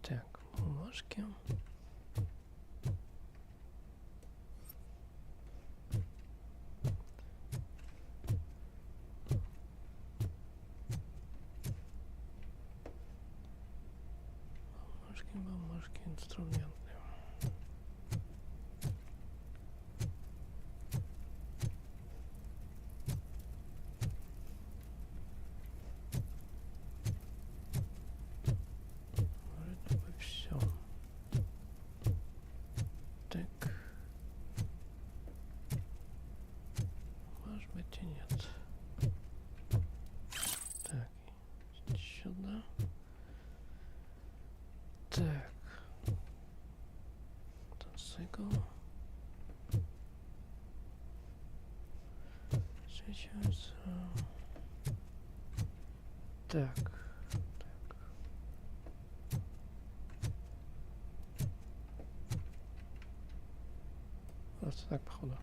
Так, бумажки. Бумажки, инструменты. Сейчас. Так. Просто так, походу.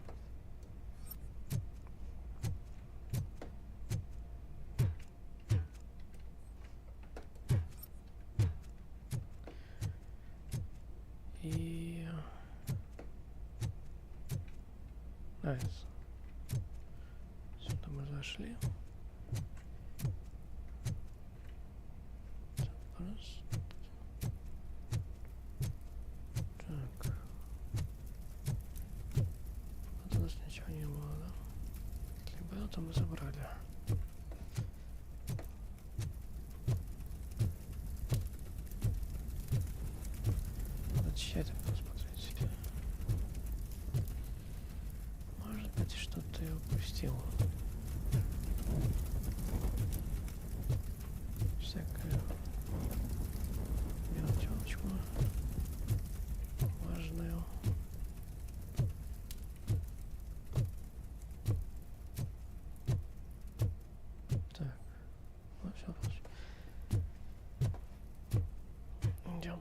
И открывается. Сюда мы зашли. Раз. Так. Тут у нас ничего не было, да? Если было, то мы забрали. Тщательно посмотрите. Может быть, что-то я упустил. Всякую мелочевочку важную. Так, ну все, идем.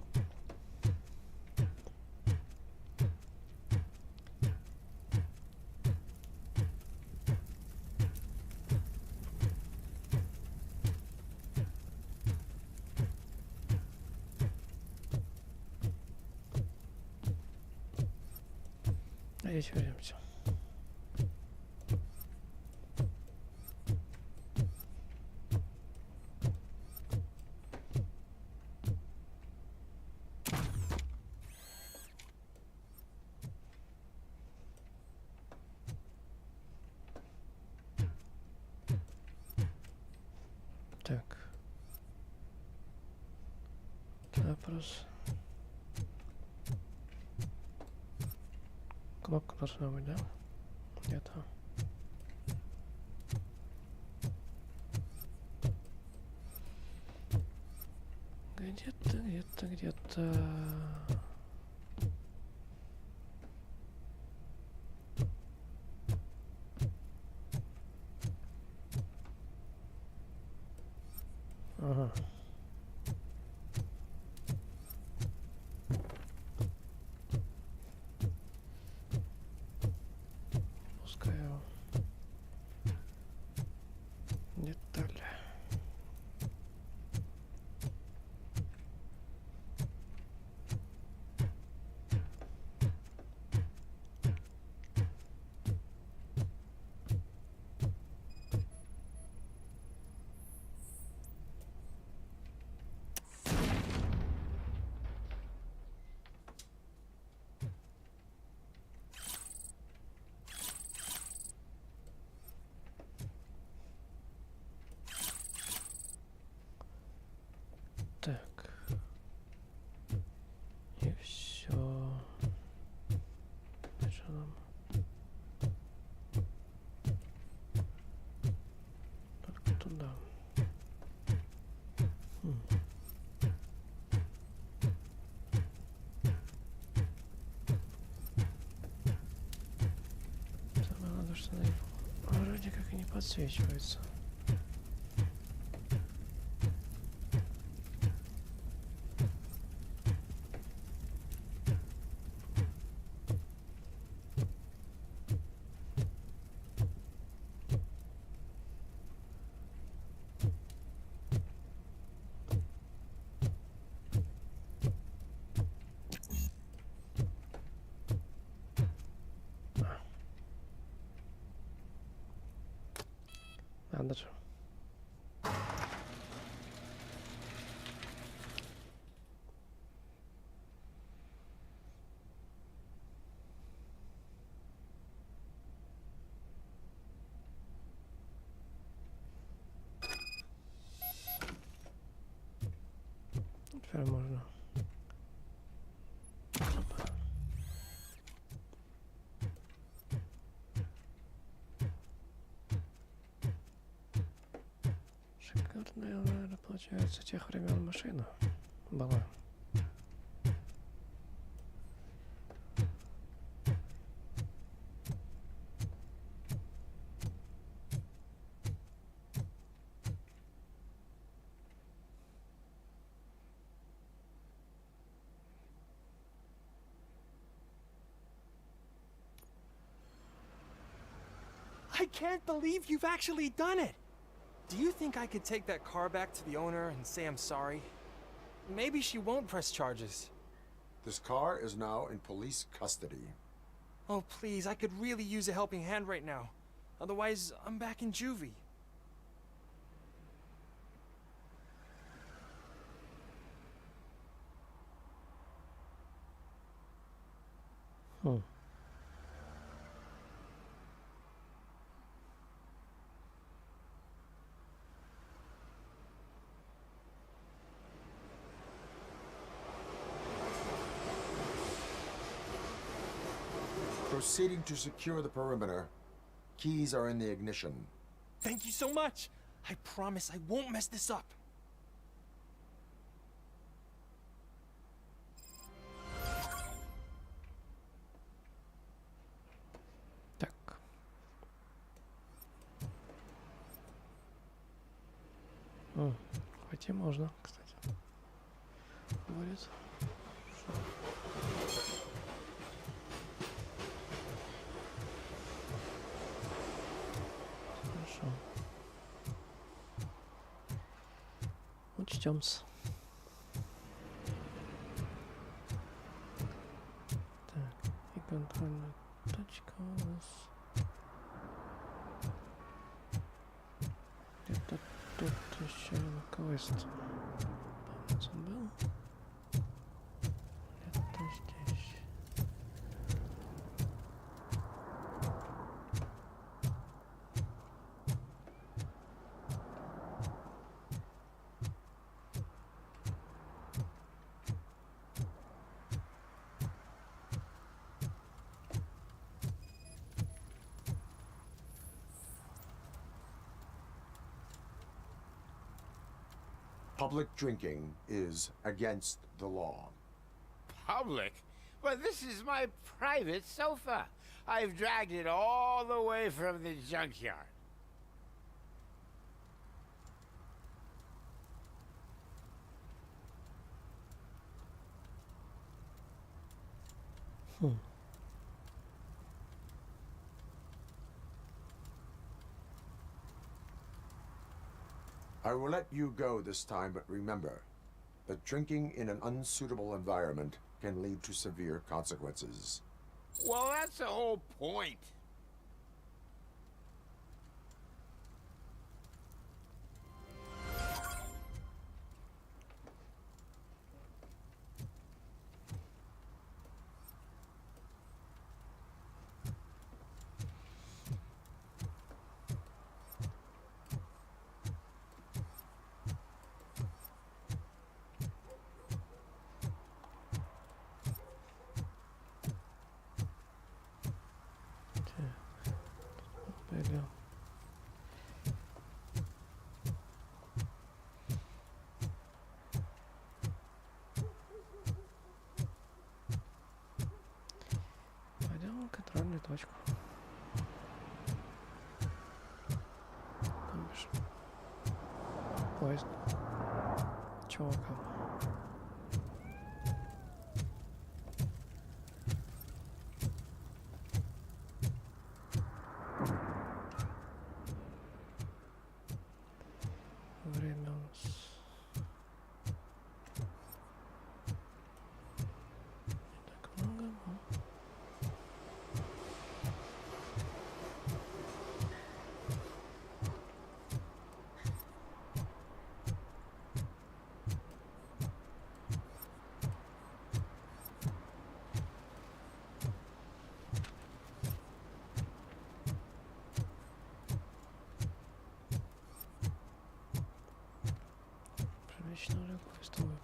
Здесь вернемся. Так. Вопрос. Кнопка должна быть, да? Где-то. Где-то. Ага. Пускаю деталь. Так. И все. Что нам? Только туда. Самое главное, что она вроде как и не подсвечивается. Надо же. Теперь можно. Шикарная, наверное, получается, тех времен машина была. I can't believe you've actually done it! Do you think I could take that car back to the owner and say I'm sorry? Maybe she won't press charges. This car is now in police custody. Oh, please, I could really use a helping hand right now. Otherwise, I'm back in juvie. Proceeding to secure the perimeter. Keys are in the ignition. Thank you so much. I promise I won't mess this up. Так. Хоть и можно, кстати. Будет. Хорошо. Учтёмся. Так, и контрольная точка у нас где-то тут еще один квест. Помнится, был. Где-то здесь. Public drinking is against the law. Public? Well, this is my private sofa. I've dragged it all the way from the junkyard. I will let you go this time, but remember that drinking in an unsuitable environment can lead to severe consequences. Well, that's the whole point. Пойдем. Пойдем в контрольную точку. Там бежим. Поезд. Чувакам. Время у нас не так много, но... Прилично уже квест выполнили.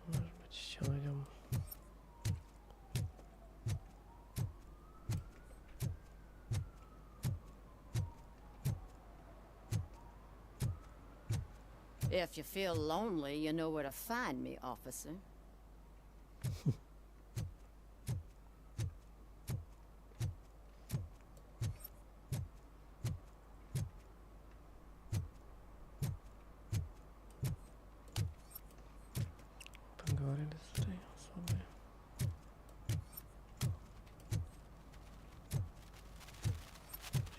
Может быть, еще найдем. If you feel lonely, you know where to find me, officer. Поговорили с этой особой.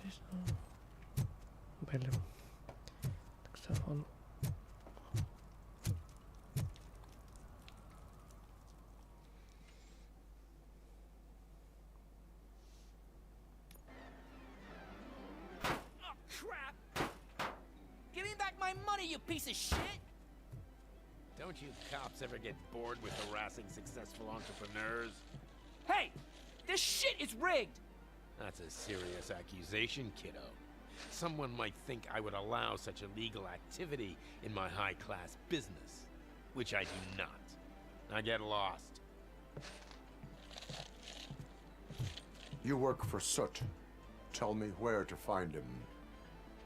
Здесь, ну, были. Таксофон money, you piece of shit! Don't you cops ever get bored with harassing successful entrepreneurs? Hey! This shit is rigged! That's a serious accusation, kiddo. Someone might think I would allow such illegal activity in my high-class business, which I do not. I get lost. You work for Soot. Tell me where to find him.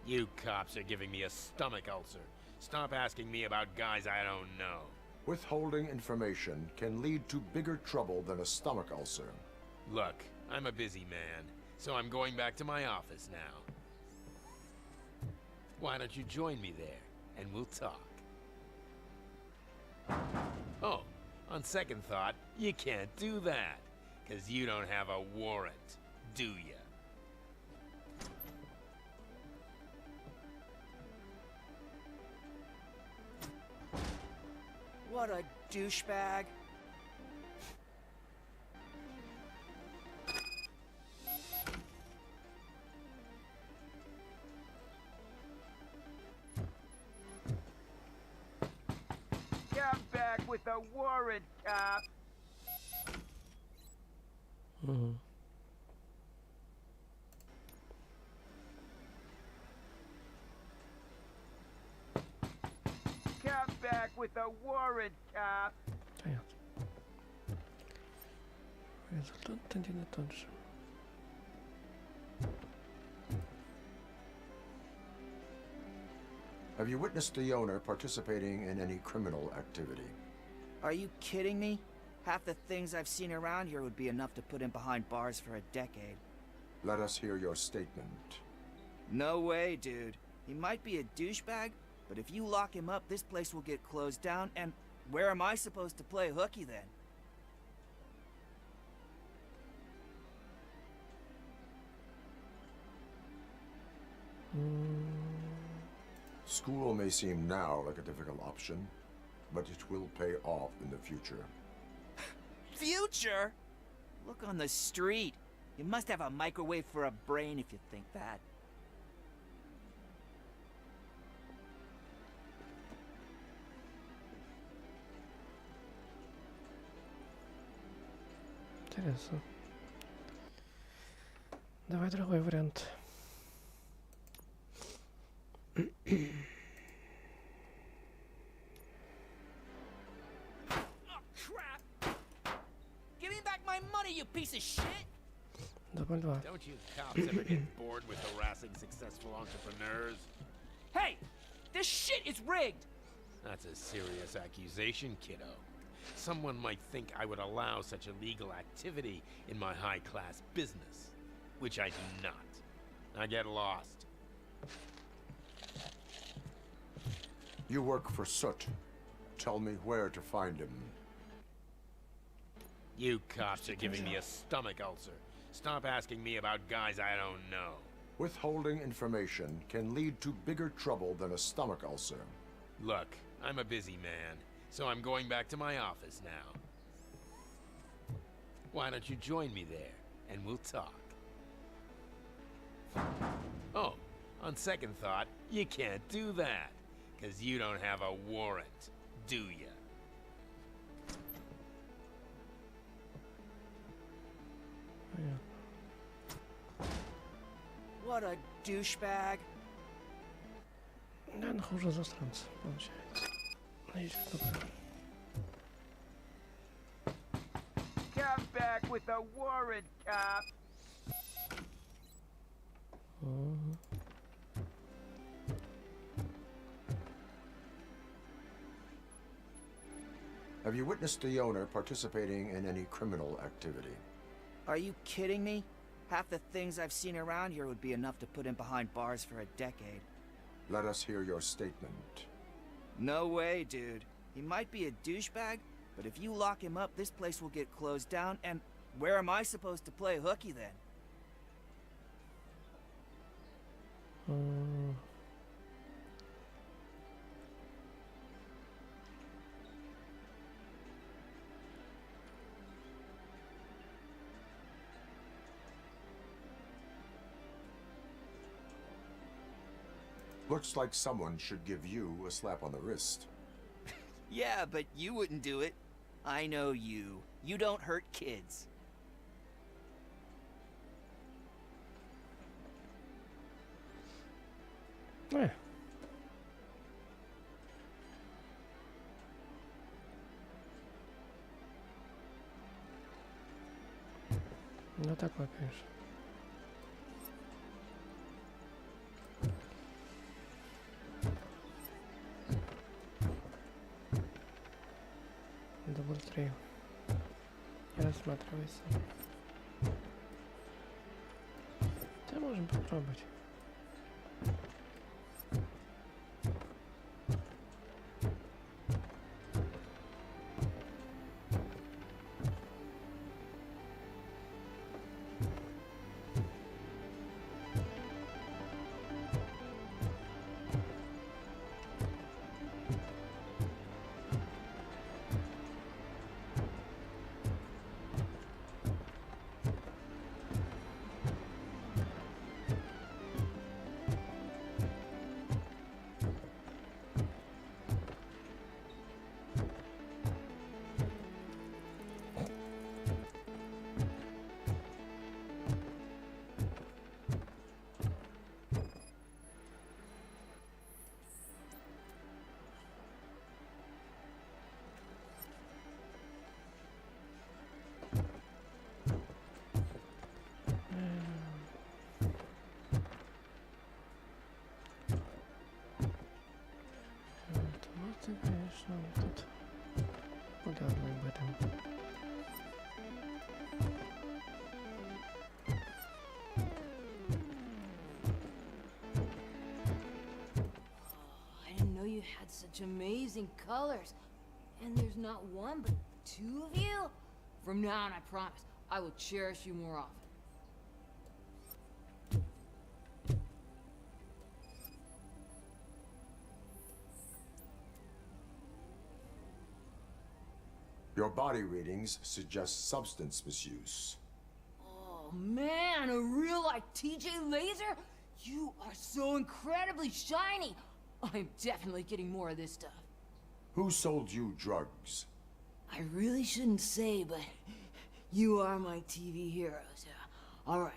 You cops are giving me a stomach ulcer. Stop asking me about guys I don't know. Withholding information can lead to bigger trouble than a stomach ulcer. Look, I'm a busy man, so I'm going back to my office now. Why don't you join me there, and we'll talk. Oh, on second thought, you can't do that, 'cause you don't have a warrant, do ya? What a douchebag. Come back with a warrant, cop. Come back with a warrant, cop. Понятно. Результат один и тот же. Have you witnessed the owner participating in any criminal activity? Are you kidding me? Half the things I've seen around here would be enough to put him behind bars for a decade. Let us hear your statement. No way, dude. He might be a douchebag, but if you lock him up, this place will get closed down, and where am I supposed to play hooky then? School may seem now like a difficult option, but it will pay off in the future. Future? Look on the street. You must have a microwave for a brain if you think that. Интересно. Давай другой вариант. Give me back my money, you piece of shit! Дубль 2. Don't you cops ever get bored with harassing successful entrepreneurs? Hey! This shit is rigged! That's a serious accusation, kiddo. Someone might think I would allow such illegal activity in my high-class business, which I do not. I get lost. You work for Soot. Tell me where to find him. You cops are giving me a stomach ulcer. Stop asking me about guys I don't know. Withholding information can lead to bigger trouble than a stomach ulcer. Look, I'm a busy man, so I'm going back to my office now. Why don't you join me there, and we'll talk. Oh, on second thought, you can't do that, 'cause you don't have a warrant, do ya? What a douchebag. Да, хуже засранца, получается. Видишь, такое. Come back with a warrant, cop. Have you witnessed the owner participating in any criminal activity? Are you kidding me? Half the things I've seen around here would be enough to put him behind bars for a decade. Let us hear your statement. No way, dude. He might be a douchebag, but if you lock him up, this place will get closed down, and where am I supposed to play hooky then? Looks like someone should give you a slap on the wrist. Yeah, but you wouldn't do it. I know you. You don't hurt kids. Yeah. Ну такой, конечно. Дабл 3. Не рассматривайся. Да, можем попробовать. Конечно, тут ударный об этом. I didn't know you had such amazing colors. And there's not one, but two of you? From now on, I promise, I will cherish you more often. Your body readings suggest substance misuse. Oh man, a real like TJ Laser? You are so incredibly shiny. I'm definitely getting more of this stuff. Who sold you drugs? I really shouldn't say, but you are my TV heroes. All right.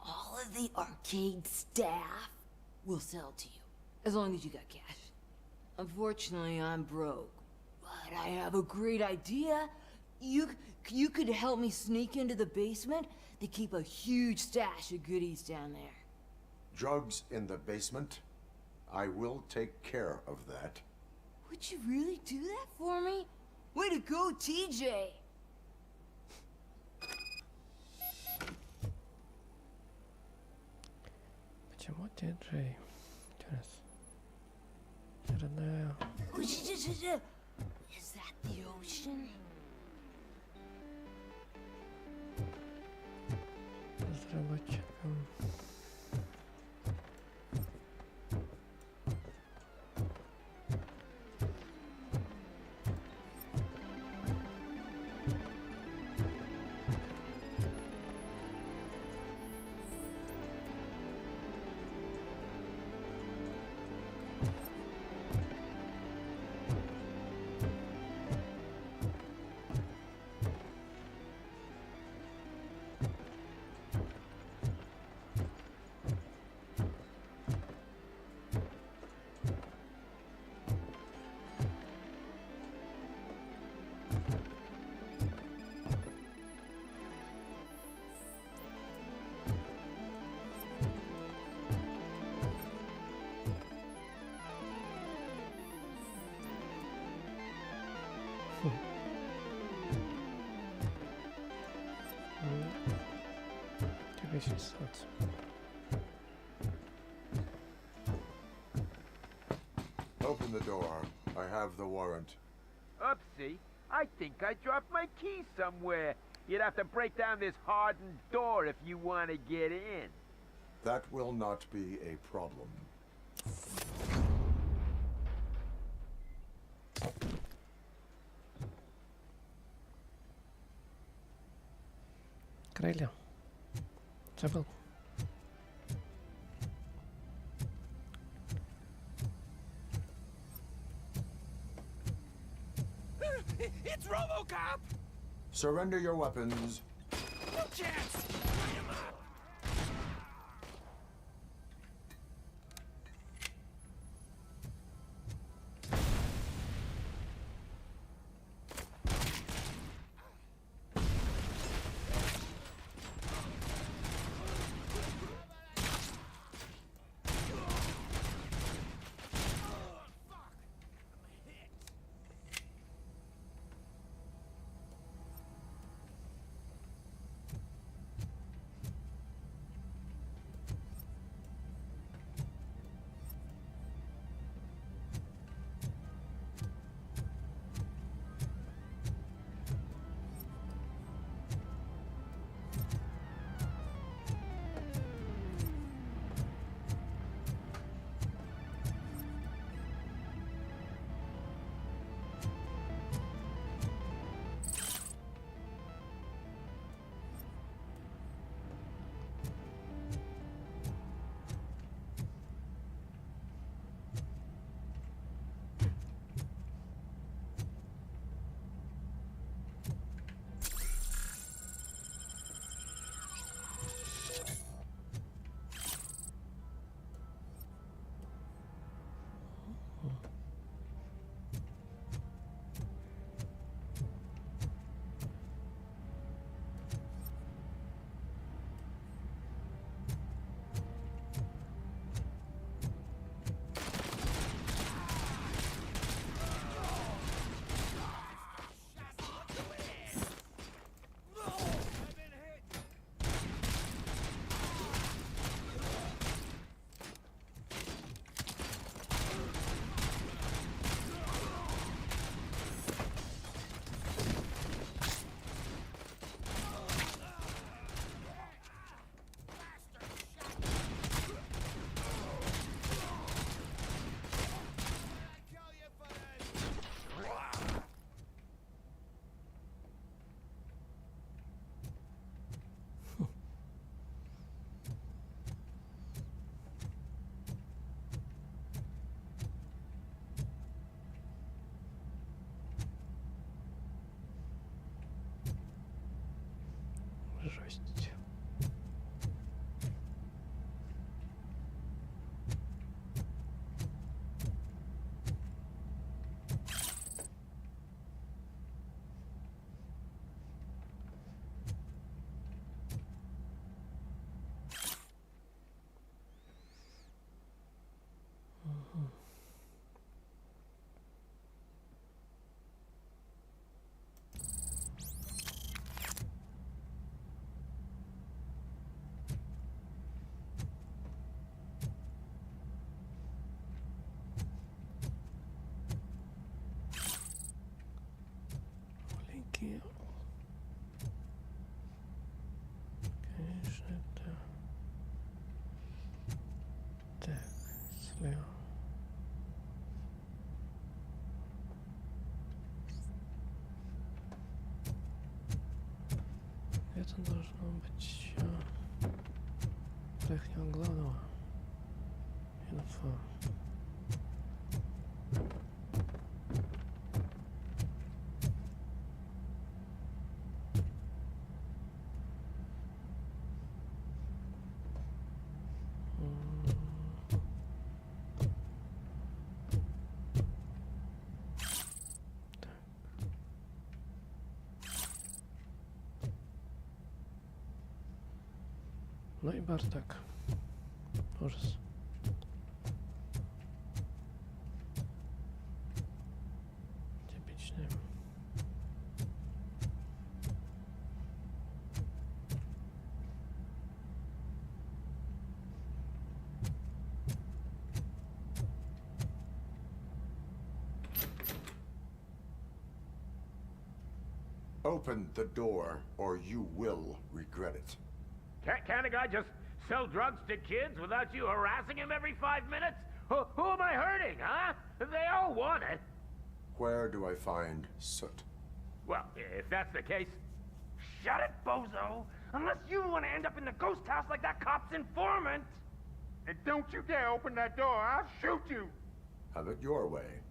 All of the arcade staff will sell to you, as long as you got cash. Unfortunately, I'm broke, but I have a great idea. You could help me sneak into the basement. They keep a huge stash of goodies down there. Drugs in the basement? I will take care of that. Would you really do that for me? Way to go, TJ! Почему TJ? Интересно. Родная. Is that the ocean? Разработчикам. Open the door. I have the warrant. Oopsie. I think I dropped my key somewhere. You'd have to break down this hardened door if you want to get in. That will not be a problem. Крылья. Забыл. It's ROBOCOP! Surrender your weapons. No chance! Bring him up! Жесть. Конечно, это... Так, слева. Это должно быть еще верхнего главного инфа. Ну и бардак. Ужас. Типичный. Open the door, or you will regret it. Can't a guy just sell drugs to kids without you harassing him every 5 minutes? Who am I hurting, huh? They all want it. Where do I find soot? Well, if that's the case, shut it, bozo! Unless you want to end up in the ghost house like that cop's informant! And don't you dare open that door, I'll shoot you! Have it your way.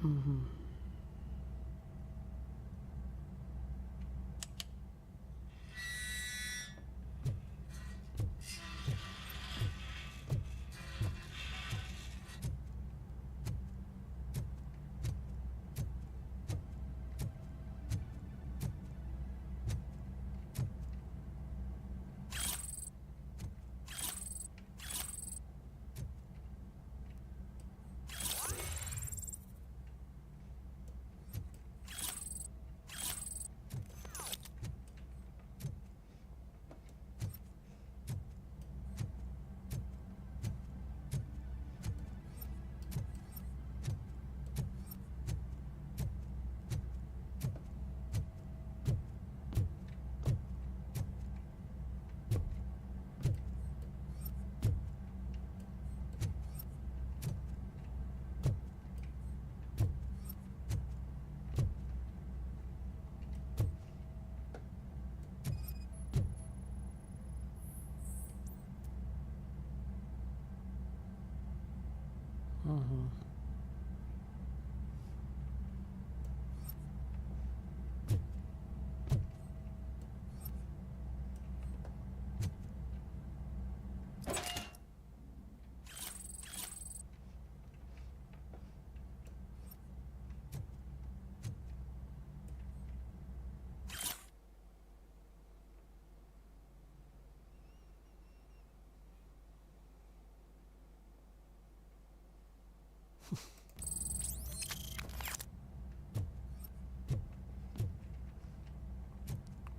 Угу. Угу.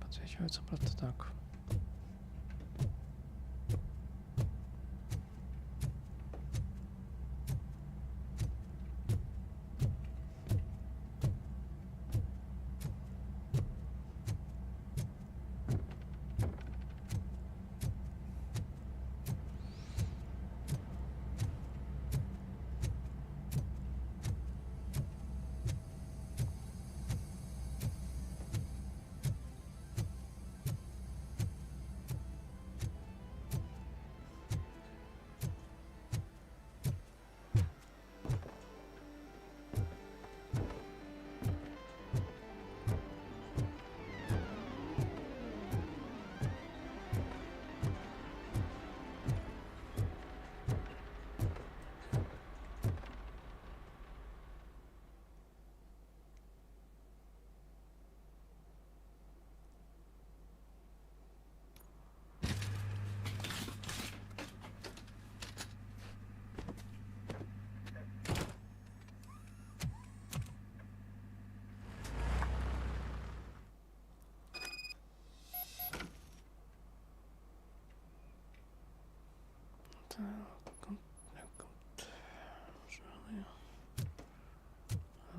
Подсвечивается просто так.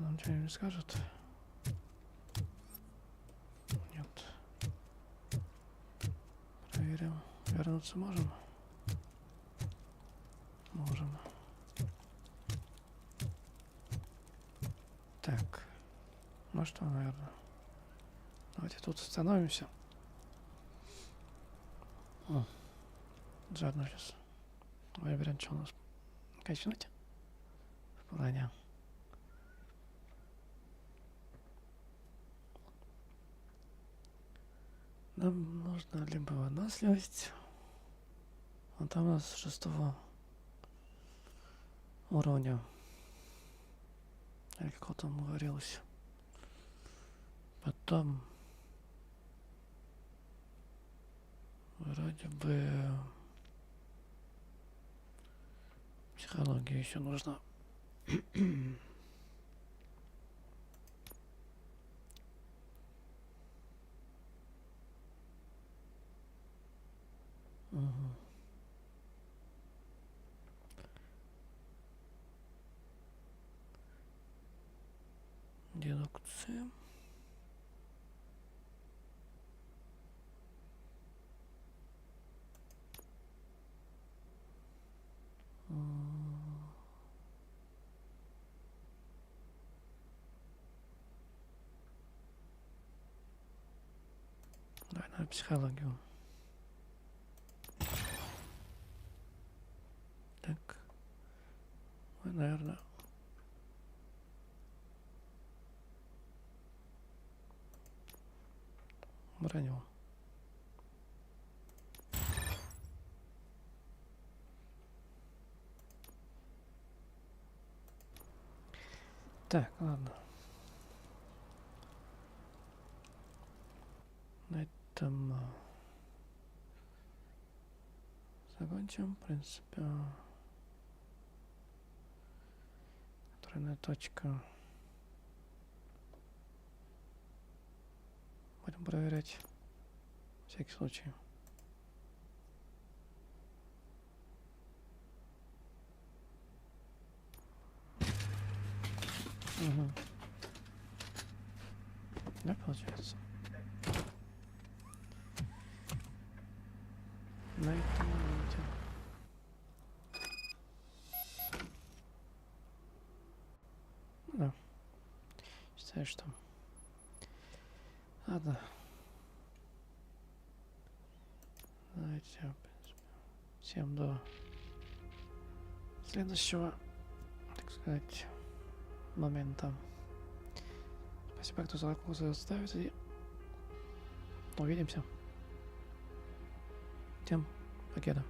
Нам что-нибудь скажет? Нет. Проверим. Вернуться можем? Можем. Так. Ну что, наверное. Давайте тут остановимся. Заодно сейчас выберем, что у нас качнуть в плане. Нам нужно либо выносливость. Вот там у нас с 6 уровня. Или как там говорилось. Потом вроде бы психология еще нужна. Угу. Дедукция. Давай на психологию. Так. Мы, наверное, броню. Так, ладно. На этом закончим, в принципе. Тройная точка. Будем проверять. Всякий случай. Угу. Да, получается. На этом моменте. Да. Считаю, что... Ладно. Давайте, в принципе, всем до следующего, так сказать, момента. Спасибо, кто за лайк ставит, и увидимся. Всем покеда.